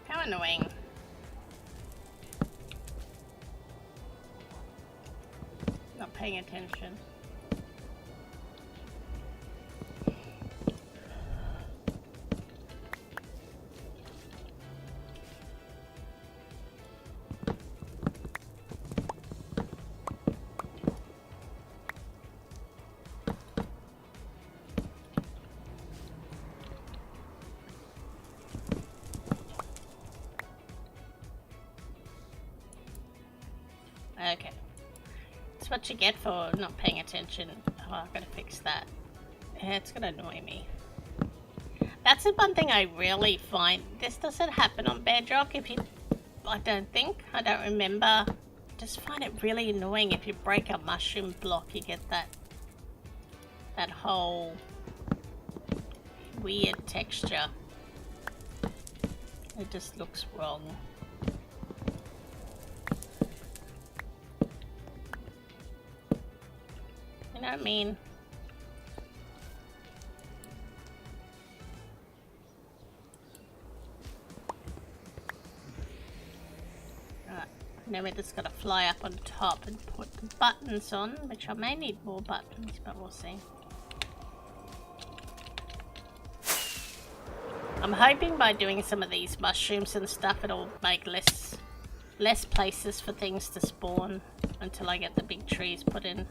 How annoying. Not paying attention. Okay. That's what you get for not paying attention. Oh, I've got to fix that. Yeah, it's going to annoy me. That's the one thing I really find. This doesn't happen on Bedrock. I don't remember. Just find it really annoying if you break a mushroom block, you get that whole weird texture. It just looks wrong. You know what I mean? Right, now we're just gonna fly up on top and put the buttons on, which I may need more buttons, but we'll see. I'm hoping by doing some of these mushrooms and stuff, it'll make less places for things to spawn until I get the big trees put in.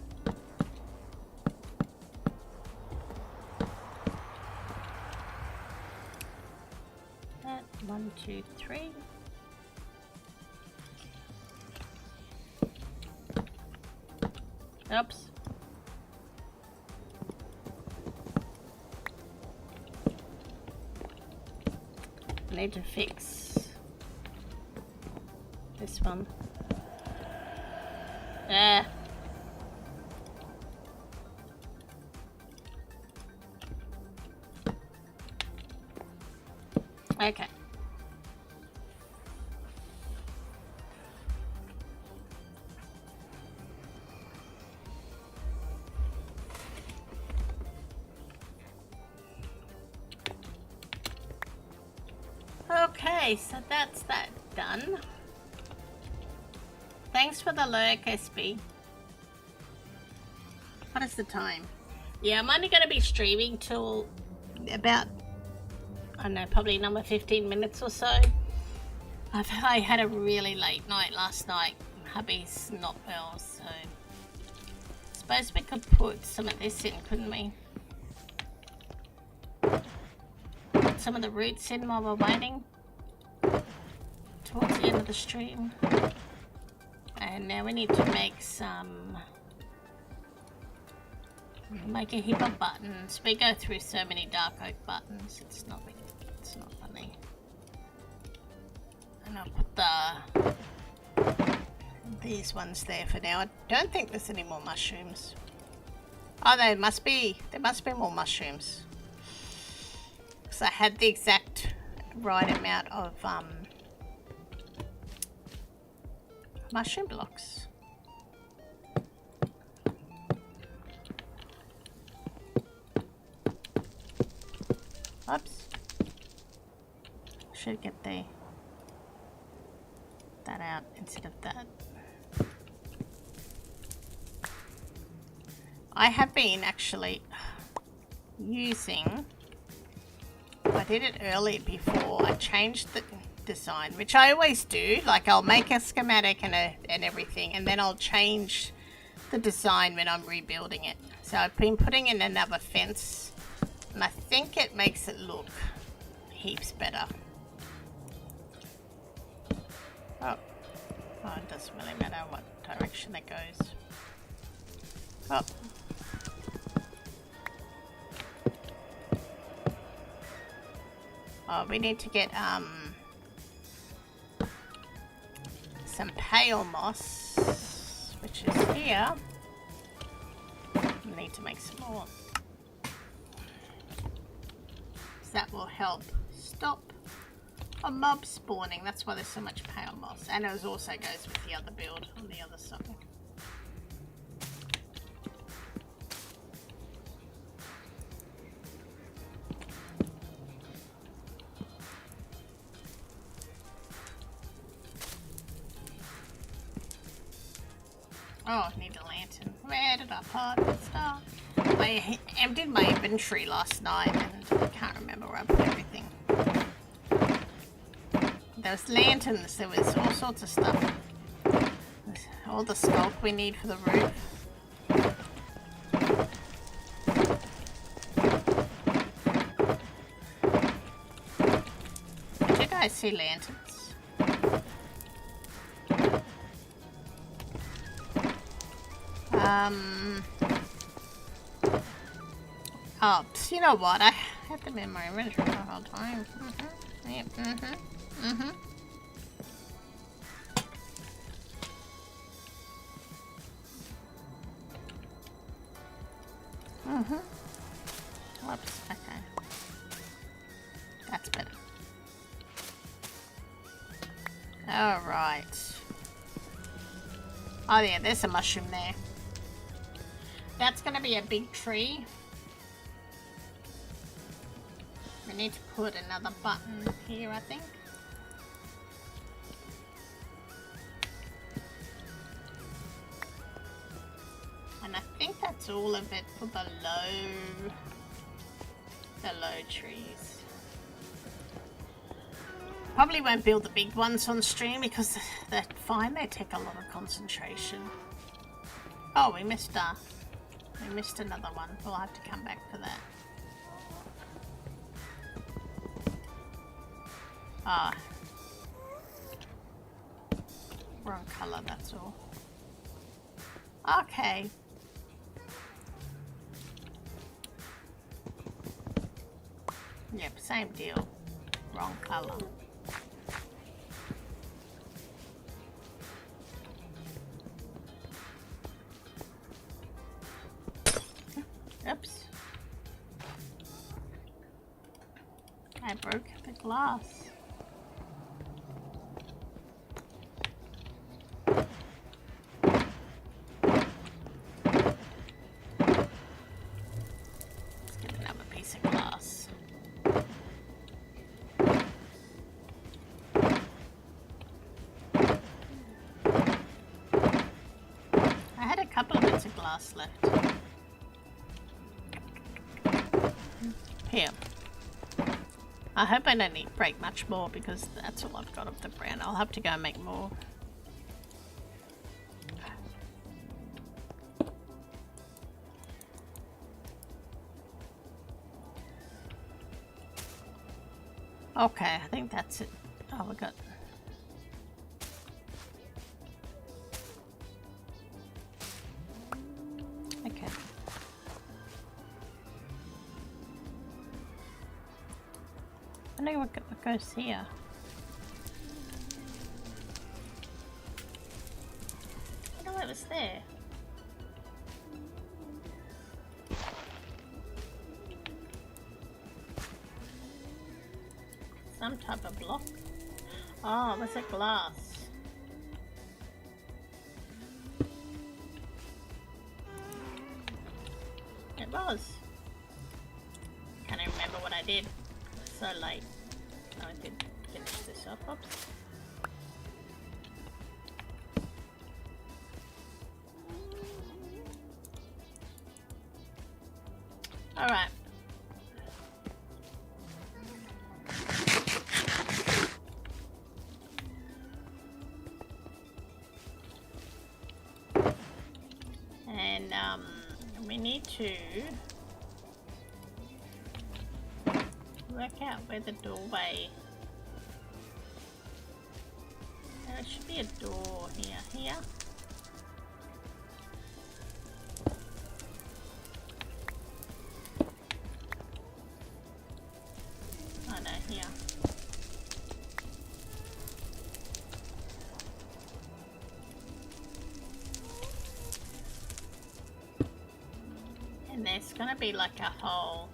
That 1, 2, 3. Oops. I need to fix this one. Okay. Okay, so that's that done. Thanks for the lurk, SB. What is the time? Yeah, I'm only going to be streaming till about, I don't know, probably another 15 minutes or so. I had a really late night last night. Hubby's not well, so suppose we could put some of this in, couldn't we? Put some of the roots in while we're waiting towards the end of the stream. And now we need to make a heap of buttons. We go through so many dark oak buttons, it's not funny. And I'll put these ones there for now. I don't think there's any more mushrooms. Oh, there must be more mushrooms. I had the exact right amount of mushroom blocks. Oops. Should get that out instead of that. I have been actually using, I did it earlier before, I changed the design, which I always do, like I'll make a schematic and everything, and then I'll change the design when I'm rebuilding it. So I've been putting in another fence, and I think it makes it look heaps better. Oh, it doesn't really matter what direction it goes. Oh. Oh, we need to get some pale moss, which is here. We need to make some more. So that will help stop a mob spawning. That's why there's so much pale moss. And it also goes with the other build on the other side. Oh, I need a lantern. Where did I park the stuff? I emptied my inventory last night and I can't remember where I put everything. There was lanterns, there was all sorts of stuff. All the sculpt we need for the roof. Did you guys see lanterns? Oh, you know what? I had them in my inventory the whole time. Yep, Whoops, okay. That's better. Alright. Oh yeah, there's a mushroom there. That's gonna be a big tree. We need to put another button here, I think. And I think that's all of it for the low trees. Probably won't build the big ones on stream because they're fine, they take a lot of concentration. Oh, we missed another one. We'll have to come back for that. Ah. Wrong colour, that's all. Okay. Yep, same deal. Wrong colour. Oops. I broke the glass. Let's get another piece of glass. I had a couple of bits of glass left. Here. I hope I don't need to break much more because that's all I've got of the brown. I'll have to go and make more. Okay, I think that's it. Oh, we got... Okay. I know what goes here. I know it was there. some type of block. Oh, was it glass? It was. Can't even remember what I did. So late. Oh, I did finish this off. Oops. Alright. And we need to work out where the doorway. There should be a door here. Oh no, here. And there's gonna be like a hole.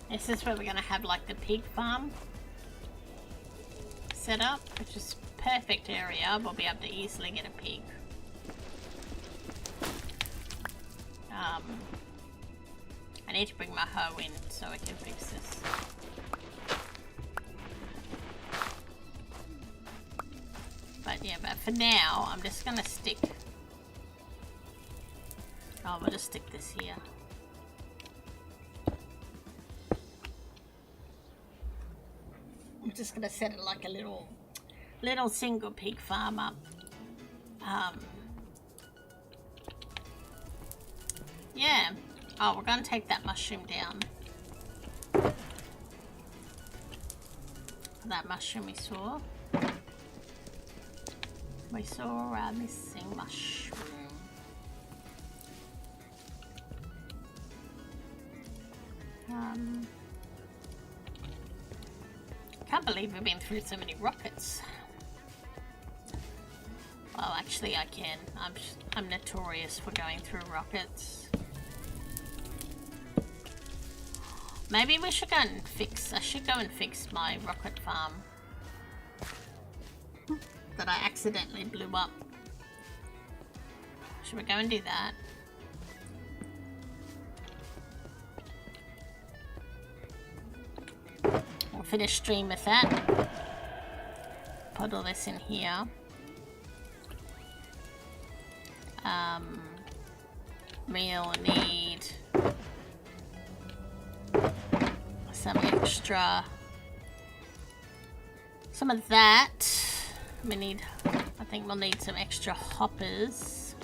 This is where we're gonna have like the pig farm set up, which is perfect area. We'll be able to easily get a pig. I need to bring my hoe in so I can fix this. But yeah, but for now, I'm just gonna stick. Oh, we'll just stick this here. I'm just gonna set it like a little single pig farm up. Yeah. Oh, we're gonna take that mushroom down. That mushroom we saw. We saw a missing mushroom. Can't believe we've been through so many rockets. Well, actually, I can. I'm notorious for going through rockets. Maybe we should go and fix. I should go and fix my rocket farm that I accidentally blew up. Should we go and do that? We'll finish stream with that. Put all this in here. We'll need some extra, some of that. We need, I think we'll need some extra hoppers.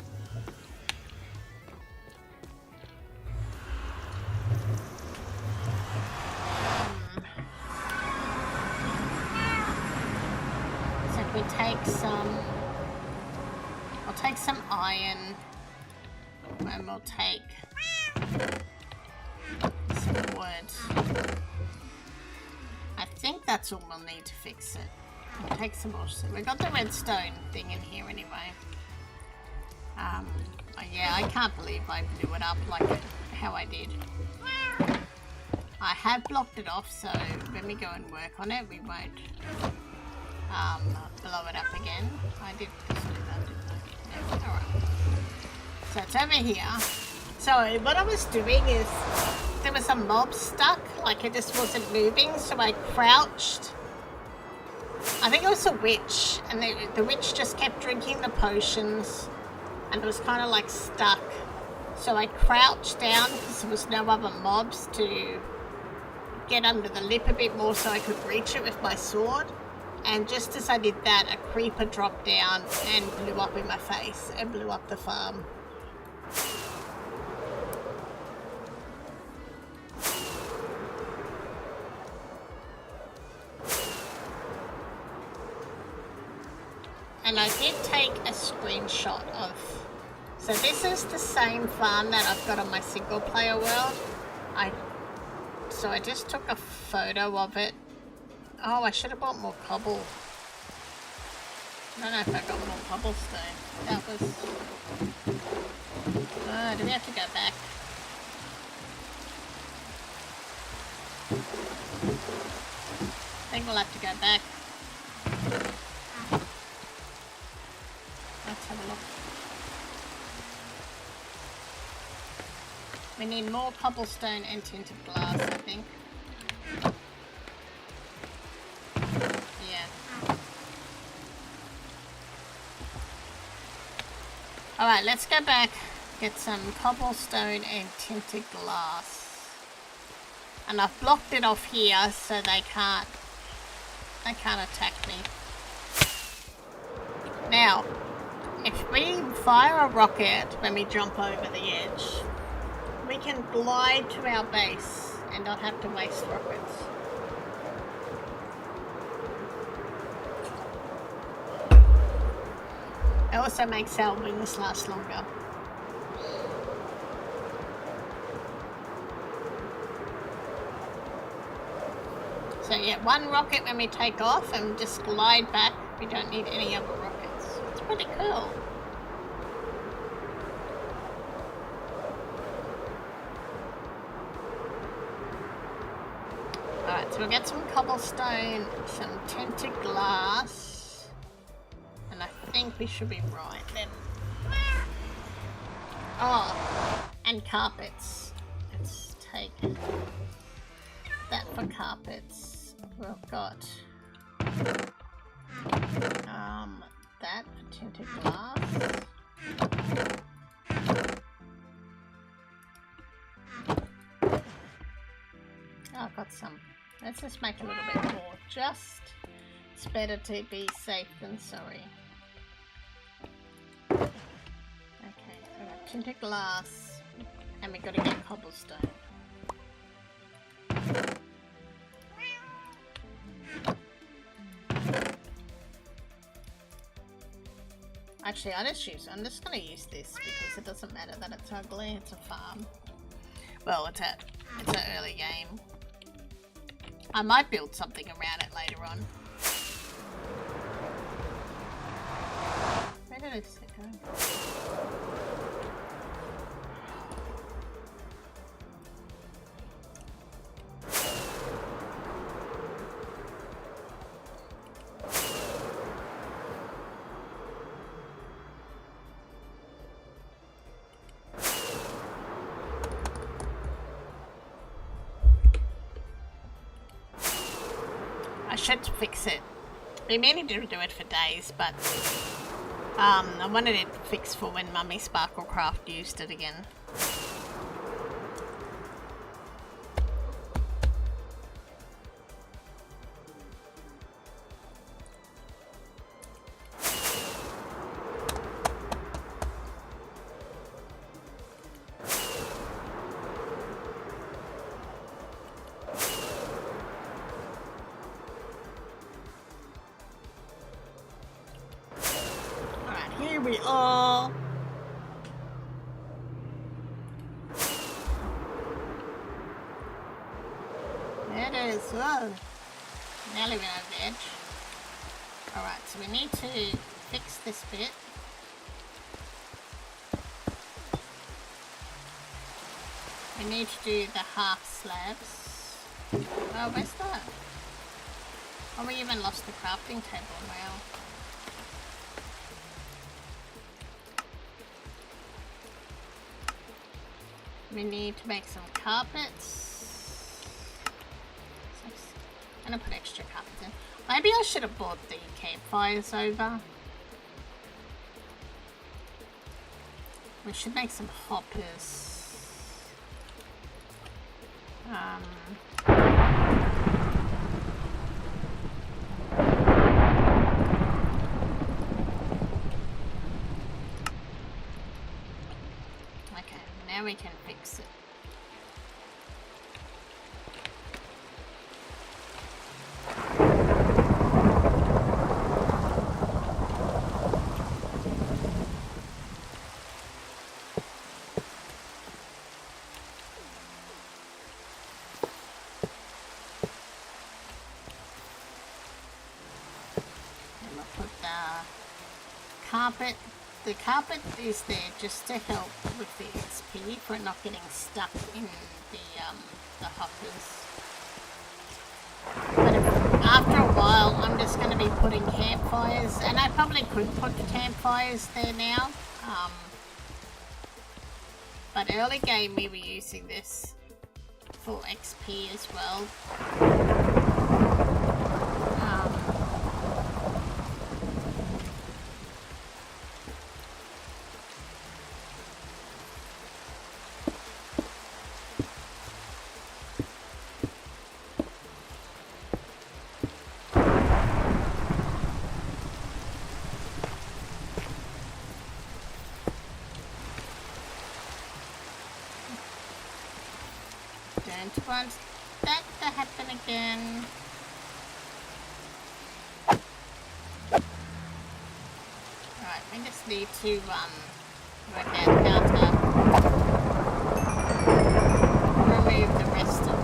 So if we take some, we'll take some iron, and we'll take some wood. I think that's all we'll need to fix it. We'll take some more. So we got the redstone thing in here anyway. Oh yeah, I can't believe I blew it up like how I did. I have blocked it off, so when we go and work on it, we won't blow it up again. I did just do that, didn't I? Yeah, alright. So it's over here. So what I was doing is there was a mob stuck, like it just wasn't moving, so I crouched. I think it was a witch, and the witch just kept drinking the potions, and it was kind of like stuck. So I crouched down because there was no other mobs to get under the lip a bit more so I could reach it with my sword. And just as I did that, a creeper dropped down and blew up in my face and blew up the farm. And I did take a screenshot of, so this is the same farm that I've got on my single player world. So I just took a photo of it. Oh, I should have bought more cobble. I don't know if I got more cobblestone. That was, do we have to go back? I think we'll have to go back. Let's have a look. We need more cobblestone and tinted glass, I think. Yeah. Alright, let's go back, get some cobblestone and tinted glass. And I've blocked it off here so they can't attack me. Now, if we fire a rocket when we jump over the edge, we can glide to our base and not have to waste rockets. It also makes our wings last longer. So yeah, one rocket when we take off and just glide back. We don't need any other rockets. It's pretty cool. Alright, so we'll get some cobblestone, some tinted glass, and I think we should be right then. Oh, and carpets. Let's take that for carpets. We've got that for tinted glass. Oh, I've got some. Let's just make a little bit more. It's better to be safe than sorry. Okay, so we've got tinted glass, and we've got to get cobblestone. Actually, I'm just going to use this because it doesn't matter that it's ugly. It's a farm. Well, it's an early game. I might build something around it later on. Where did it go? I should fix it. We meaning to do it for days, but I wanted it fixed for when Mummy Sparklecraft used it again. Here we are. There it is. Whoa. Nearly went over the edge. Alright, so we need to fix this bit. We need to do the half slabs. Oh, where's that? Oh, we even lost the crafting table. Wow. We need to make some carpets. I'm gonna put extra carpets in. Maybe I should have brought the campfires over. We should make some hoppers. Okay, now we can fix it. The carpet is there just to help with the XP for it not getting stuck in the hoppers. But after a while, I'm just going to be putting campfires, and I probably could put campfires there now. But early game, we were using this for XP as well. Don't want that to happen again. Right, we just need to work out how to remove the rest of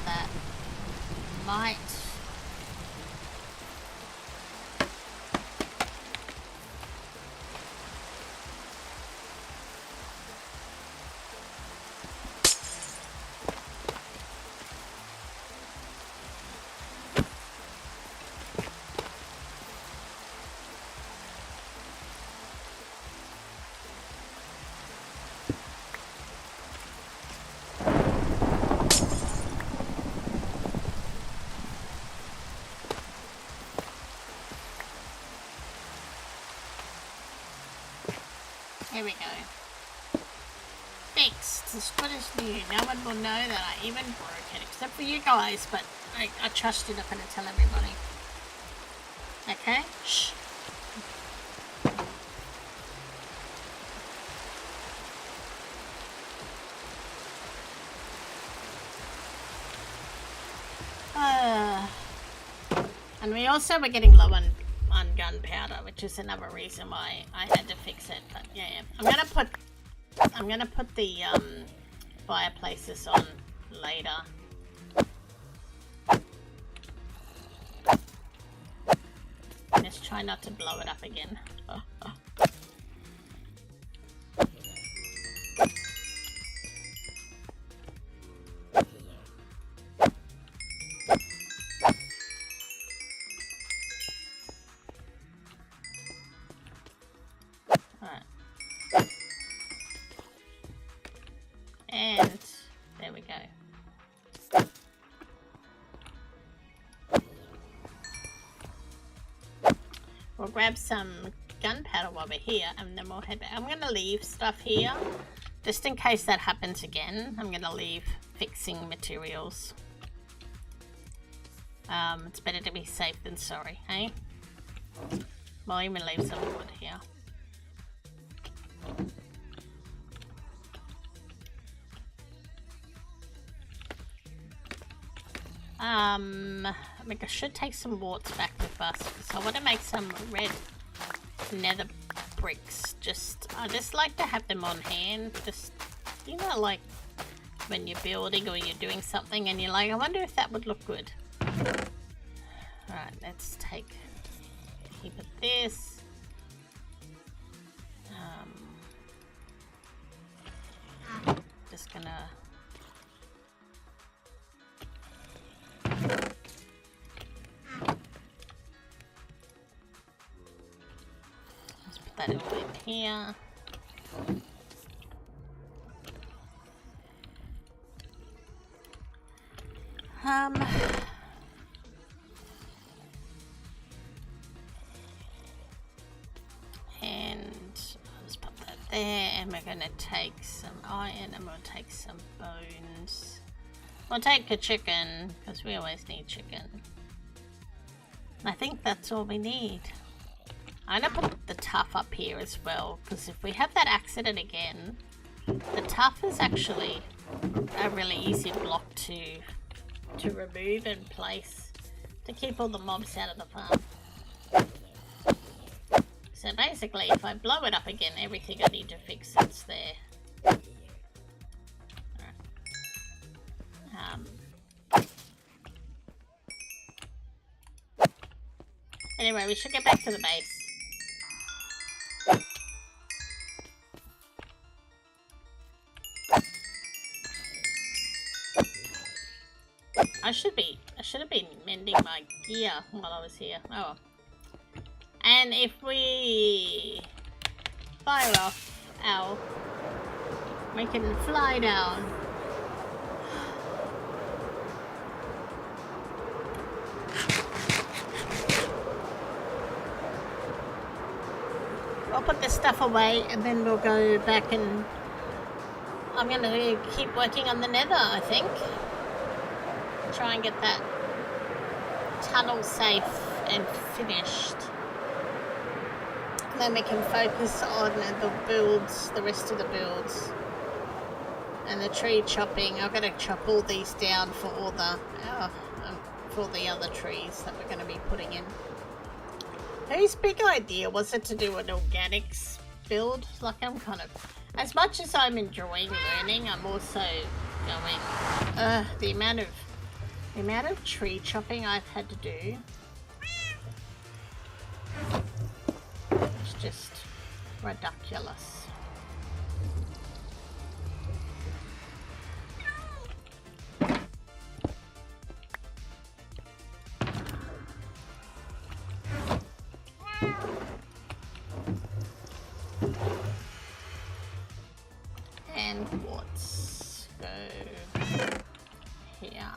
that light. Here we go. Fixed. As good as new. No one will know that I even broke it, except for you guys, but I trust you're not going to tell everybody. Okay? Shh. And we also were getting low on gunpowder, which is another reason why I had to fix it. But yeah, I'm gonna put the fireplaces on later. Just try not to blow it up again. And there we go. We'll grab some gunpowder while we're here, and then we'll head back. I'm going to leave stuff here, just in case that happens again. I'm going to leave fixing materials. It's better to be safe than sorry, hey? We'll even leave some wood here. I should take some warts back with us, because I want to make some red nether bricks. I just like to have them on hand, just, you know, like when you're building or you're doing something and you're like, I wonder if that would look good. Alright, let's keep it this. Just gonna that all in here. And I'll just pop that there, and we're gonna take some iron, and we'll take some bones. We'll take a chicken, because we always need chicken. I think that's all we need. I'm gonna put the tough up here as well, because if we have that accident again, the tough is actually a really easy block to remove and place to keep all the mobs out of the farm. So basically, if I blow it up again, everything I need to fix is there. Anyway, we should get back to the base. I should have been mending my gear while I was here. Oh well. And if we fire off our, we can fly down. I'll put this stuff away and then we'll go back and I'm going to keep working on the nether, I think. Try and get that tunnel safe and finished. Then we can focus on the builds, the rest of the builds. And the tree chopping. I've got to chop all these down for all the other trees that we're going to be putting in. Whose big idea was it to do an organics build? Like, I'm kind of, as much as I'm enjoying learning, I'm also going, the amount of tree chopping I've had to do. It's just ridiculous. And quartz go here,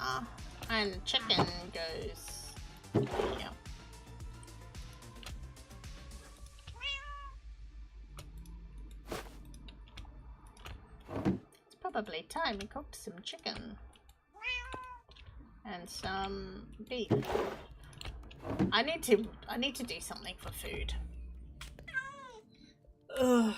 and chicken goes here. It's probably time we cooked some chicken and some beef. I need to do something for food. Ugh.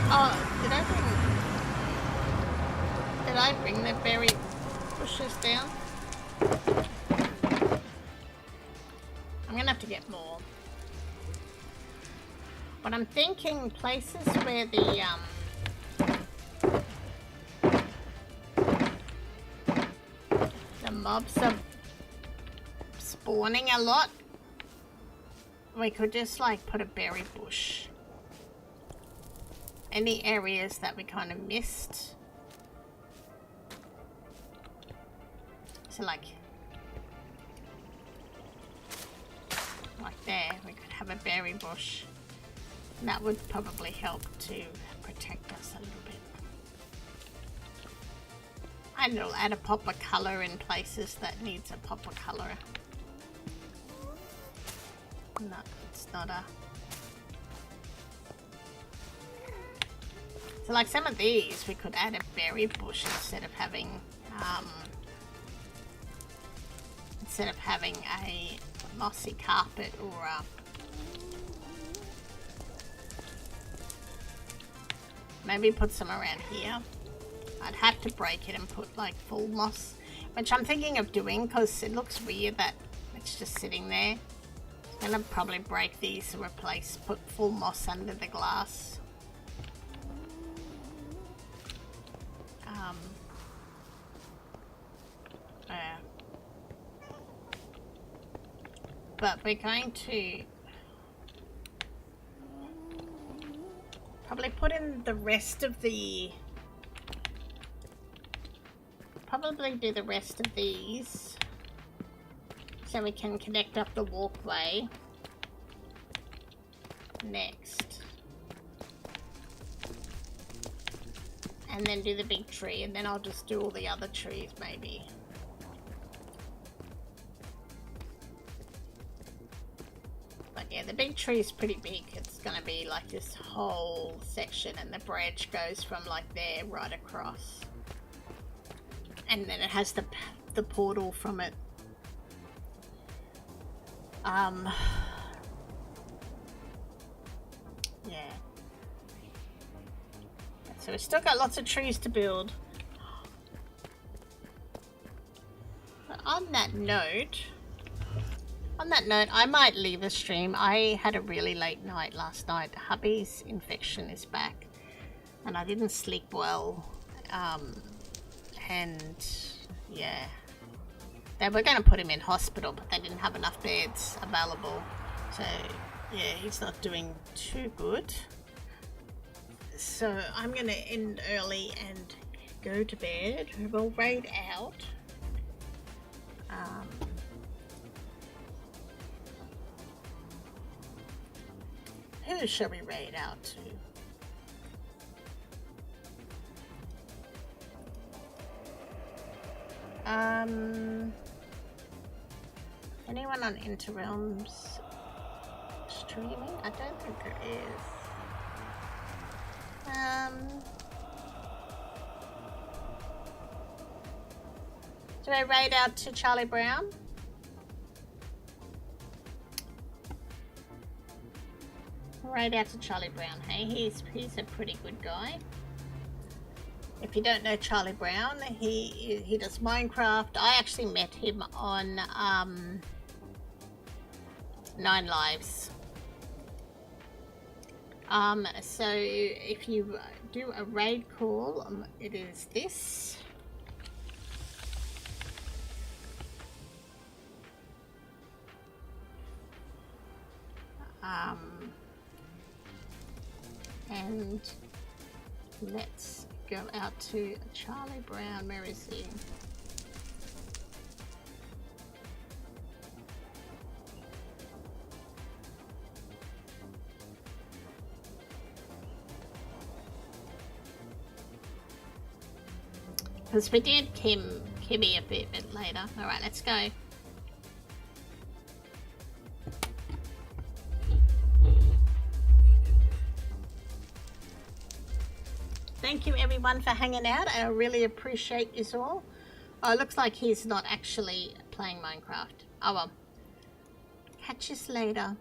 Oh, did I bring the berry bushes down? I'm gonna have to get more. But I'm thinking places where the mobs are spawning a lot. We could just like put a berry bush. Any areas that we kind of missed. So like there, we could have a berry bush. And that would probably help to protect us a little bit. And it'll add a pop of colour in places that needs a pop of colour. No, it's not a... So like some of these, we could add a berry bush instead of having a mossy carpet or a... Maybe put some around here. I'd have to break it and put like full moss, which I'm thinking of doing because it looks weird that it's just sitting there. I'm gonna probably break these to replace, put full moss under the glass. But we're going to probably put in the rest of the... Probably do the rest of these so we can connect up the walkway next. And then do the big tree, and then I'll just do all the other trees maybe. But yeah, the big tree is pretty big. It's gonna be like this whole section, and the branch goes from like there right across. And then it has the portal from it. Yeah. So we've still got lots of trees to build. But on that note, On that note, I might leave the stream. I had a really late night last night. Hubby's infection is back, and I didn't sleep well. And yeah, they were going to put him in hospital, but they didn't have enough beds available. So yeah, he's not doing too good. So I'm going to end early and go to bed. We'll raid out. Who shall we raid out to? Anyone on Interrealms streaming? I don't think there is. Do I raid out to Charlie Brown? Raid out to Charlie Brown, hey? He's a pretty good guy. If you don't know Charlie Brown, he does Minecraft. I actually met him on 9 Lives. So if you do a raid call, it is this. And let's go out to Charlie Brown. Where is he? Because we did Kimmy a bit later. Alright, let's go. Thank you everyone for hanging out. I really appreciate you all. Oh, it looks like he's not actually playing Minecraft. Oh well. Catch us later.